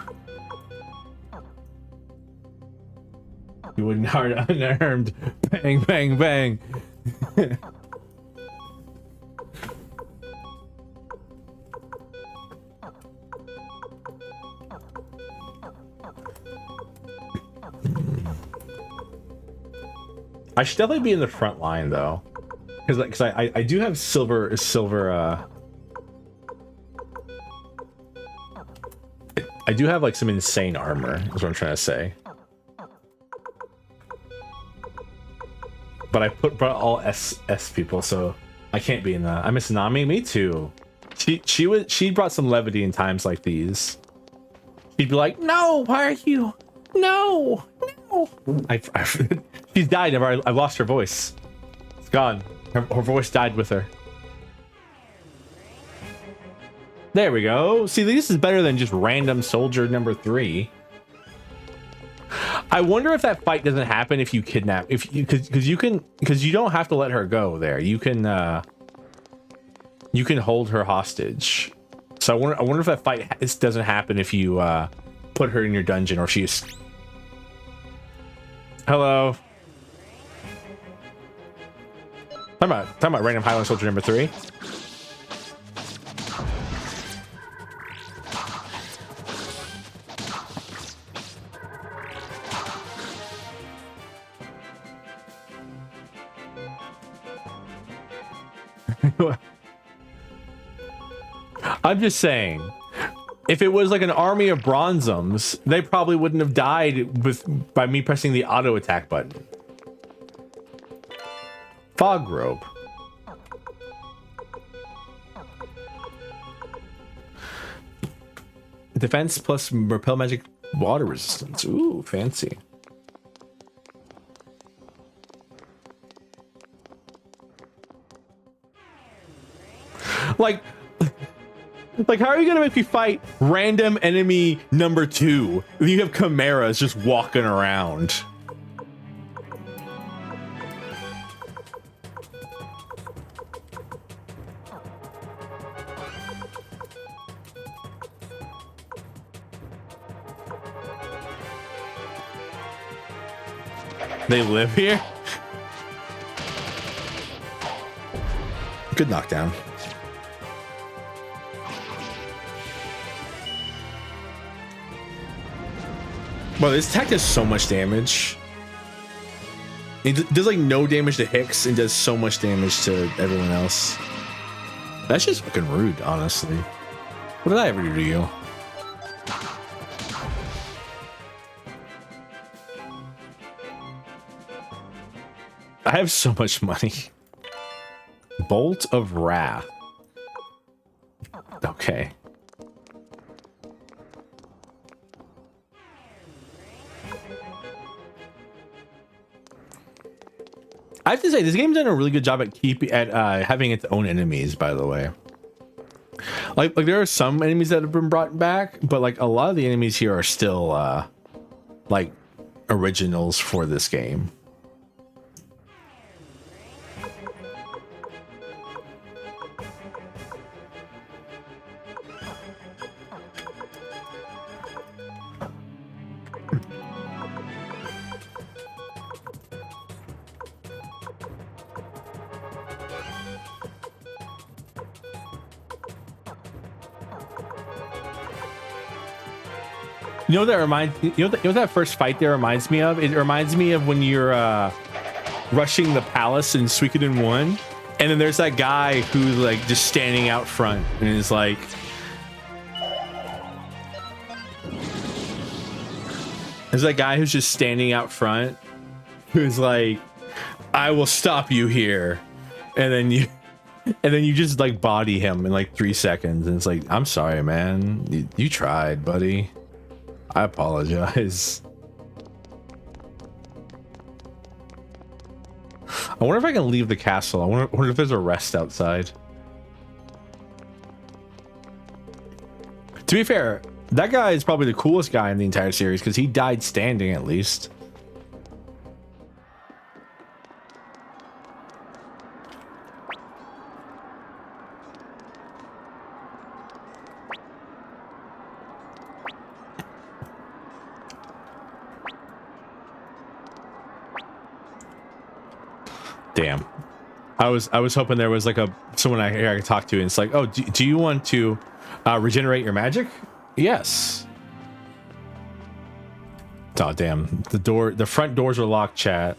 You wouldn't hard unarmed. Bang, bang, bang. I should definitely be in the front line though, because I do have silver. I do have like some insane armor. Is what I'm trying to say. But I brought all S people, so I can't be in that. I miss Nami. Me too. She brought some levity in times like these. She'd be like, "No, why are you? No, no." She's died. I lost her voice. It's gone. Her voice died with her. There we go. See, this is better than just random soldier number 3. I wonder if that fight doesn't happen if you kidnap, because you don't have to let her go there. You can hold her hostage. So I wonder if that fight doesn't happen if you put her in your dungeon, or she's... Hello. Talking about random Highland soldier number 3. I'm just saying, if it was like an army of Bronzums, they probably wouldn't have died by me pressing the auto attack button. Fog robe. Defense plus repel magic water resistance. Ooh, fancy. Like, how are you gonna make me fight random enemy number 2 if you have chimeras just walking around? They live here? Good knockdown. Well, this tech does so much damage. It does like no damage to Hicks and does so much damage to everyone else. That's just fucking rude, honestly. What did I ever do to you? I have so much money. Bolt of Wrath. Okay. I have to say, this game's done a really good job at having its own enemies, by the way. Like there are some enemies that have been brought back, but like a lot of the enemies here are still like originals for this game. You know what that reminds you know what that first fight there reminds me of? It reminds me of when you're rushing the palace in Suikoden 1, and then there's that guy who's like just standing out front and is like, there's that guy who's just standing out front who's like, I will stop you here, and then you just like body him in like 3 seconds, and it's like, I'm sorry, man, you tried, buddy. I apologize. I wonder if I can leave the castle. I wonder if there's a rest outside. To be fair, that guy is probably the coolest guy in the entire series because he died standing at least. Damn. I was hoping there was like someone I could talk to, and it's like, oh, do you want to regenerate your magic? Yes. Oh damn. The front doors are locked, chat.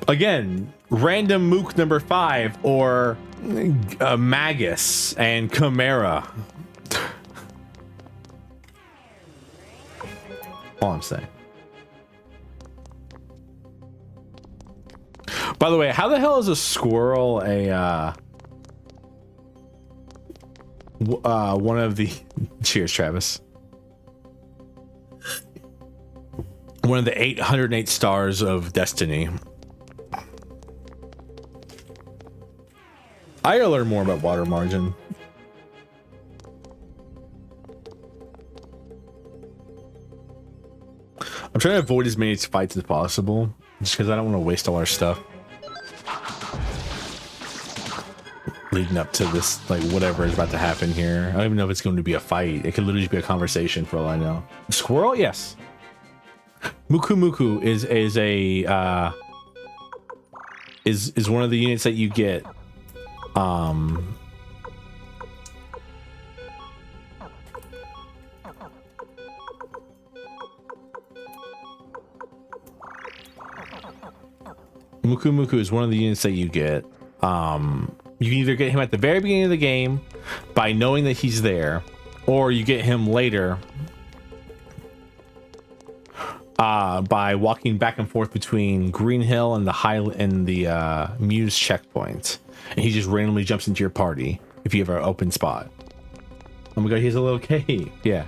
Again, random Mook number 5 or Magus and Chimera. All I'm saying. By the way, how the hell is a squirrel one of the cheers, Travis? One of the 808 stars of Destiny. I gotta learn more about water margin. I'm trying to avoid as many fights as possible, just because I don't want to waste all our stuff leading up to this, like whatever is about to happen here. I don't even know if it's going to be a fight. It could literally just be a conversation for all I know. Squirrel, yes. Muku Muku is one of the units that you get. Muku Muku is one of the units that you get. You can either get him at the very beginning of the game by knowing that he's there, or you get him later by walking back and forth between Green Hill and the Muse checkpoint. And he just randomly jumps into your party if you have an open spot. Oh my god, he has a little cave. Yeah.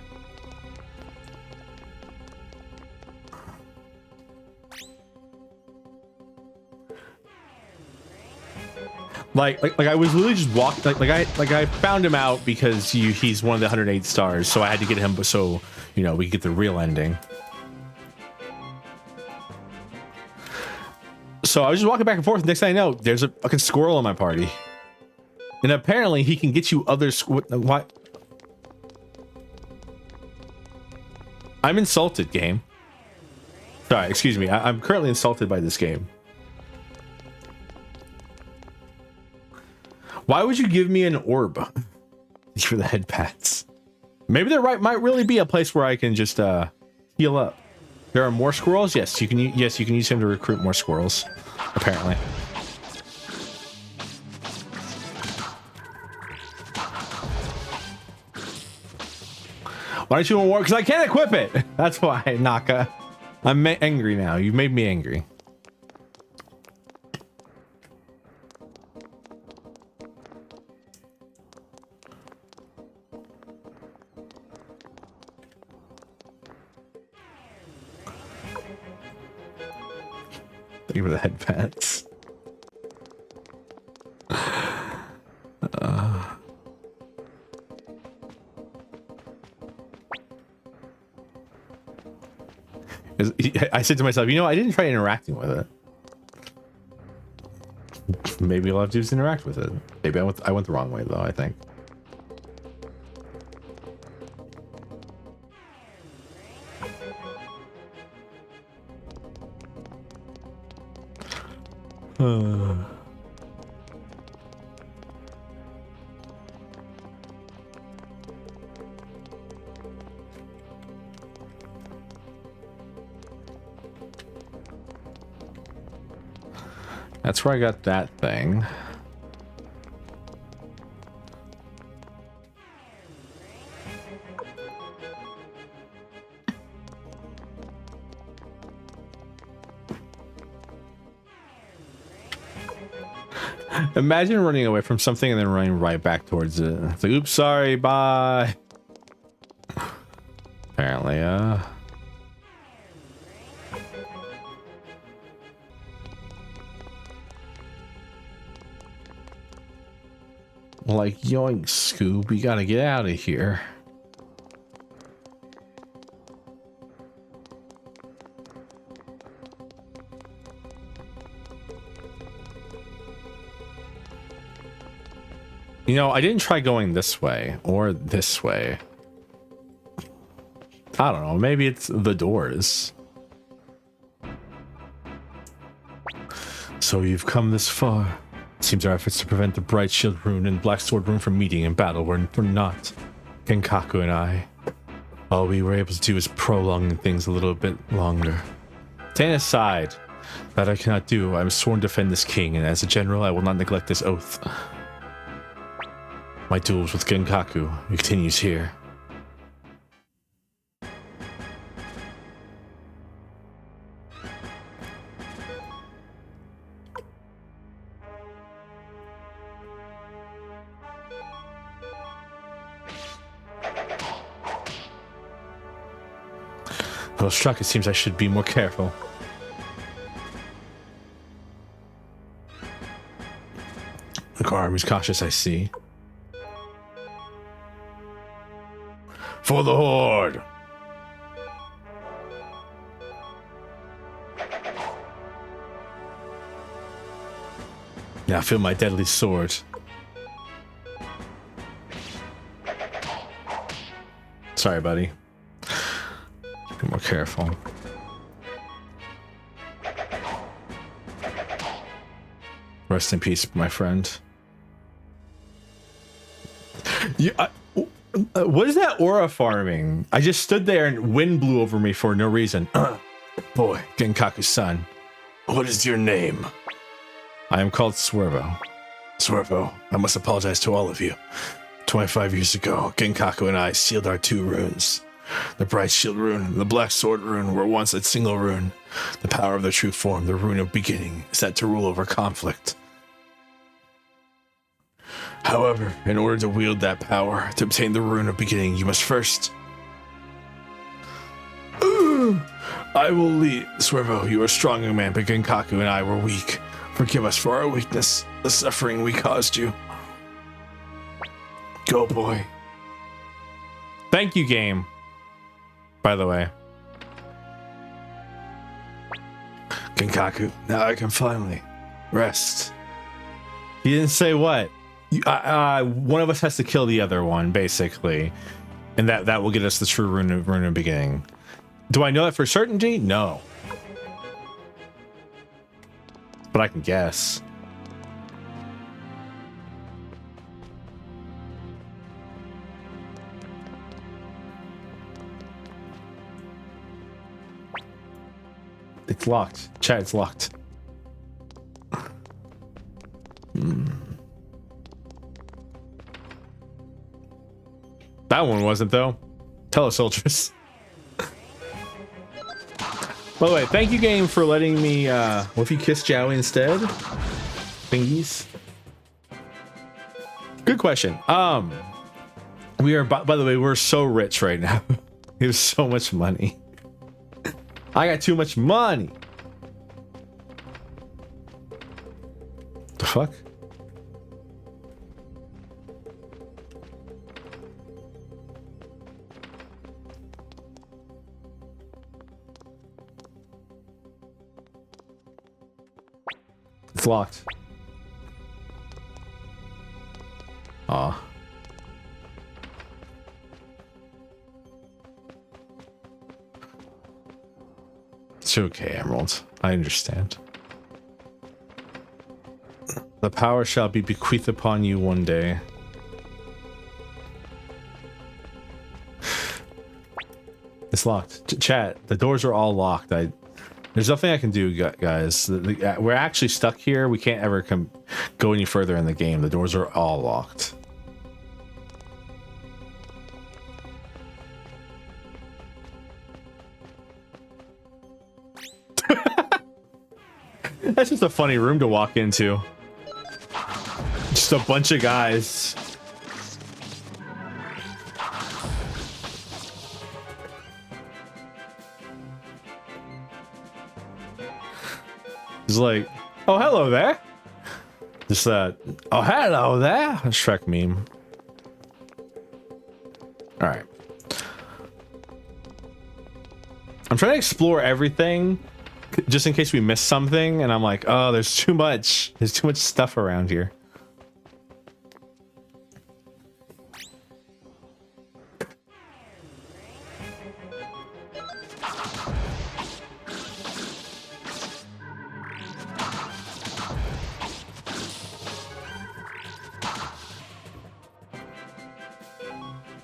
Like I was literally just walking. Like I found him out because he's one of the 108 stars, so I had to get him so we could get the real ending. So I was just walking back and forth. Next thing I know, there's a fucking squirrel in my party. And apparently he can get you other what? I'm insulted, game. Sorry, excuse me. I'm currently insulted by this game. Why would you give me an orb for the head pats? Maybe there might really be a place where I can just heal up. There are more squirrels. Yes, you can. Yes, you can use him to recruit more squirrels. Apparently. Why don't you want war? Because I can't equip it. That's why, Naka. I'm angry now. You've made me angry. Thank you for the head pats. I said to myself, you know, I didn't try interacting with it. Maybe all I have to do is interact with it. Maybe I went the wrong way, though, I think. That's where I got that thing. Imagine running away from something and then running right back towards it. It's like, oops, sorry, bye. Apparently, like, yoink, Scoob, we gotta get out of here. You know, I didn't try going this way or this way. I don't know, maybe it's the doors. So you've come this far. Seems our efforts to prevent the Bright Shield Rune and Black Sword Rune from meeting in battle were not. Genkaku and I. All we were able to do is prolong things a little bit longer. Stand aside. That I cannot do. I am sworn to defend this king, and as a general, I will not neglect this oath. My duels with Genkaku continues here. Well, struck, it seems I should be more careful. The army's cautious, I see. For the Horde! Now feel my deadly sword. Sorry, buddy. Be more careful. Rest in peace, my friend. Yeah, what is that aura farming? I just stood there and wind blew over me for no reason. Boy, Genkaku-san, what is your name? I am called Swervo. Swervo, I must apologize to all of you. 25 years ago, Genkaku and I sealed our two runes. The Bright Shield Rune and the Black Sword Rune were once a single rune. The power of their true form, the Rune of Beginning, is set to rule over conflict. However, in order to wield that power, to obtain the Rune of Beginning, you must first... I will lead. Swervo, you are a strong young man, but Genkaku and I were weak. Forgive us for our weakness, the suffering we caused you. Go, boy. Thank you, game. By the way. Genkaku, now I can finally rest. He didn't say what. One of us has to kill the other one, basically, and that will get us the true rune of beginning. Do I know that for certainty? No, but I can guess. It's locked. Chat, it's locked. That one wasn't, though. Telesoldiers. By the way, thank you, game, for letting me, what if you kiss Joey instead? Thingies. Good question. We are, by the way, we're so rich right now. We have so much money. I got too much money. The fuck? It's locked. Aw. It's okay, Emerald. I understand. The power shall be bequeathed upon you one day. It's locked. Chat, the doors are all locked. There's nothing I can do, guys. We're actually stuck here. We can't ever go any further in the game. The doors are all locked. That's just a funny room to walk into. Just a bunch of guys. It's like, oh, hello there. Just that, oh, hello there. Shrek meme. All right. I'm trying to explore everything just in case we miss something, and I'm like, oh, there's too much. There's too much stuff around here.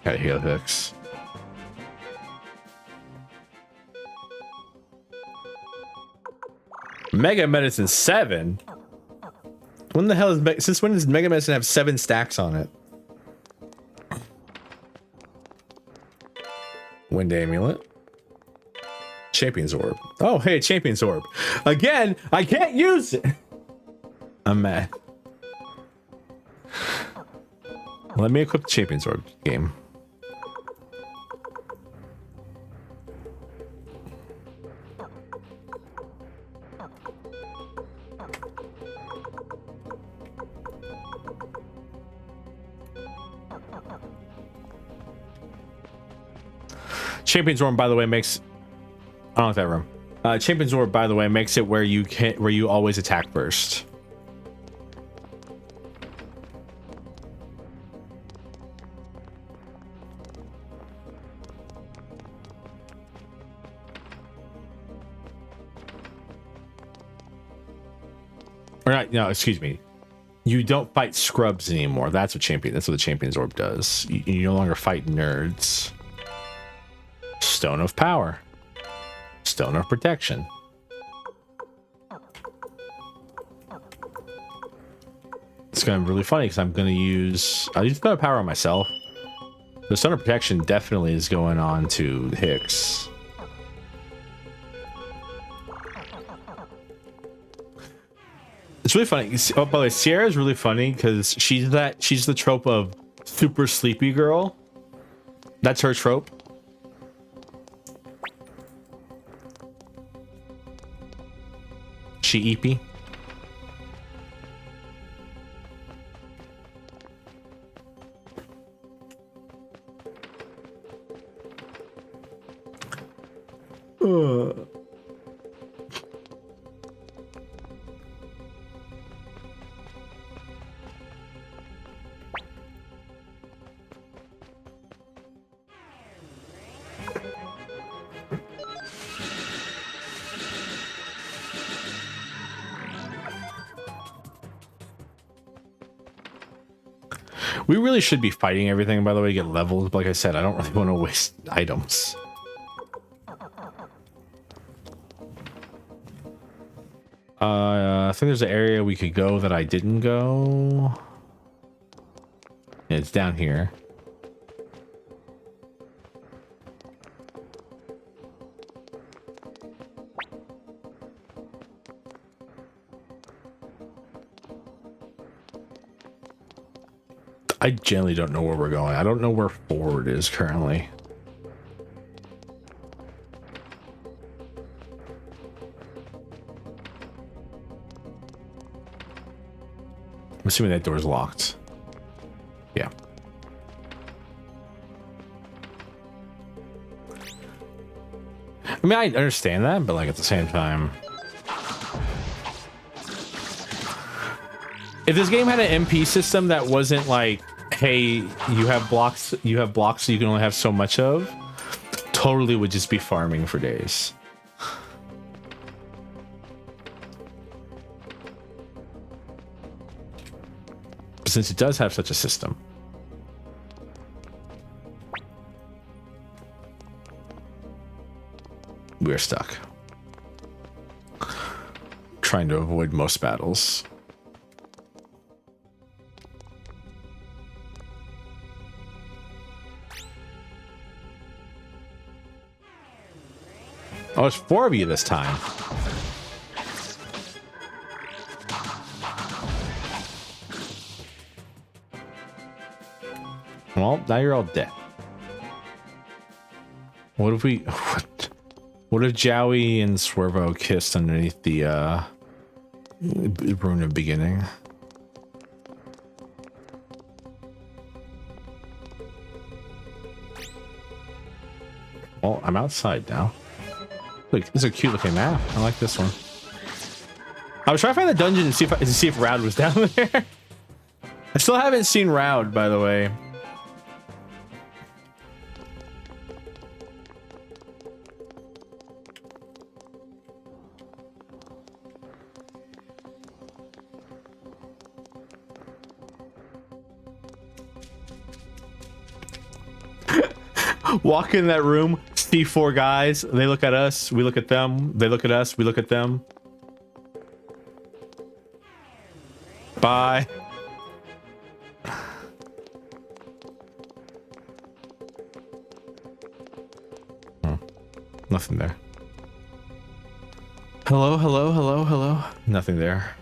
Gotta heal hooks. Mega Medicine 7? When the hell is since when does Mega Medicine have 7 stacks on it? Wind Amulet. Champion's Orb. Oh, hey, Champion's Orb. Again, I can't use it. I'm mad. Let me equip the Champion's Orb, game. Champion's Orb, by the way, makes... I don't like that room. Champion's Orb, by the way, makes it where you always attack first. Or not, no, excuse me. You don't fight scrubs anymore. That's what the Champion's Orb does. You no longer fight nerds. Stone of Power. Stone of Protection. It's gonna be really funny because I'll use Stone of Power on myself. The Stone of Protection definitely is going on to Hicks. It's really funny. Oh, by the way, Sierra is really funny because she's the trope of super sleepy girl. That's her trope. She eepy. We really should be fighting everything, by the way, to get levels. But like I said, I don't really want to waste items. I think there's an area we could go that I didn't go. Yeah, it's down here. I generally don't know where we're going. I don't know where forward is currently. I'm assuming that door's locked. Yeah. I mean, I understand that, but like at the same time, if this game had an MP system that wasn't like, hey, you have blocks so you can only have so much of, totally would just be farming for days. But since it does have such a system, we're stuck. Trying to avoid most battles. Oh, it's 4 of you this time. Well, now you're all dead. What if we... What if Jowie and Swervo kissed underneath the rune of beginning? Well, I'm outside now. Look, this is a cute looking map. I like this one. I was trying to find the dungeon and see if Raud was down there. I still haven't seen Raud, by the way. Walk in that room, see 4 guys. They look at us. We look at them. They look at us. We look at them. Bye. Nothing there. Hello, hello, hello, hello. Nothing there.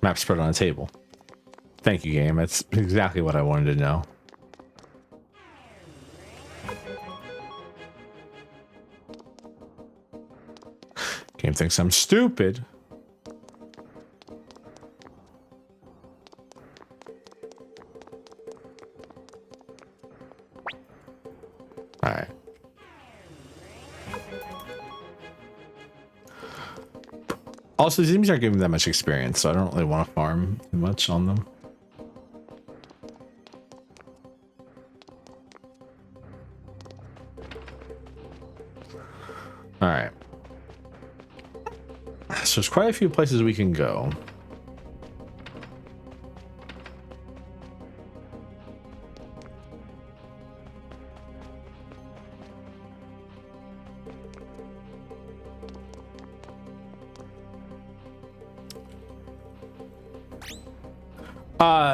Map spread on a table. Thank you, game. That's exactly what I wanted to know. Game thinks I'm stupid. All right. Also, these enemies aren't giving me that much experience, so I don't really want to farm too much on them. All right. So there's quite a few places we can go.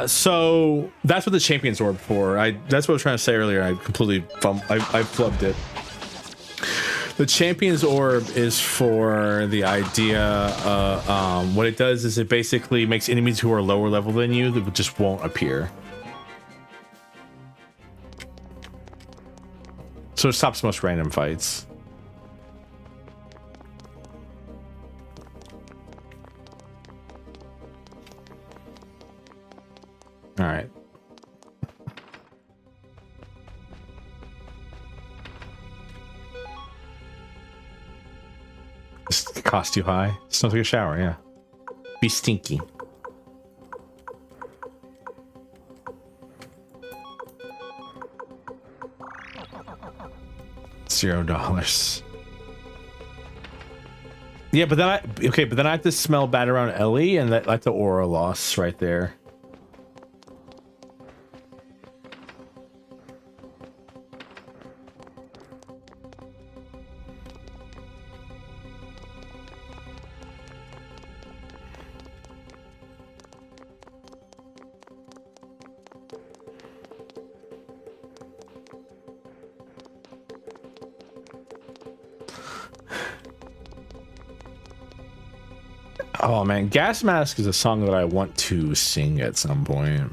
So that's what the Champions Orb for. That's what I was trying to say earlier. I completely I flubbed it. The Champions Orb is for the idea. What it does is it basically makes enemies who are lower level than you that just won't appear. So it stops most random fights. All right. This cost too high. Smells like a shower, yeah. Be stinky. $0. Yeah, but then I have to smell bad around Ellie, and that's the aura loss right there. Oh man, Gas Mask is a song that I want to sing at some point.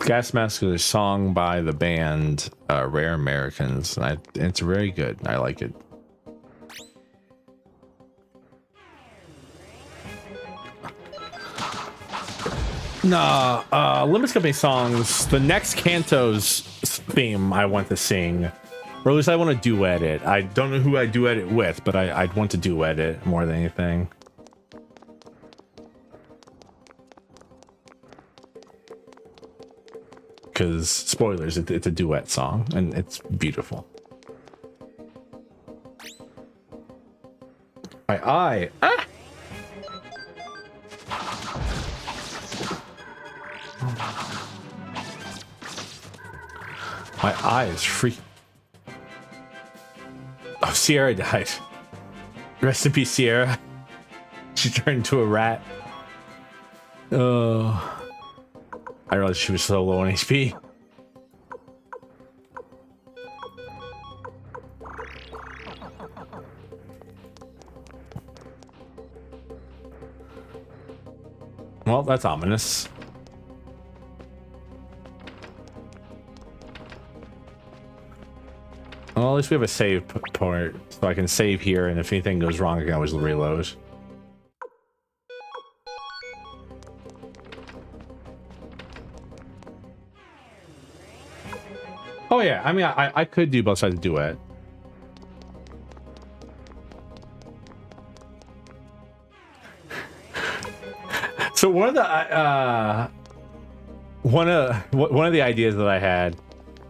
Gas Mask is a song by the band Rare Americans, and it's very good. I like it. Nah, Limits Company songs. The next Canto's theme I want to sing, or at least I want to duet it. I don't know who I duet it with, but I'd want to duet it more than anything. Because spoilers, it's a duet song and it's beautiful. My eye. Ah! My eye is free. Oh, Sierra died. Rest in peace, Sierra. She turned into a rat. Oh. I realized she was so low on HP. Well, that's ominous. Well, at least we have a save point, so I can save here, and if anything goes wrong, I can always reload. Oh yeah, I mean, I could do both sides of duet. So one of the ideas that I had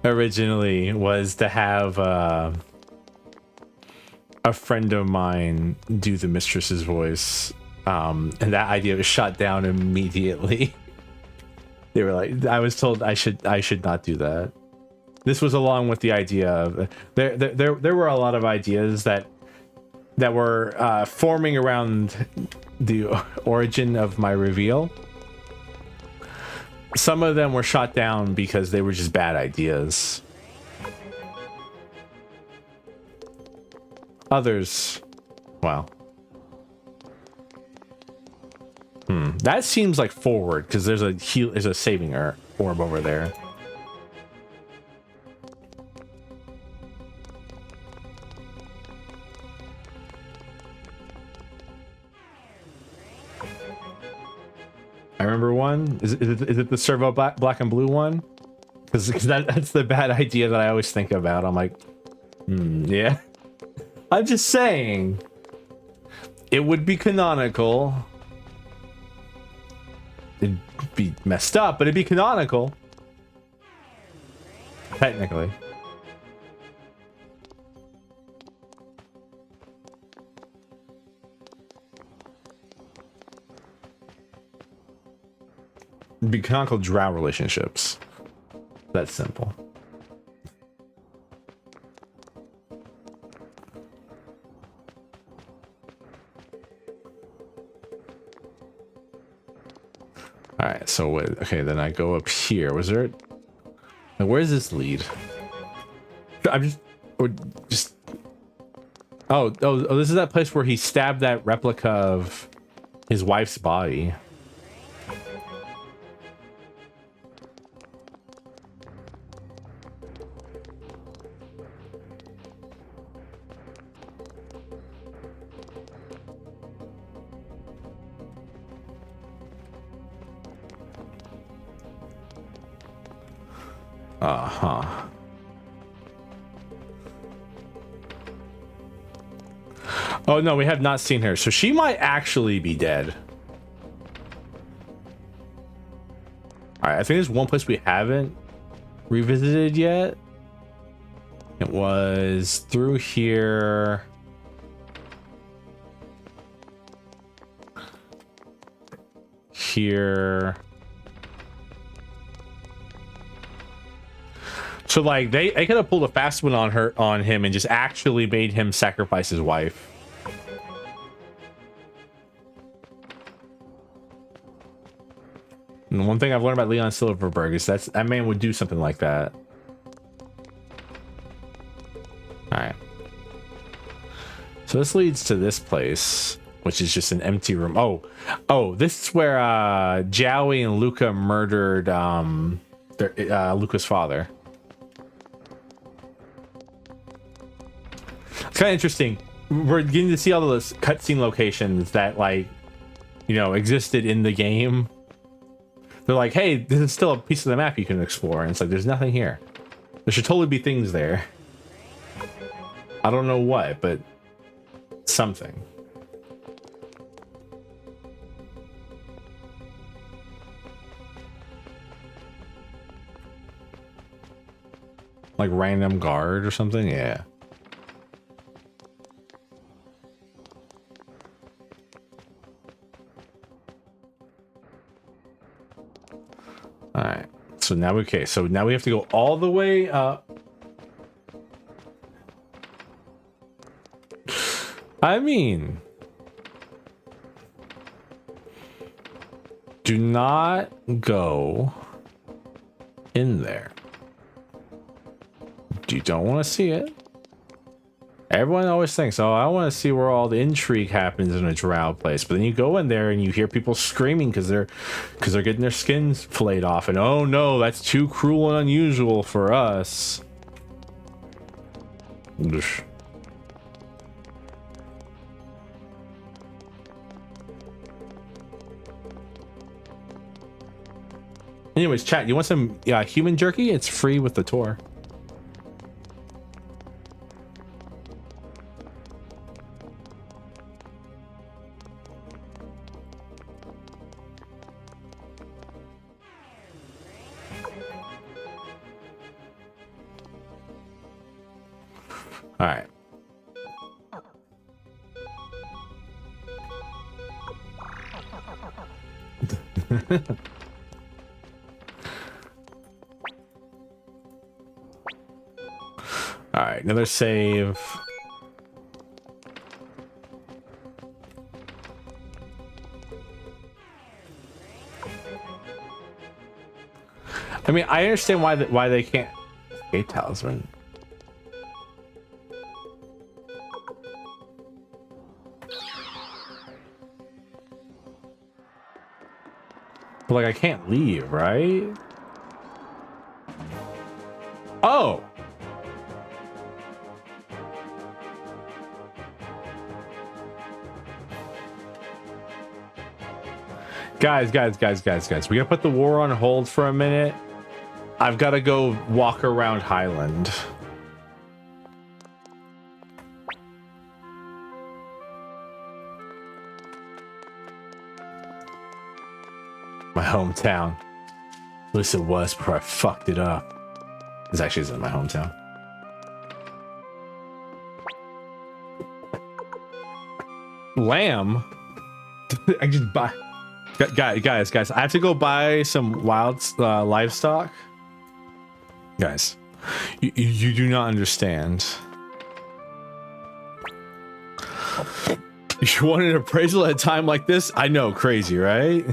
originally was to have a friend of mine do the mistress's voice, and that idea was shot down immediately. They were like, I was told I should not do that. This was along with the idea of there were a lot of ideas that were forming around the origin of my reveal. Some of them were shot down because they were just bad ideas. Others, well, that seems like forward because there's a saving orb over there. I remember one. Is it the Servo black and blue one? Because that's the bad idea that I always think about. I'm like, yeah. I'm just saying, it would be canonical. It'd be messed up, but it'd be canonical. Technically. It'd be canonical drow relationships. That's simple. All right, so wait, okay, then I go up here. Was there? Where's this lead? I'm just. Oh, this is that place where he stabbed that replica of his wife's body. Uh-huh. Oh no, we have not seen her, so she might actually be dead. All right, I think there's one place we haven't revisited yet. It was through here. Here. So like they could have pulled a fast one on him and just actually made him sacrifice his wife. And one thing I've learned about Leon Silverberg is that man would do something like that. All right. So this leads to this place, which is just an empty room. Oh, this is where Joey and Luca murdered Luca's father. It's kind of interesting. We're getting to see all those cutscene locations that, like, you know, existed in the game. They're like, hey, this is still a piece of the map you can explore. And it's like, there's nothing here. There should totally be things there. I don't know what, but something. Like random guard or something? Yeah. All right. So now we have to go all the way up. I mean, do not go in there. You don't want to see it. Everyone always thinks, oh, I want to see where all the intrigue happens in a drow place. But then you go in there and you hear people screaming because they're getting their skins flayed off. And oh no, that's too cruel and unusual for us. Anyways, chat, you want some human jerky? It's free with the tour. All right. All right, another save. I mean, I understand why they can't. Escape talisman. But like, I can't leave, right? Oh. Guys. We gotta put the war on hold for a minute. I've got to go walk around Highland. My hometown. At least it was before I fucked it up. This actually isn't my hometown. Lamb? I just buy... Guys, I have to go buy some wild livestock. Guys, you do not understand. You wanted an appraisal at a time like this? I know, crazy, right?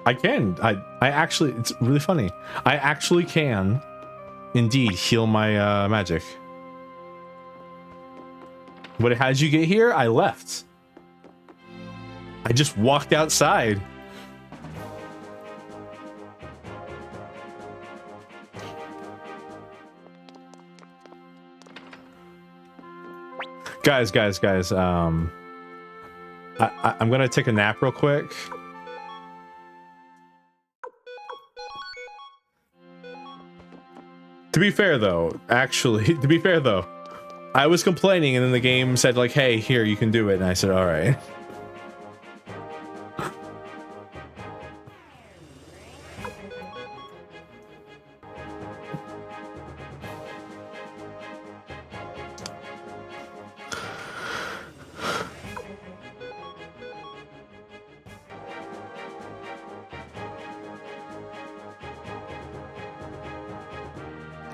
I can. I actually, it's really funny. I actually can indeed heal my magic. But how did you get here? I left. I just walked outside. Guys. I'm gonna take a nap real quick. To be fair though, I was complaining, and then the game said like, "Hey, here, you can do it," and I said, "All right."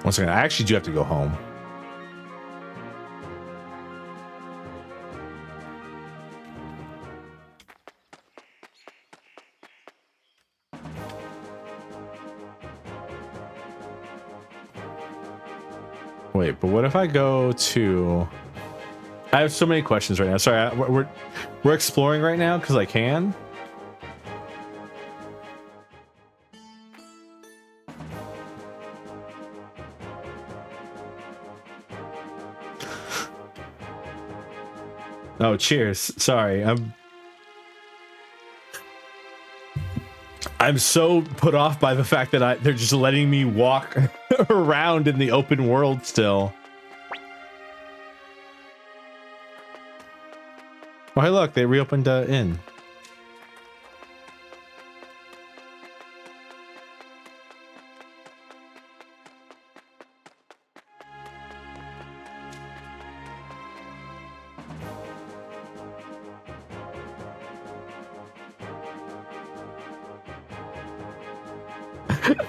One second, I actually do have to go home. Wait, but what if I go to... I have so many questions right now. Sorry, we're exploring right now because I can. Oh, cheers. Sorry, I'm so put off by the fact that they're just letting me walk around in the open world still. Oh, hey, look, they reopened the inn.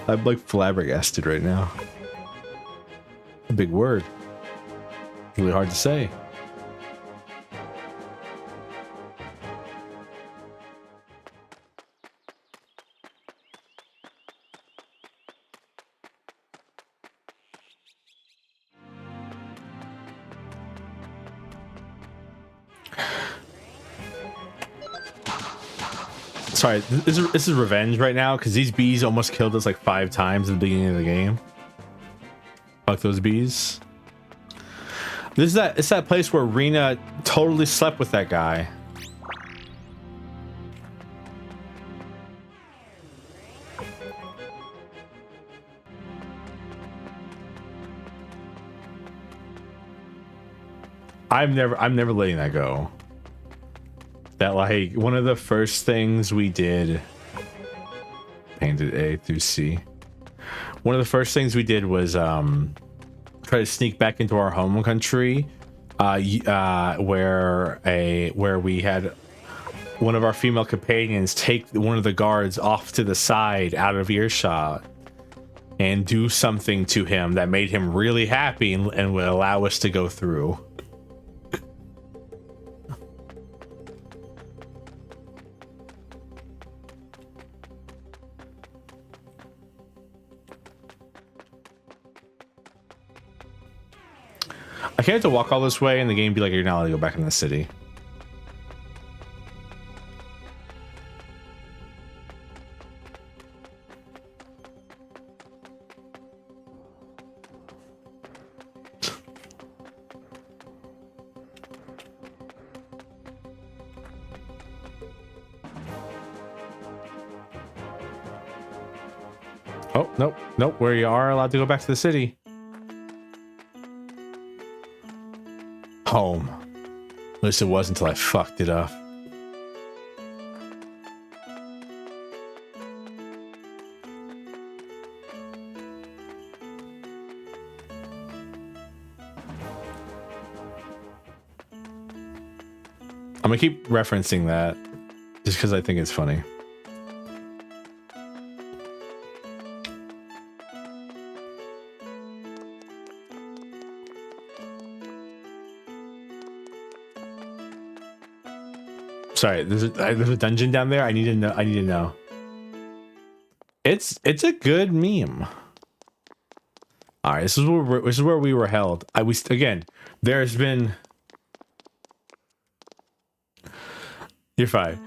I'm like flabbergasted right now. A big word. Really hard to say. Sorry, this is revenge right now because these bees almost killed us like 5 times at the beginning of the game. Fuck those bees. It's that place where Rena totally slept with that guy. I'm never letting that go. That, like, one of the first things we did, painted A through C. One of the first things we did was try to sneak back into our home country, where we had one of our female companions take one of the guards off to the side out of earshot and do something to him that made him really happy and would allow us to go through. I can't have to walk all this way and the game be like, you're not allowed to go back in the city. Oh, nope, where you are allowed to go back to the city. Home. At least it was until I fucked it up. I'm gonna keep referencing that just because I think it's funny. Sorry, there's a dungeon down there. I need to know. It's a good meme. All right, this is where we were held. Again. There's been. You're fine.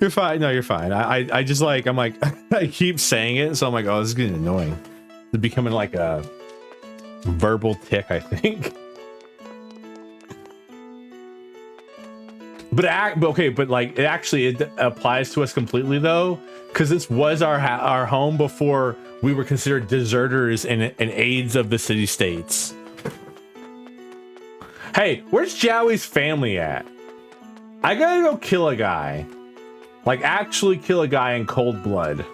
You're fine. No, you're fine. I just like I'm like I keep saying it, so I'm like, oh, this is getting annoying. It's becoming like a verbal tick, I think. But like it applies to us completely though, because this was our home before we were considered deserters and aides of the city states. Hey, where's Joey's family at? I gotta go kill a guy. Like, actually kill a guy in cold blood.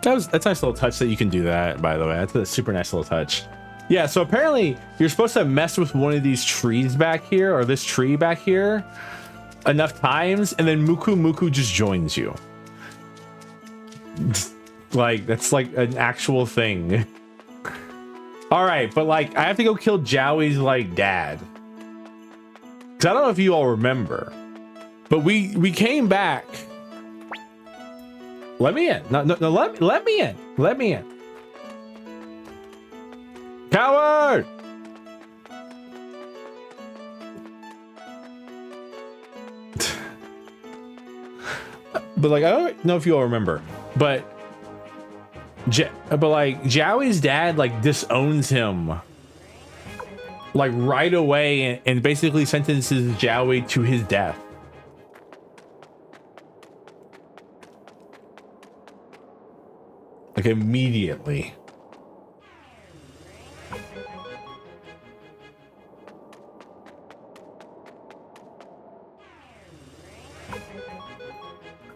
That's a nice little touch that you can do that, by the way. That's a super nice little touch. Yeah, so apparently you're supposed to mess with one of these trees back here, or this tree back here, enough times, and then Muku Muku just joins you. Like, that's like an actual thing. All right, but like, I have to go kill Joey's like dad. Cause I don't know if you all remember, but we came back. Let me in. No, let me in. Let me in. Coward! But like, I don't know if you all remember, but like Joey's dad like disowns him like right away and basically sentences Joey to his death. Like immediately.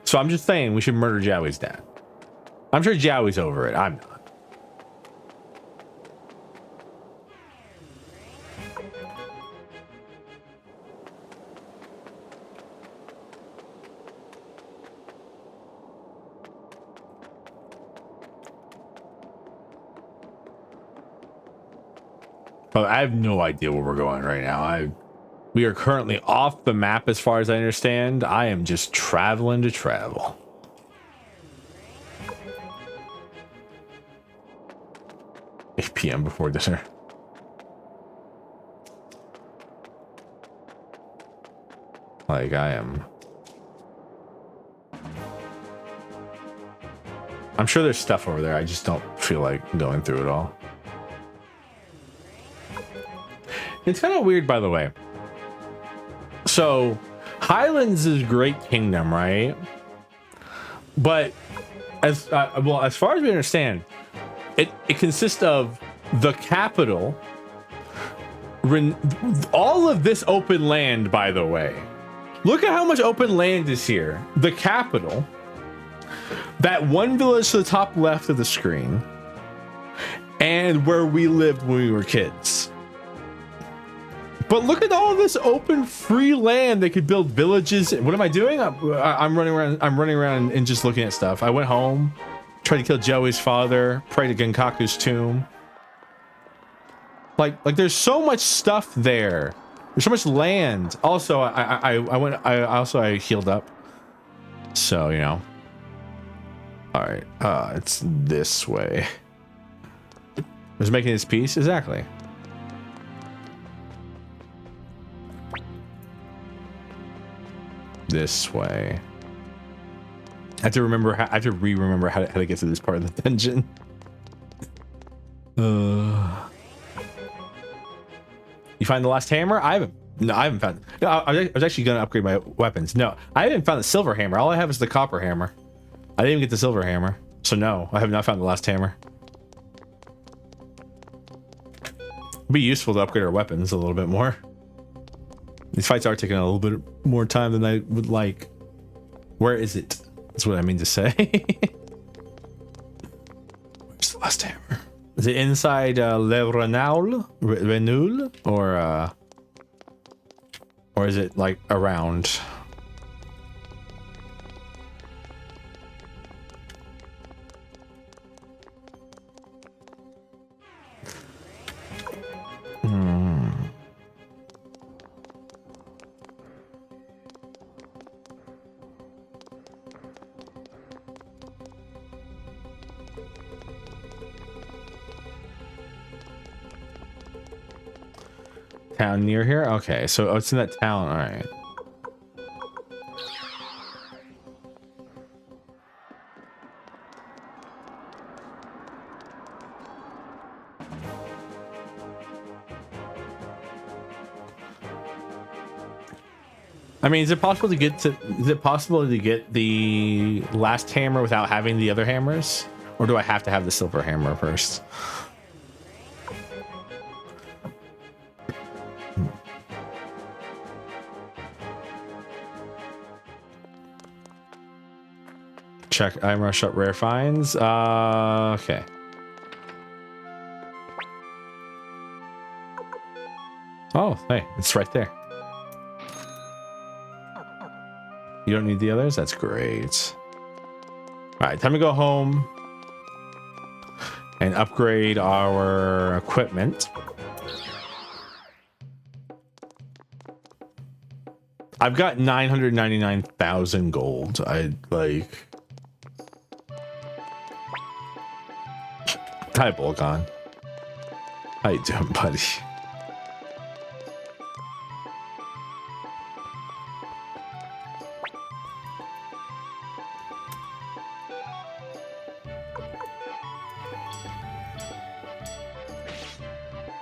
So I'm just saying we should murder Joey's dad. I'm sure Joey's over it. I'm not. But I have no idea where we're going right now. We are currently off the map as far as I understand. I am just traveling to travel. 8 p.m. before dinner. Like I am. I'm sure there's stuff over there. I just don't feel like going through it all. It's kind of weird, by the way. So, Highlands is Great Kingdom, right? But as as far as we understand, it consists of the capital, all of this open land. By the way, look at how much open land is here. The capital, that one village to the top left of the screen, and where we lived when we were kids. But look at all this open, free land. They could build villages. What am I doing? I'm running around. I'm running around and just looking at stuff. I went home, tried to kill Joey's father, prayed to Genkaku's tomb. Like there's so much stuff there. There's so much land. Also, I healed up. So, you know. All right. It's this way. Was making this peace? Exactly. This way. I have to remember how, I have to re-remember how to get to this part of the dungeon. You find the last hammer? I haven't found. No, I was actually gonna upgrade my weapons. No, I haven't found the silver hammer. All I have is the copper hammer. I didn't even get the silver hammer, so no, I have not found the last hammer. It'd be useful to upgrade our weapons a little bit more. These fights are taking a little bit more time than I would like. Where is it? That's what I mean to say. Where's the last hammer? Is it inside Le Renul? Or is it like around? Town near here? Okay, so it's in that town. All right. I mean, is it possible to get the last hammer without having the other hammers? Or do I have to have the silver hammer first? Check item rush up rare finds. Okay. Oh, hey, it's right there. You don't need the others? That's great. All right, time to go home and upgrade our equipment. I've got 999,000 gold. I like. Hi, Bolgon. How you doing, buddy?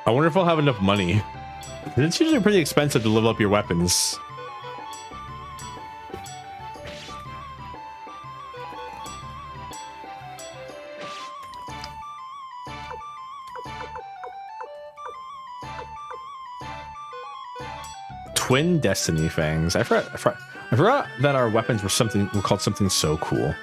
I wonder if I'll have enough money. It's usually pretty expensive to level up your weapons. Twin Destiny Fangs. I forgot that our weapons were called something so cool.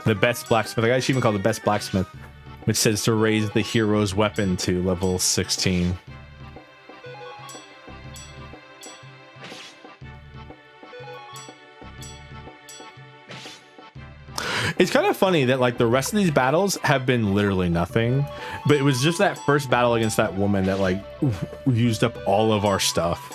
The best blacksmith. I got an achievement called the best blacksmith, which says to raise the hero's weapon to level 16. It's kind of funny that like the rest of these battles have been literally nothing, but it was just that first battle against that woman that like used up all of our stuff.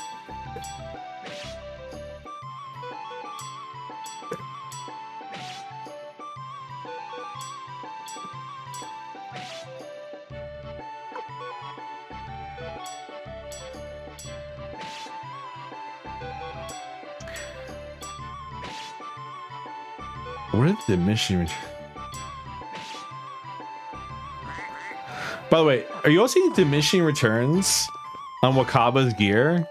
Where did the mission? By the way, are you all seeing diminishing returns on Wakaba's gear?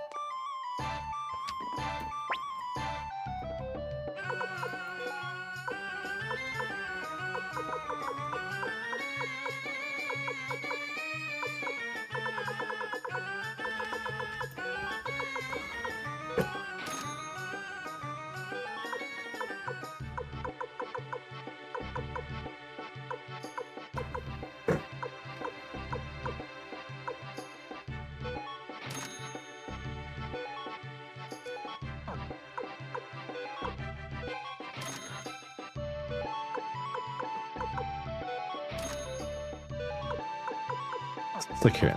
Look here.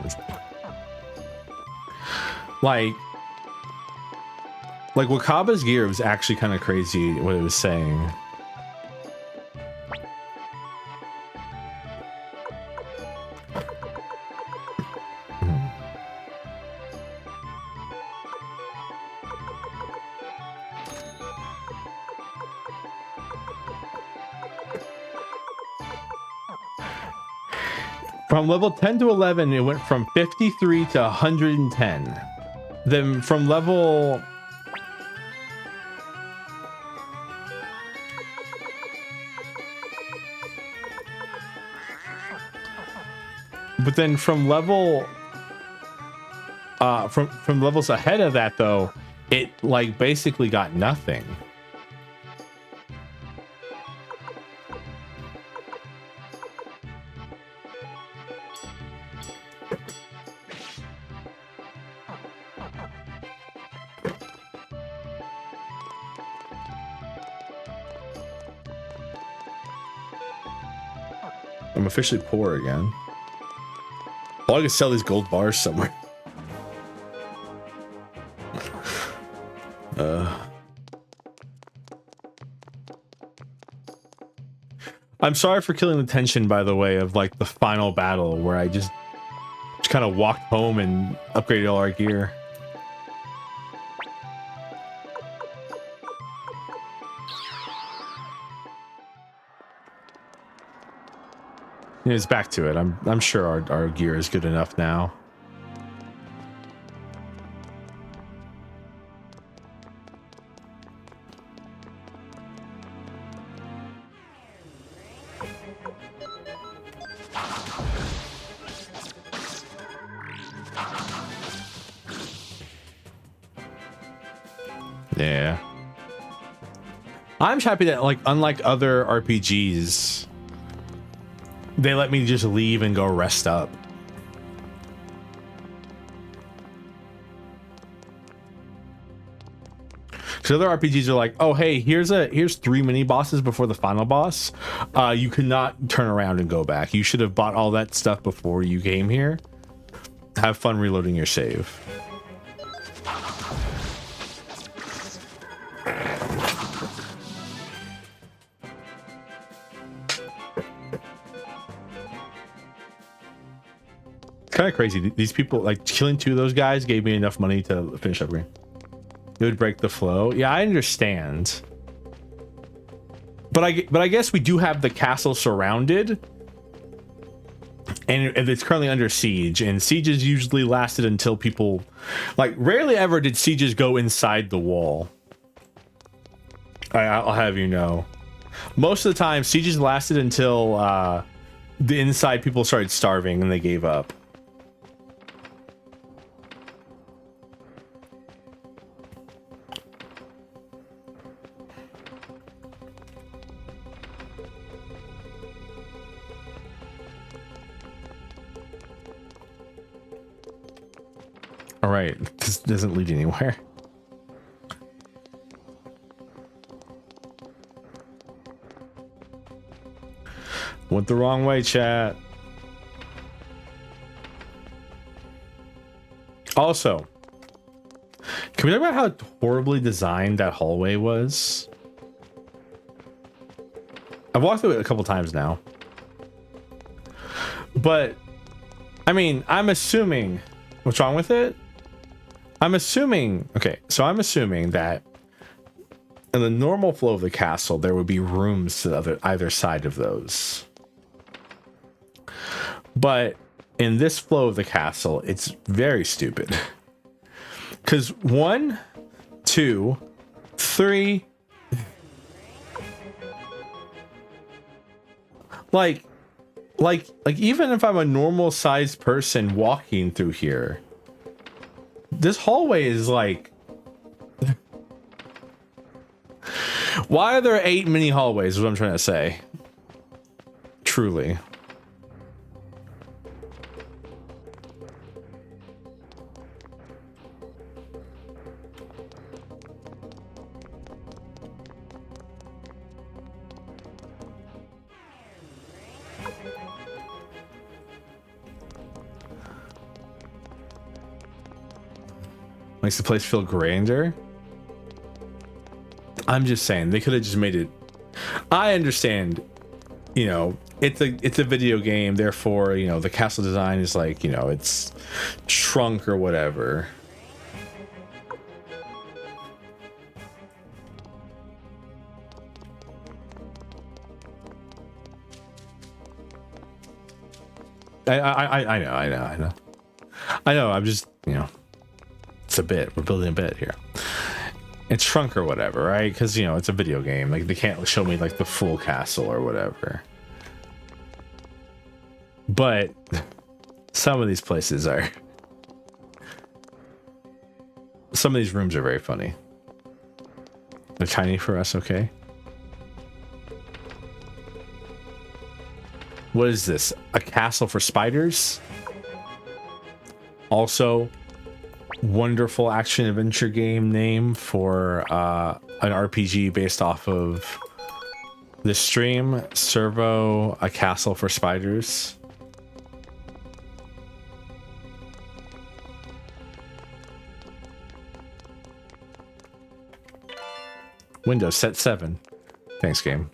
Like Wakaba's gear was actually kind of crazy what it was saying. From level 10 to 11, it went from 53 to 110. Then from level... But then from level... from levels ahead of that, though, it like basically got nothing. I'm officially poor again. Oh, I could sell these gold bars somewhere. I'm sorry for killing the tension, by the way, of like the final battle where I just kind of walked home and upgraded all our gear. It's back to it. I'm sure our gear is good enough now. Yeah. I'm happy that, like, unlike other RPGs, they let me just leave and go rest up. Because other RPGs are like, oh, hey, here's 3 mini bosses before the final boss. You cannot turn around and go back. You should have bought all that stuff before you came here. Have fun reloading your save. Kind of crazy. These people, like, killing 2 of those guys gave me enough money to finish upgrading. It would break the flow. Yeah, I understand. But I guess we do have the castle surrounded, and it's currently under siege. And sieges usually lasted until people, like, rarely ever did sieges go inside the wall. I'll have you know, most of the time sieges lasted until the inside people started starving and they gave up. All right, this doesn't lead anywhere. Went the wrong way, chat. Also, can we talk about how horribly designed that hallway was? I've walked through it a couple times now. But, I mean, I'm assuming... What's wrong with it? I'm assuming... Okay, so I'm assuming that in the normal flow of the castle, there would be rooms to either side of those. But in this flow of the castle, it's very stupid. Because 1, 2, 3... Like even if I'm a normal sized person walking through here, this hallway is like... Why are there 8 mini hallways is what I'm trying to say. Truly. Makes the place feel grander. I'm just saying they could have just made it. I understand, you know, it's a video game, therefore, you know, the castle design is like, you know, it's shrunk or whatever. I know. I'm just, you know. It's a bit. We're building a bit here. It's shrunk or whatever, right? Because, you know, it's a video game. Like, they can't show me, like, the full castle or whatever. But some of these places are... Some of these rooms are very funny. They're tiny for us, okay? What is this? A castle for spiders? Also... wonderful action adventure game name for an RPG based off of the stream. Servo, a castle for spiders. Windows set 7. Thanks, game.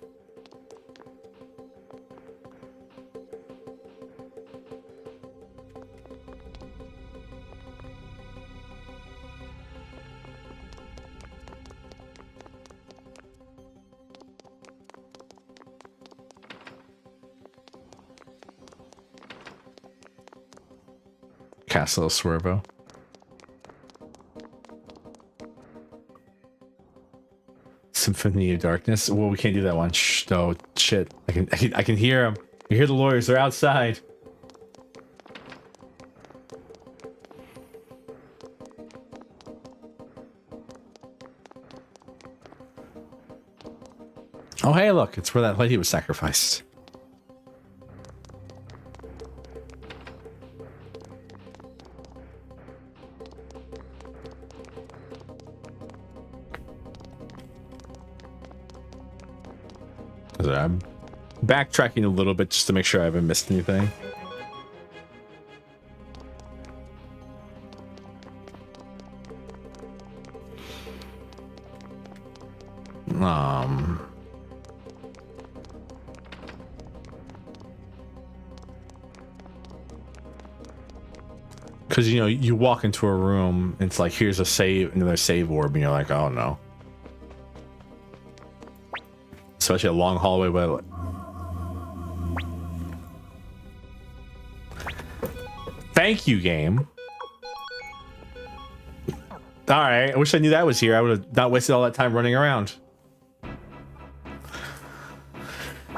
Castle of Swervo. Symphony of Darkness. Well, we can't do that one. Shh, no, shit. I can hear them. You hear the lawyers? They're outside. Oh, hey, look! It's where that lady was sacrificed. I'm backtracking a little bit just to make sure I haven't missed anything. Because, you know, you walk into a room, and it's like, here's a save, another save orb, and you're like, oh no. Especially a long hallway, but thank you, game. All right, I wish I knew that was here. I would have not wasted all that time running around.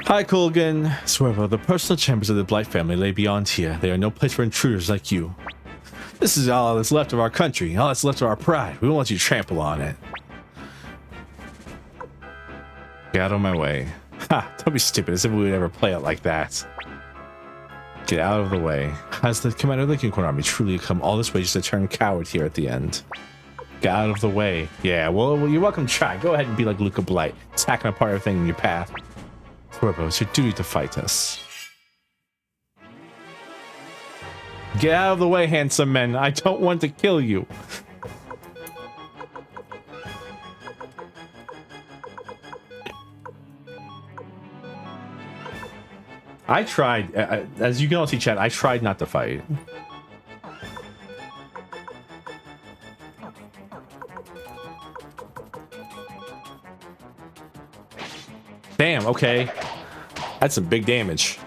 Hi, Kulgan. Swervo, the personal chambers of the Blight family lay beyond here. They are no place for intruders like you. This is all that's left of our country, all that's left of our pride. We won't let you trample on it. Get out of my way. Ha! Don't be stupid, as if we would ever play it like that. Get out of the way. Has the commander of the Unicorn Army truly come all this way just to turn coward here at the end? Get out of the way. Yeah, well, you're welcome to try. Go ahead and be like Luca Blight, attacking apart everything in your path. Swervo, it's your duty to fight us. Get out of the way, handsome men. I don't want to kill you. I tried, as you can all see, chat, I tried not to fight. Damn, okay. That's some big damage.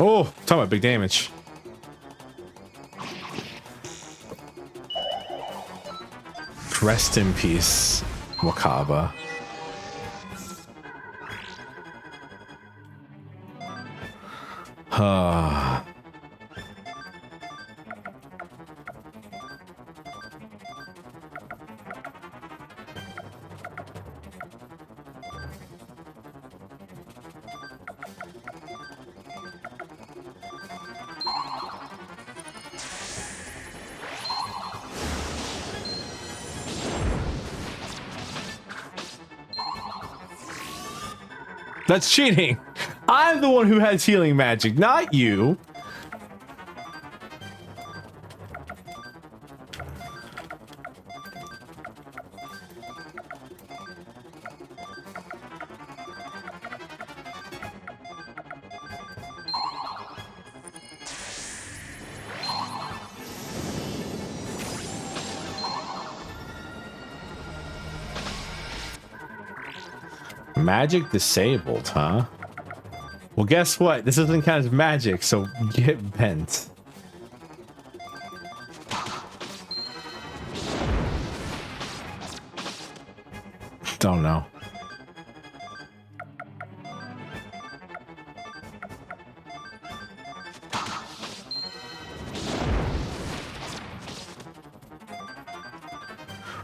Oh, talking about big damage. Rest in peace, Wakaba. That's cheating. I'm the one who has healing magic, not you. Magic disabled, huh? Well, guess what? This doesn't count as magic, so get bent. Don't know.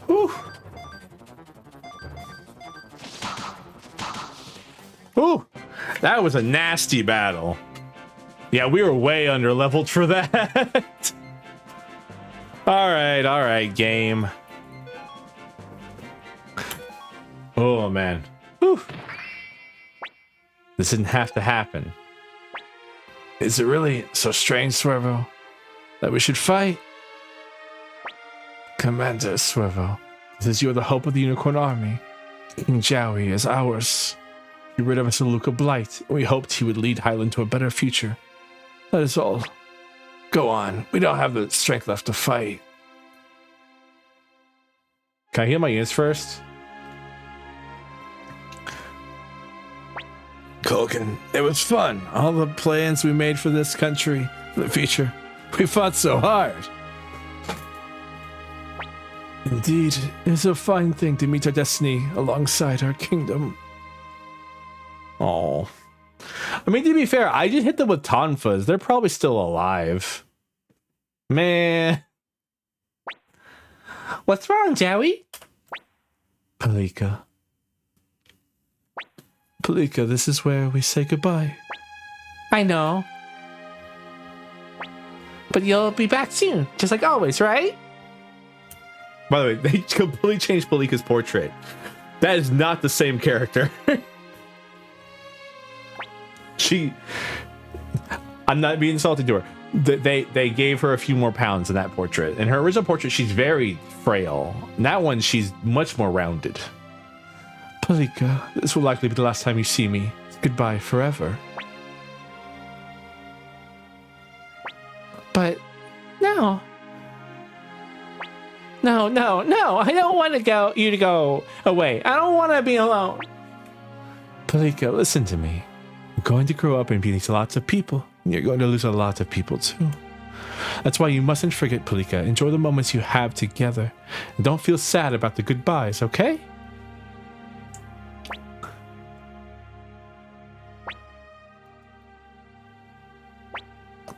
Whew. Ooh, that was a nasty battle. Yeah, we were way under leveled for that. all right, game. Oh, man. Whew. This didn't have to happen. Is it really so strange, Swervo, that we should fight? Commander Swervo, since you are the hope of the Unicorn Army, King Jowie is ours. He rid of us of Luca Blight, and we hoped he would lead Highland to a better future. That is all. Go on. We don't have the strength left to fight. Can I heal my units first? Culkin, it was fun. All the plans we made for this country, for the future. We fought so hard. Indeed, it's a fine thing to meet our destiny alongside our kingdom. Oh. I mean, to be fair, I just hit them with tonfas. They're probably still alive. Man. What's wrong, Joey? Palika. Palika, this is where we say goodbye. I know. But you'll be back soon, just like always, right? By the way, they completely changed Palika's portrait. That is not the same character. I'm not being insulting to her. They gave her a few more pounds in that portrait. In her original portrait, she's very frail. In that one, she's much more rounded. Palika, this will likely be the last time you see me. Goodbye forever. But no. No, I don't want you to go away. I don't want to be alone. Palika, listen to me. You're going to grow up and meet lots of people. And you're going to lose a lot of people too. That's why you mustn't forget, Palika. Enjoy the moments you have together. And don't feel sad about the goodbyes, okay?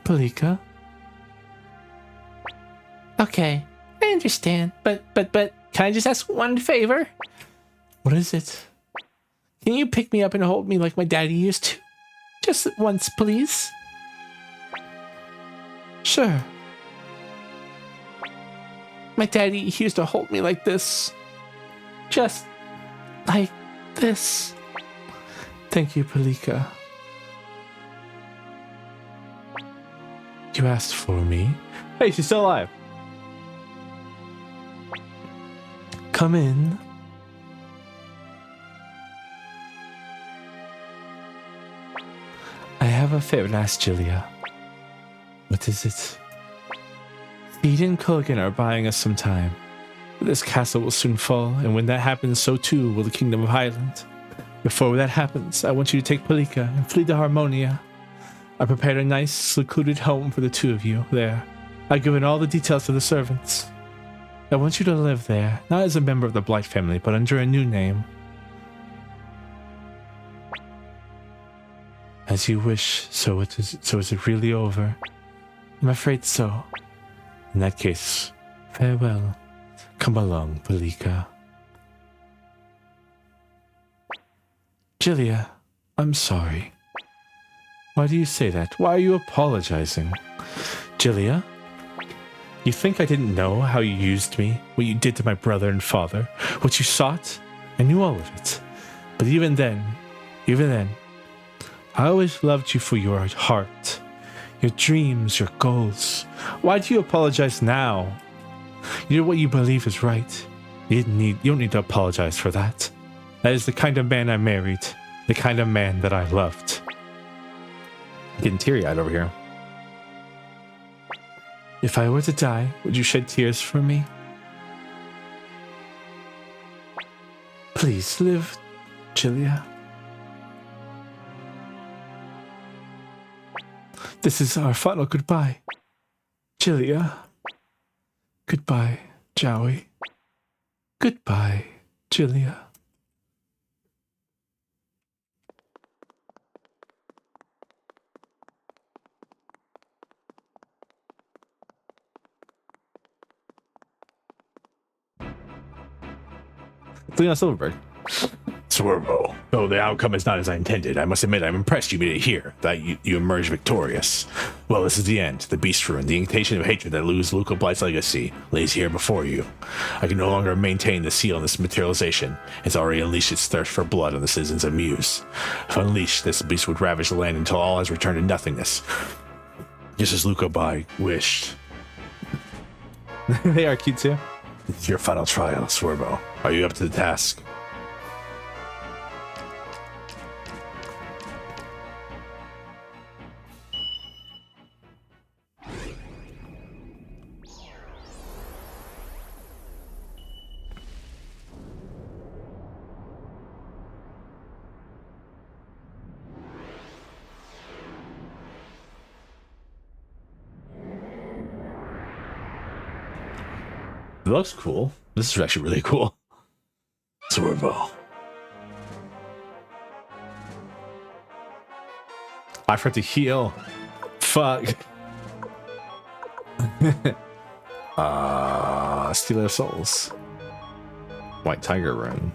Palika? Okay, I understand. But can I just ask one favor? What is it? Can you pick me up and hold me like my daddy used to? Just once, please. Sure. My daddy used to hold me like this. Just like this. Thank you, Palika. You asked for me. Hey, she's still alive. Come in. I have a favor to ask Julia. What is it? Ede and Kulgan are buying us some time. This castle will soon fall, and when that happens, so too will the Kingdom of Highland. Before that happens, I want you to take Palika and flee to Harmonia. I prepared a nice, secluded home for the two of you there. I've given all the details to the servants. I want you to live there, not as a member of the Blight family, but under a new name. As you wish, so is it really over? I'm afraid so. In that case, farewell. Come along, Palika. Julia, I'm sorry. Why do you say that? Why are you apologizing? Julia? You think I didn't know how you used me, what you did to my brother and father, what you sought? I knew all of it. But even then, I always loved you for your heart, your dreams, your goals. Why do you apologize now? You know what you believe is right. You don't need to apologize for that. That is the kind of man I married, the kind of man that I loved. Getting teary-eyed over here. If I were to die, would you shed tears for me? Please live, Julia. This is our final goodbye. Julia. Goodbye, Joey. Goodbye, Julia. Leon Silverberg. Swervo, though the outcome is not as I intended, I must admit I'm impressed you made it here, that you emerged victorious. Well, this is the end. The Beast Ruin, the incantation of hatred that lose Luca Blight's legacy, lays here before you. I can no longer maintain the seal on this materialization. It's already unleashed its thirst for blood on the citizens of Muse. If unleashed, this beast would ravage the land until all has returned to nothingness. Just as Luca Blight wished. They are cute too. It's your final trial, Swervo. Are you up to the task? It looks cool. This is actually really cool. Swervo. I forgot to heal. Fuck. Steal their souls. White Tiger Rune.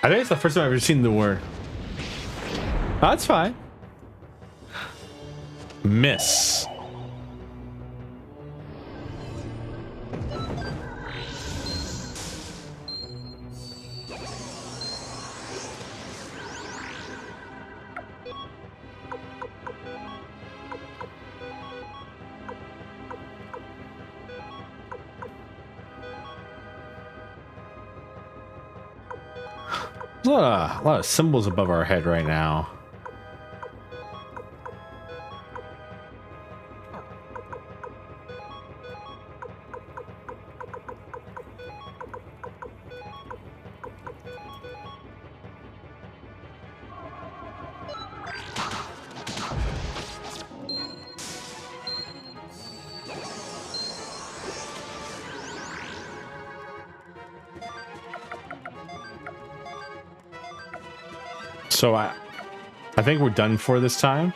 I think it's the first time I've ever seen the word. Oh, that's fine. Miss. There's a lot of symbols above our head right now. So I think we're done for this time.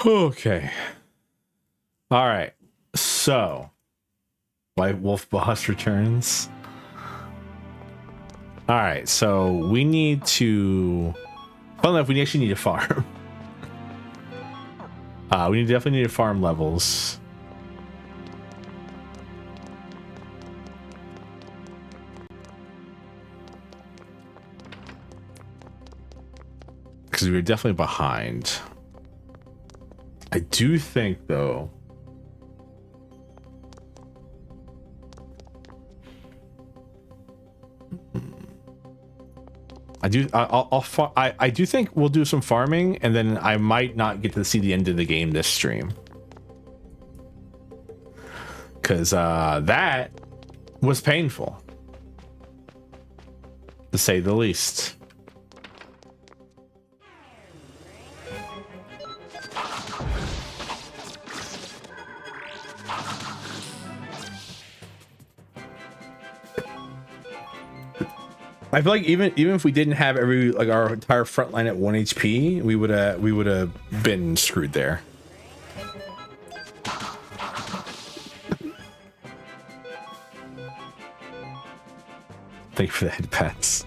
Okay. All right. So, White Wolf boss returns. All right. So we need to. Fun enough, we actually need to farm. We definitely need to farm levels. Because we were definitely behind. I do think, though, I do think we'll do some farming, and then I might not get to see the end of the game this stream, because that was painful, to say the least. I feel like even if we didn't have our entire front line at 1 HP, we would have been screwed there. Thank you for the head pats.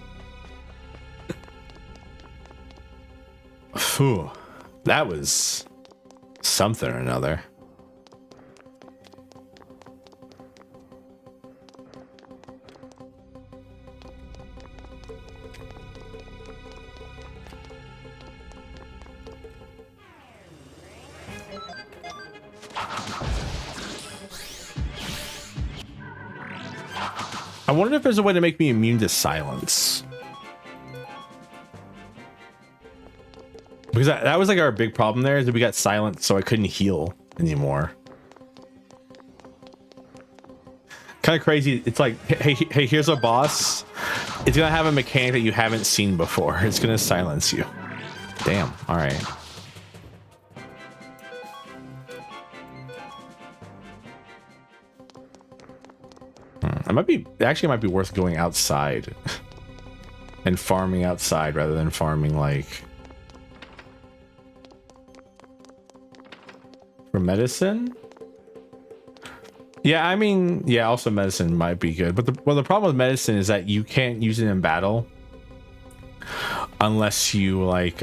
Phew, that was something or another. I wonder if there's a way to make me immune to silence. Because that was like our big problem there, is that we got silenced, so I couldn't heal anymore. Kind of crazy. It's like, hey, here's a boss. It's gonna have a mechanic that you haven't seen before. It's gonna silence you. Damn. All right. It might be worth going outside. and farming outside rather than farming like for medicine. Yeah, I mean, yeah, also medicine might be good, but the problem with medicine is that you can't use it in battle unless you like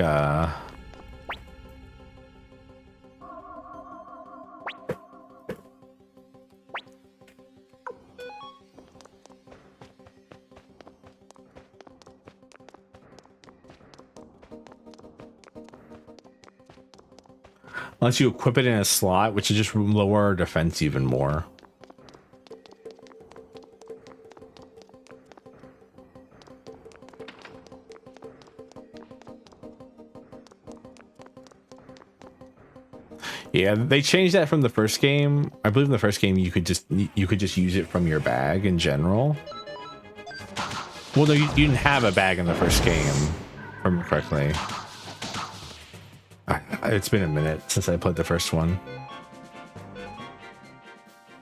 unless you equip it in a slot, which is just lower our defense even more. Yeah, they changed that from the first game. I believe in the first game you could just use it from your bag in general. Well, no, you didn't have a bag in the first game, if I remember correctly. It's been a minute since I played the first one.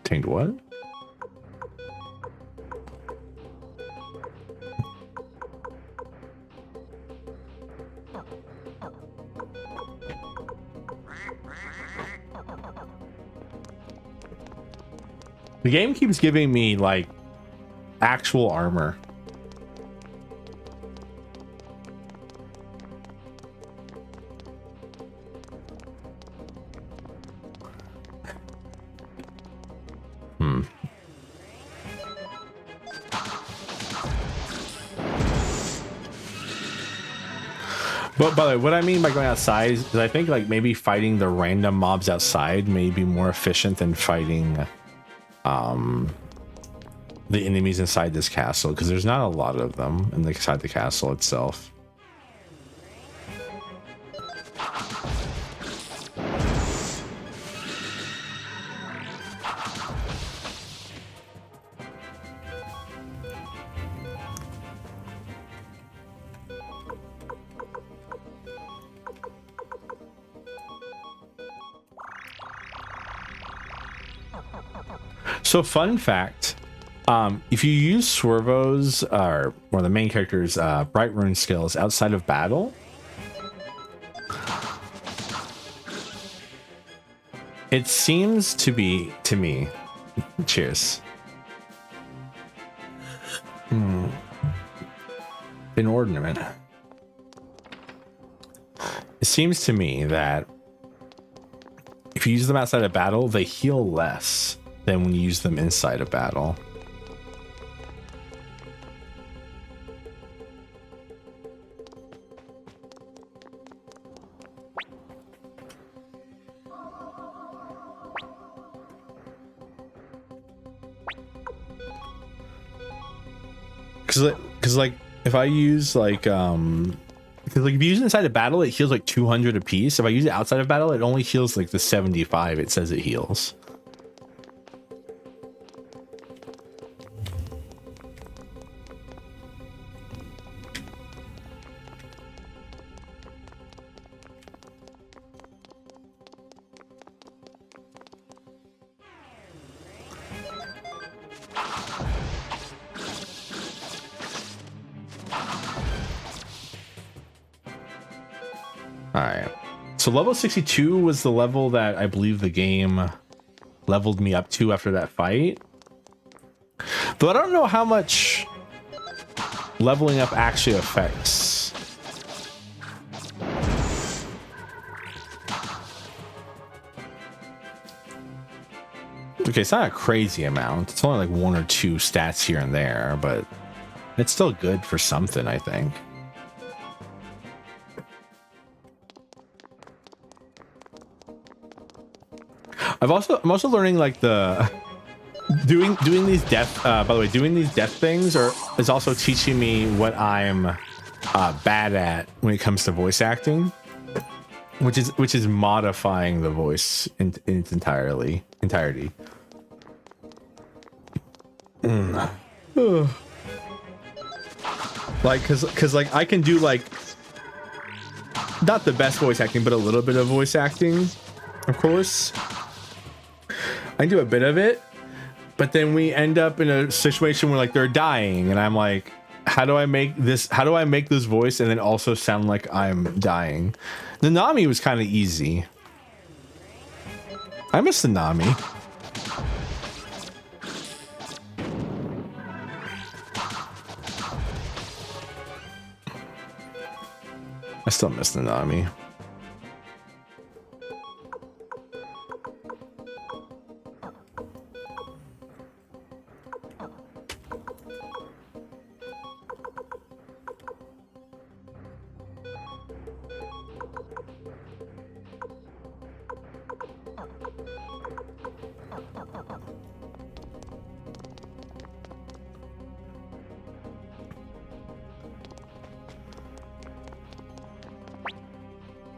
Tamed what? The game keeps giving me like actual armor. But by the way, what I mean by going outside is I think like maybe fighting the random mobs outside may be more efficient than fighting the enemies inside this castle, because there's not a lot of them inside the castle itself. So fun fact, if you use Swervo's or one of the main character's bright rune skills outside of battle, it seems to be, to me, cheers, an ornament. It seems to me that if you use them outside of battle, they heal less than when you use them inside a battle. Because like if I use like because like if you use it inside a battle, it heals like 200 apiece. If I use it outside of battle, it only heals like the 75 it says it heals. So level 62 was the level that I believe the game leveled me up to after that fight. Though I don't know how much leveling up actually affects. Okay, it's not a crazy amount. It's only like 1 or 2 stats here and there, but it's still good for something, I think. I'm also learning like the doing these death by the way, doing these death things is also teaching me what I'm bad at when it comes to voice acting, which is modifying the voice in its entirety. Like cause like I can do like not the best voice acting, but a little bit of voice acting, of course. I do a bit of it, but then we end up in a situation where like they're dying and I'm like, how do I make this? How do I make this voice and then also sound like I'm dying? The Nami was kind of easy. I miss the Nami. I still miss the Nami.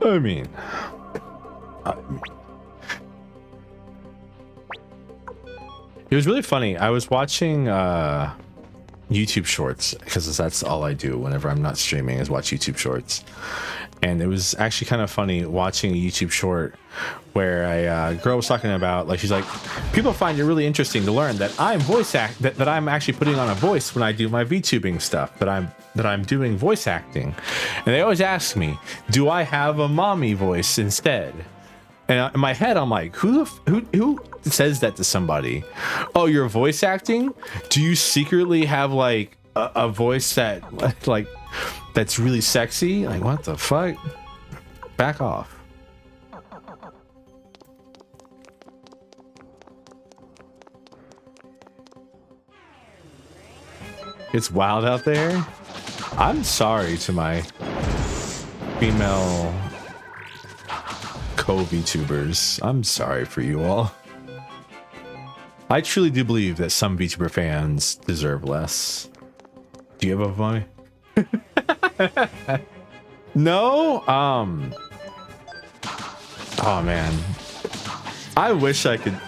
I mean, it was really funny. I was watching YouTube shorts because that's all I do whenever I'm not streaming is watch YouTube shorts. And it was actually kind of funny watching a YouTube short where a girl was talking about, like, she's like, people find it really interesting to learn that I'm that I'm actually putting on a voice when I do my VTubing stuff, that I'm doing voice acting. And they always ask me, do I have a mommy voice instead? And in my head, I'm like, who says that to somebody? Oh, you're voice acting? Do you secretly have like a voice that like that's really sexy? Like, what the fuck? Back off. It's wild out there. I'm sorry to my female co-VTubers. I'm sorry for you all. I truly do believe that some VTuber fans deserve less. Do you have a voice? No? Oh man. I wish I could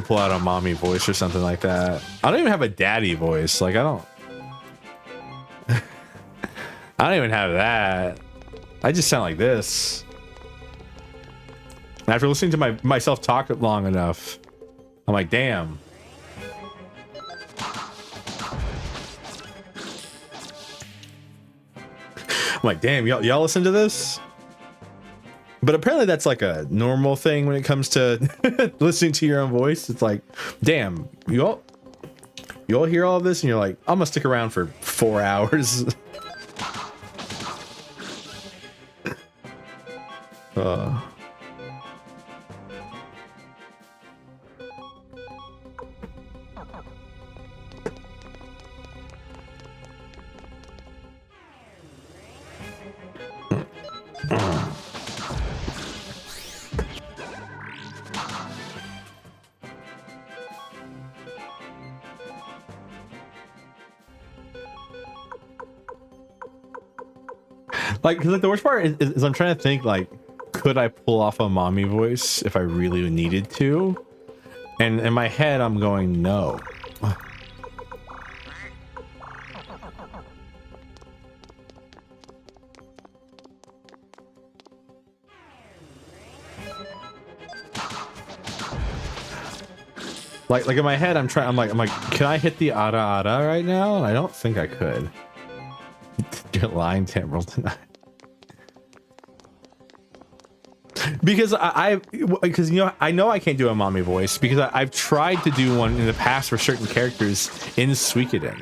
pull out a mommy voice or something like that. I don't even have a daddy voice. Like, I don't even have that. I just sound like this. After listening to myself talk long enough, I'm like, damn. I'm like, damn, y'all listen to this? But apparently that's like a normal thing when it comes to listening to your own voice. It's like, damn, you all hear all of this and you're like, I'm gonna stick around for 4 hours. Like, the worst part is I'm trying to think, like, could I pull off a mommy voice if I really needed to? And in my head, I'm going, no. Like in my head, I'm like, can I hit the ada ada right now? And I don't think I could. You're lying, Tamriel, tonight. Because because you know, I know I can't do a mommy voice because I've tried to do one in the past for certain characters in Suikoden.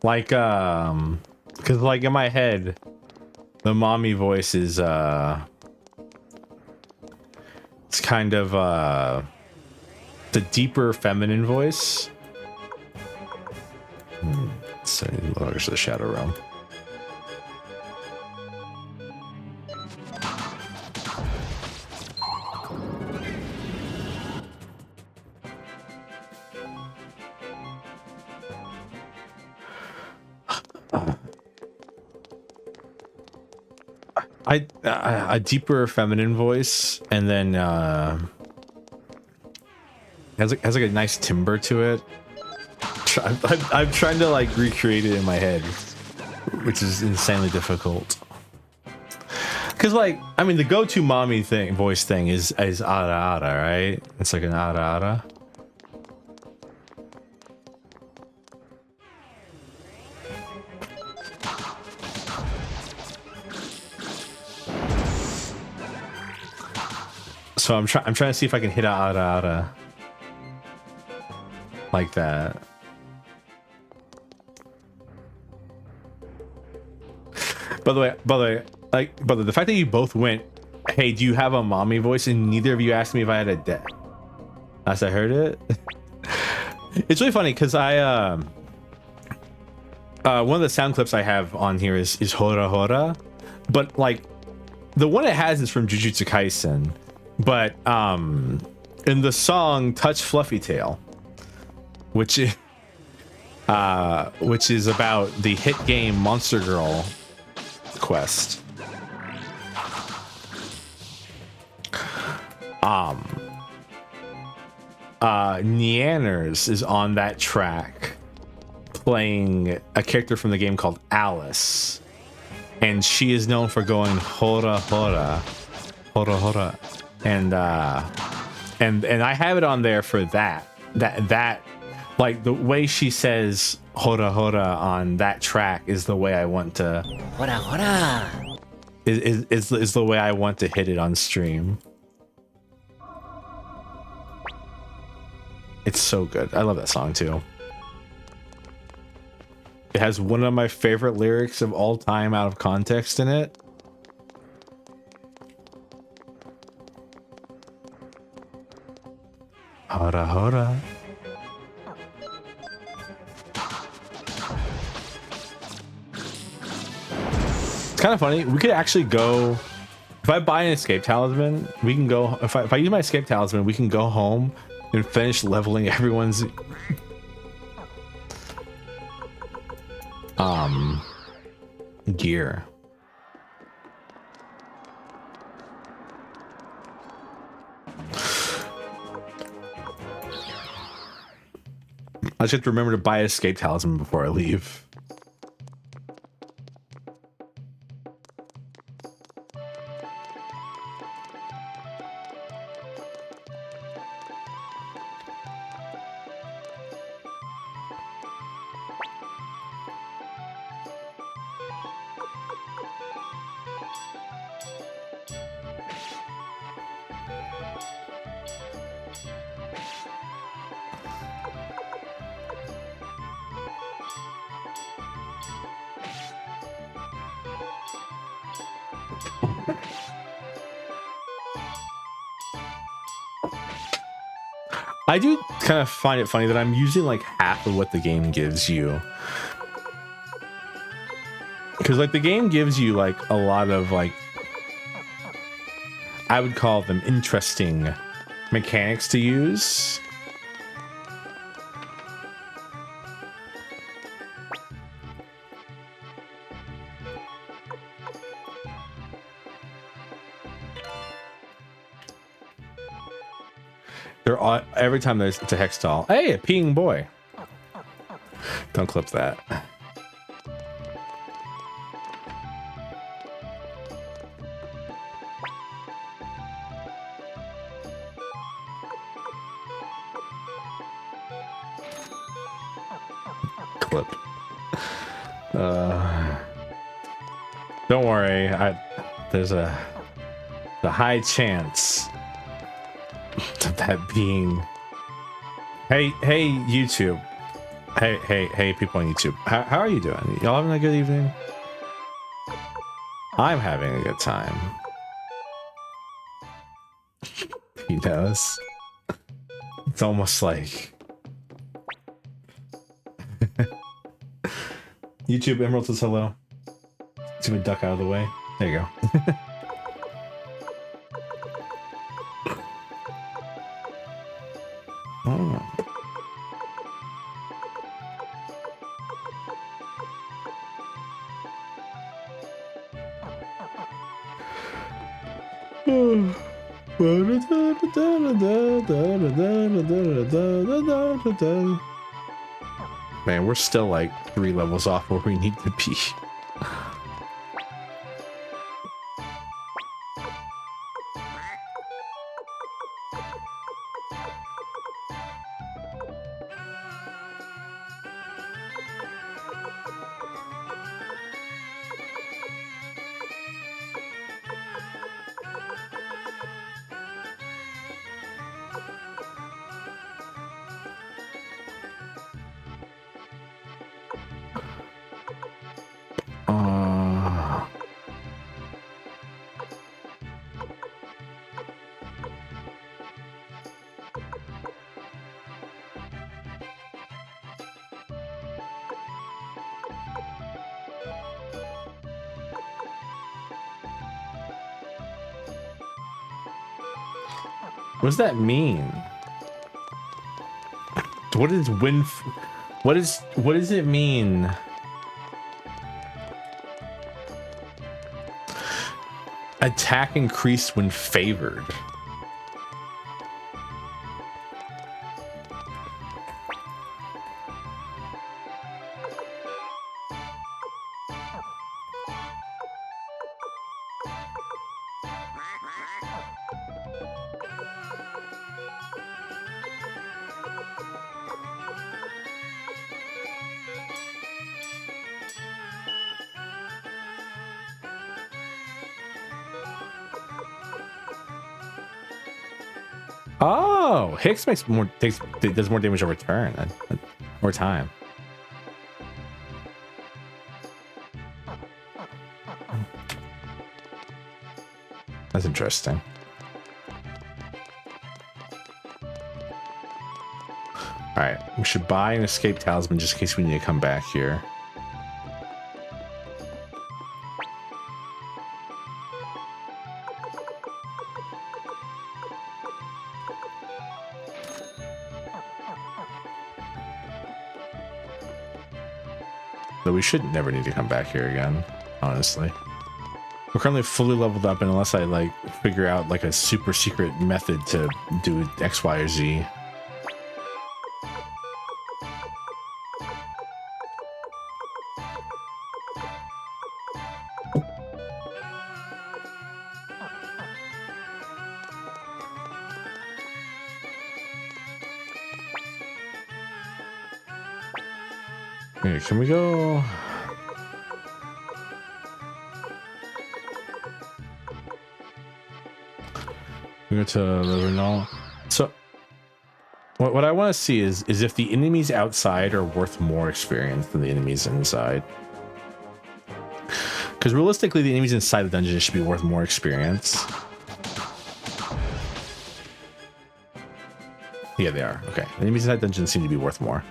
Like because like in my head, the mommy voice is it's kind of the deeper feminine voice. So there's the Shadow Realm. A deeper feminine voice, and then has like a nice timbre to it. I'm trying to like recreate it in my head, which is insanely difficult. Cause like, I mean, the go-to mommy thing, voice thing is ara ara, right? It's like an ara ara. So I'm trying to see if I can hit a ara ara like that. By the way, like, but the fact that you both went, hey, do you have a mommy voice? And neither of you asked me if I had a dad. As I heard it, it's really funny because I one of the sound clips I have on here is Hora Hora, but like the one it has is from Jujutsu Kaisen, but in the song Touch Fluffy Tail, which is about the hit game Monster Girl quest. Nianners is on that track playing a character from the game called Alice, and she is known for going hora hora hora hora, and I have it on there for that like the way she says hora hora on that track is the way I want to Hora hora. is the way I want to hit it on stream. It's so good. I love that song too. It has one of my favorite lyrics of all time out of context in it. Hora hora. It's kind of funny. We could actually go. If I buy an escape talisman, we can go. If I use my escape talisman, we can go home and finish leveling everyone's gear. I just have to remember to buy an escape talisman before I leave. I do kind of find it funny that I'm using like half of what the game gives you. Because like the game gives you like a lot of like, I would call them interesting mechanics to use. Every time it's a hex doll. Hey, a peeing boy. Don't clip that. Clip. Don't worry. There's the high chance of that being. Hey YouTube. Hey people on YouTube. How are you doing? Y'all having a good evening? I'm having a good time. He knows. It's almost like YouTube Emerald says hello. It's gonna duck out of the way. There you go. Oh. Man, we're still like 3 levels off where we need to be. What does that mean? What is win? What does it mean? Attack increased when favored. Oh, Hicks does more damage over turn or time. That's interesting. All right, we should buy an escape talisman just in case we need to come back here. Though we should never need to come back here again, honestly. We're currently fully leveled up, and unless I like figure out like a super secret method to do X, Y, or Z. Okay, can we go? We go to Revenant. So, what I want to see is if the enemies outside are worth more experience than the enemies inside. Because realistically, the enemies inside the dungeon should be worth more experience. Yeah, they are. Okay, the enemies inside the dungeon seem to be worth more,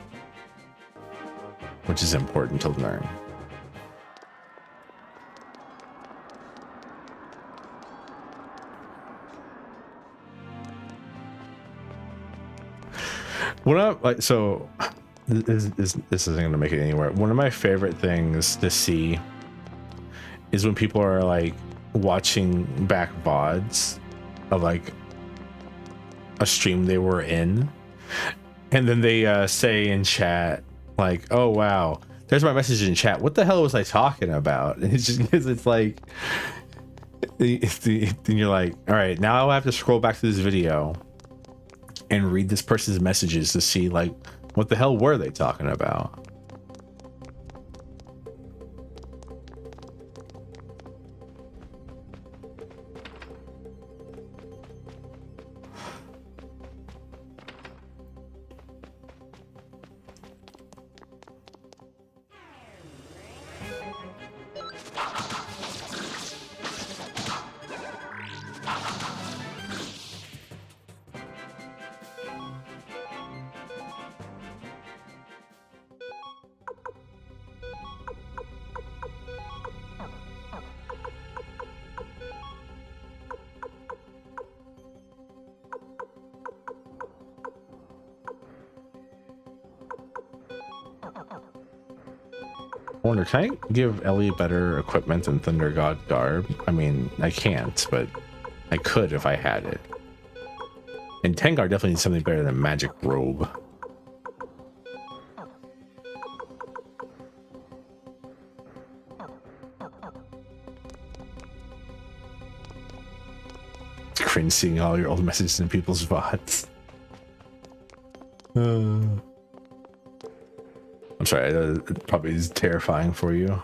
which is important to learn. One of like so this isn't going to make it anywhere. One of my favorite things to see is when people are like watching back VODs of like a stream they were in, and then they say in chat like, "Oh wow, there's my message in chat. What the hell was I talking about?" And it's just it's like, then you're like, "All right, now I'll have to scroll back to this video and read this person's messages to see like what the hell were they talking about." I wonder, can I give Ellie better equipment than Thunder God Garb? I mean, I can't, but I could if I had it. And Tengar definitely needs something better than Magic Robe. Cringe seeing all your old messages in people's VODs. I'm sorry, it probably is terrifying for you.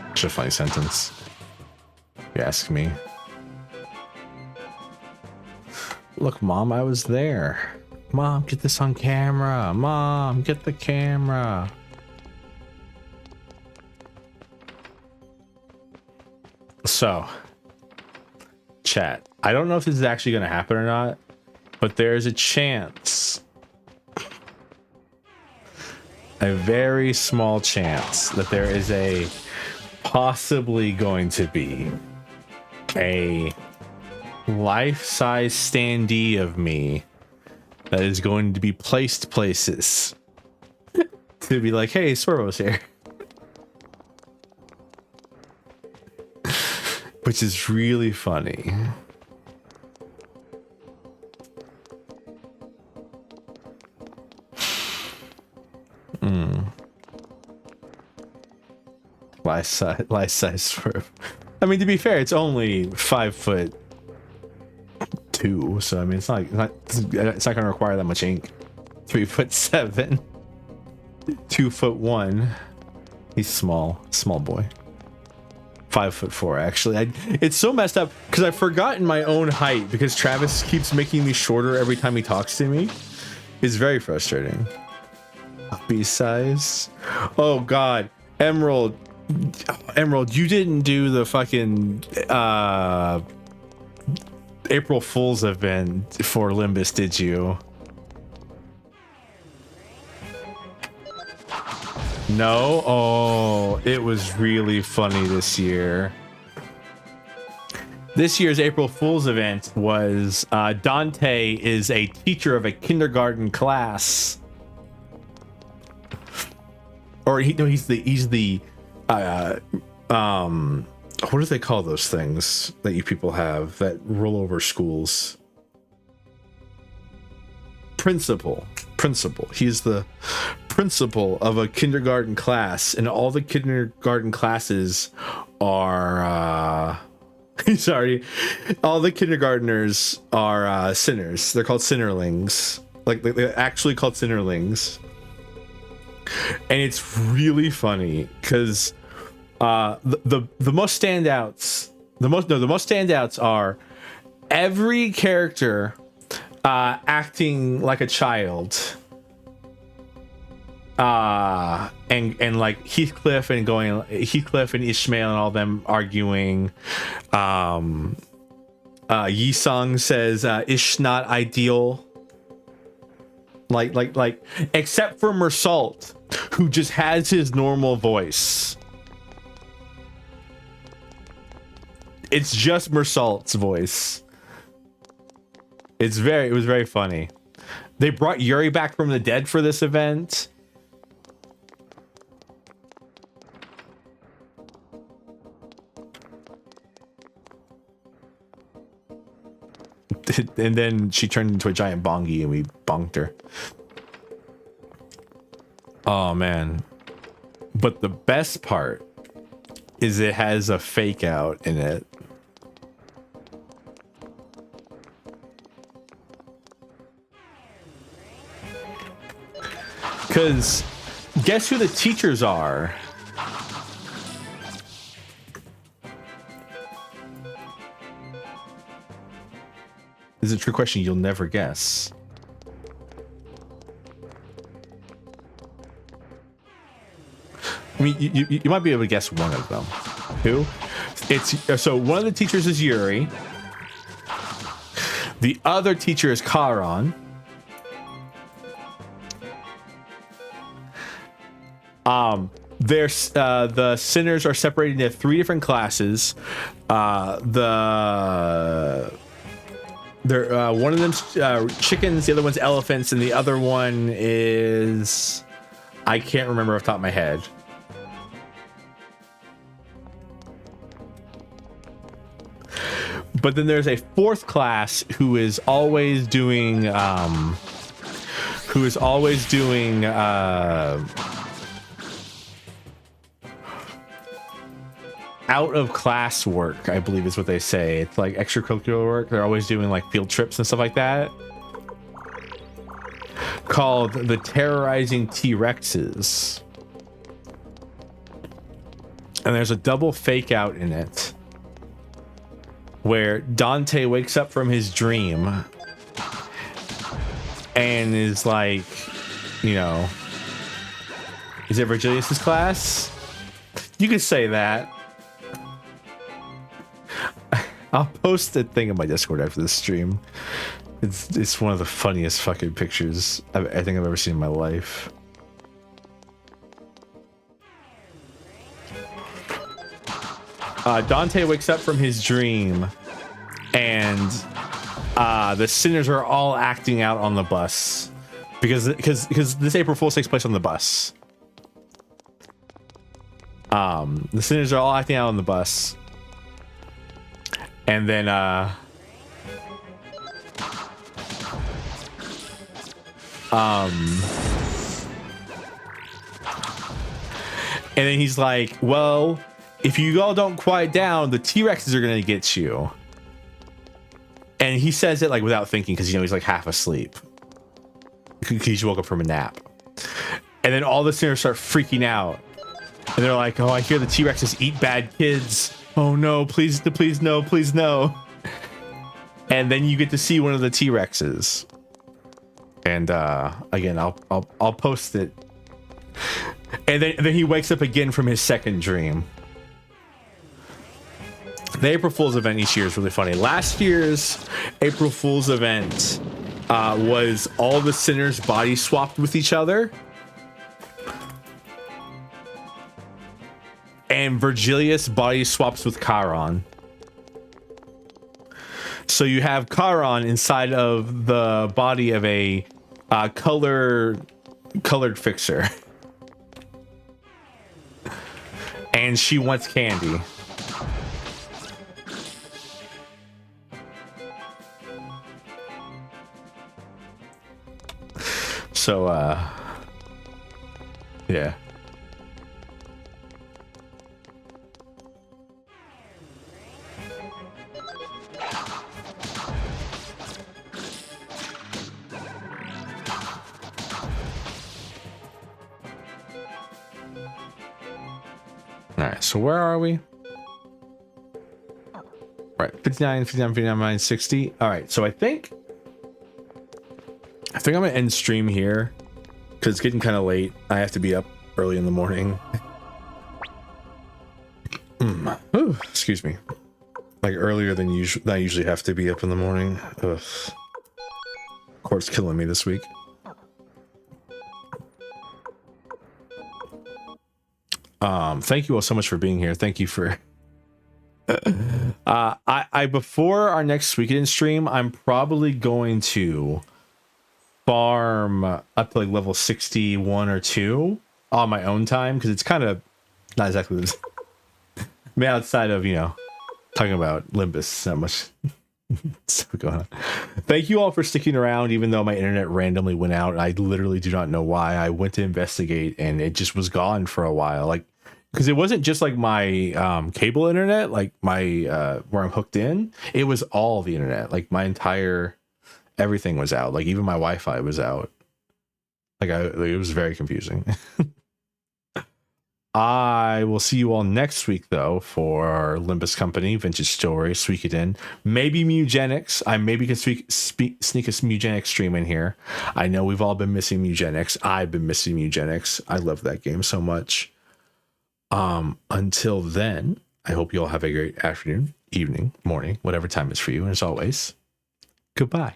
Such a funny sentence, if you ask me. Look, Mom, I was there. Mom, get this on camera. Mom, get the camera. So, chat, I don't know if this is actually going to happen or not, but there's a chance a very small chance that there is a possibly going to be a life-size standee of me that is going to be placed places to be like, hey, Swervo's here. Which is really funny. Life size Swerve. I mean, to be fair, it's only 5'2", so I mean, it's not going to require that much ink. 3'7", 2'1". He's small boy. 5'4", actually. It's so messed up because I've forgotten my own height because Travis keeps making me shorter every time he talks to me. It's very frustrating. Puppy size. Oh God, Emerald, you didn't do the fucking April Fool's event for Limbus, did you? No? Oh, it was really funny this year. This year's April Fool's event was Dante is a teacher of a kindergarten class. Or he's the what do they call those things that you people have that roll over schools? Principal. He's the principal of a kindergarten class, and all the kindergarten classes are sorry, all the kindergartners are sinners. They're called sinnerlings. Like they're actually called sinnerlings. And it's really funny because the most standouts are every character acting like a child, and like Heathcliff and Ishmael and all them arguing. Yisong says ish not ideal, like except for Mersault, who just has his normal voice. It's just Mersault's voice. It was very funny. They brought Yuri back from the dead for this event. And then she turned into a giant bongi and we bonked her. Oh man. But the best part is it has a fake out in it. Because guess who the teachers are? This is a true question you'll never guess. I mean, you might be able to guess one of them. Who? So one of the teachers is Yuri. The other teacher is Charon. The sinners are separated into 3 different classes. One of them's chickens, the other one's elephants, and the other one is I can't remember off the top of my head. But then there's a 4th class who is always doing out of class work, I believe is what they say. It's like extracurricular work. They're always doing like field trips and stuff like that. Called the Terrorizing T-Rexes. And there's a double fake out in it where Dante wakes up from his dream and is like, you know, is it Virgilius's class? You could say that. I'll post a thing on my Discord after this stream. It's one of the funniest fucking pictures I think I've ever seen in my life. Dante wakes up from his dream, and the sinners are all acting out on the bus because this April Fool's takes place on the bus. The sinners are all acting out on the bus, and then and then he's like, well, if you all don't quiet down, the T-Rexes are gonna get you. And he says it like without thinking, because he's like half asleep. He just woke up from a nap. And then all the sinners start freaking out. And they're like, oh, I hear the T-Rexes eat bad kids. Oh no, please no, please no. And then you get to see one of the T-Rexes. And again, I'll post it. And then he wakes up again from his second dream. The April Fool's event each year is really funny. Last year's April Fool's event was all the sinners body swapped with each other. And Virgilius body swaps with Charon. So you have Charon inside of the body of a colored fixer. And she wants candy. So, yeah. All right, so where are we? All right, 59, 59, 59, 60. All right, so I think I'm gonna end stream here because it's getting kind of late. I have to be up early in the morning. Ooh, excuse me. Like earlier than usual. I usually have to be up in the morning. Ugh. Court's killing me this week. Thank you all so much for being here. Thank you for I before our next Suikoden stream, I'm probably going to farm up to like level 61 or 2 on my own time, because it's kind of not exactly this. I mean, outside of, you know, talking about Limbus, not much stuff going on. Thank you all for sticking around, even though my internet randomly went out. I literally do not know why. I went to investigate and it just was gone for a while. Like, because it wasn't just like my cable internet, like my where I'm hooked in. It was all the internet. Like my entire everything was out. Like even my Wi-Fi was out. It was very confusing. I will see you all next week, though, for our Limbus Company, Vintage Story, Suikoden, maybe Mugenics. I maybe can sneak a Mugenics stream in here. I know we've all been missing Mugenics. I've been missing Mugenics. I love that game so much. Until then, I hope you all have a great afternoon, evening, morning, whatever time is for you. And as always, goodbye.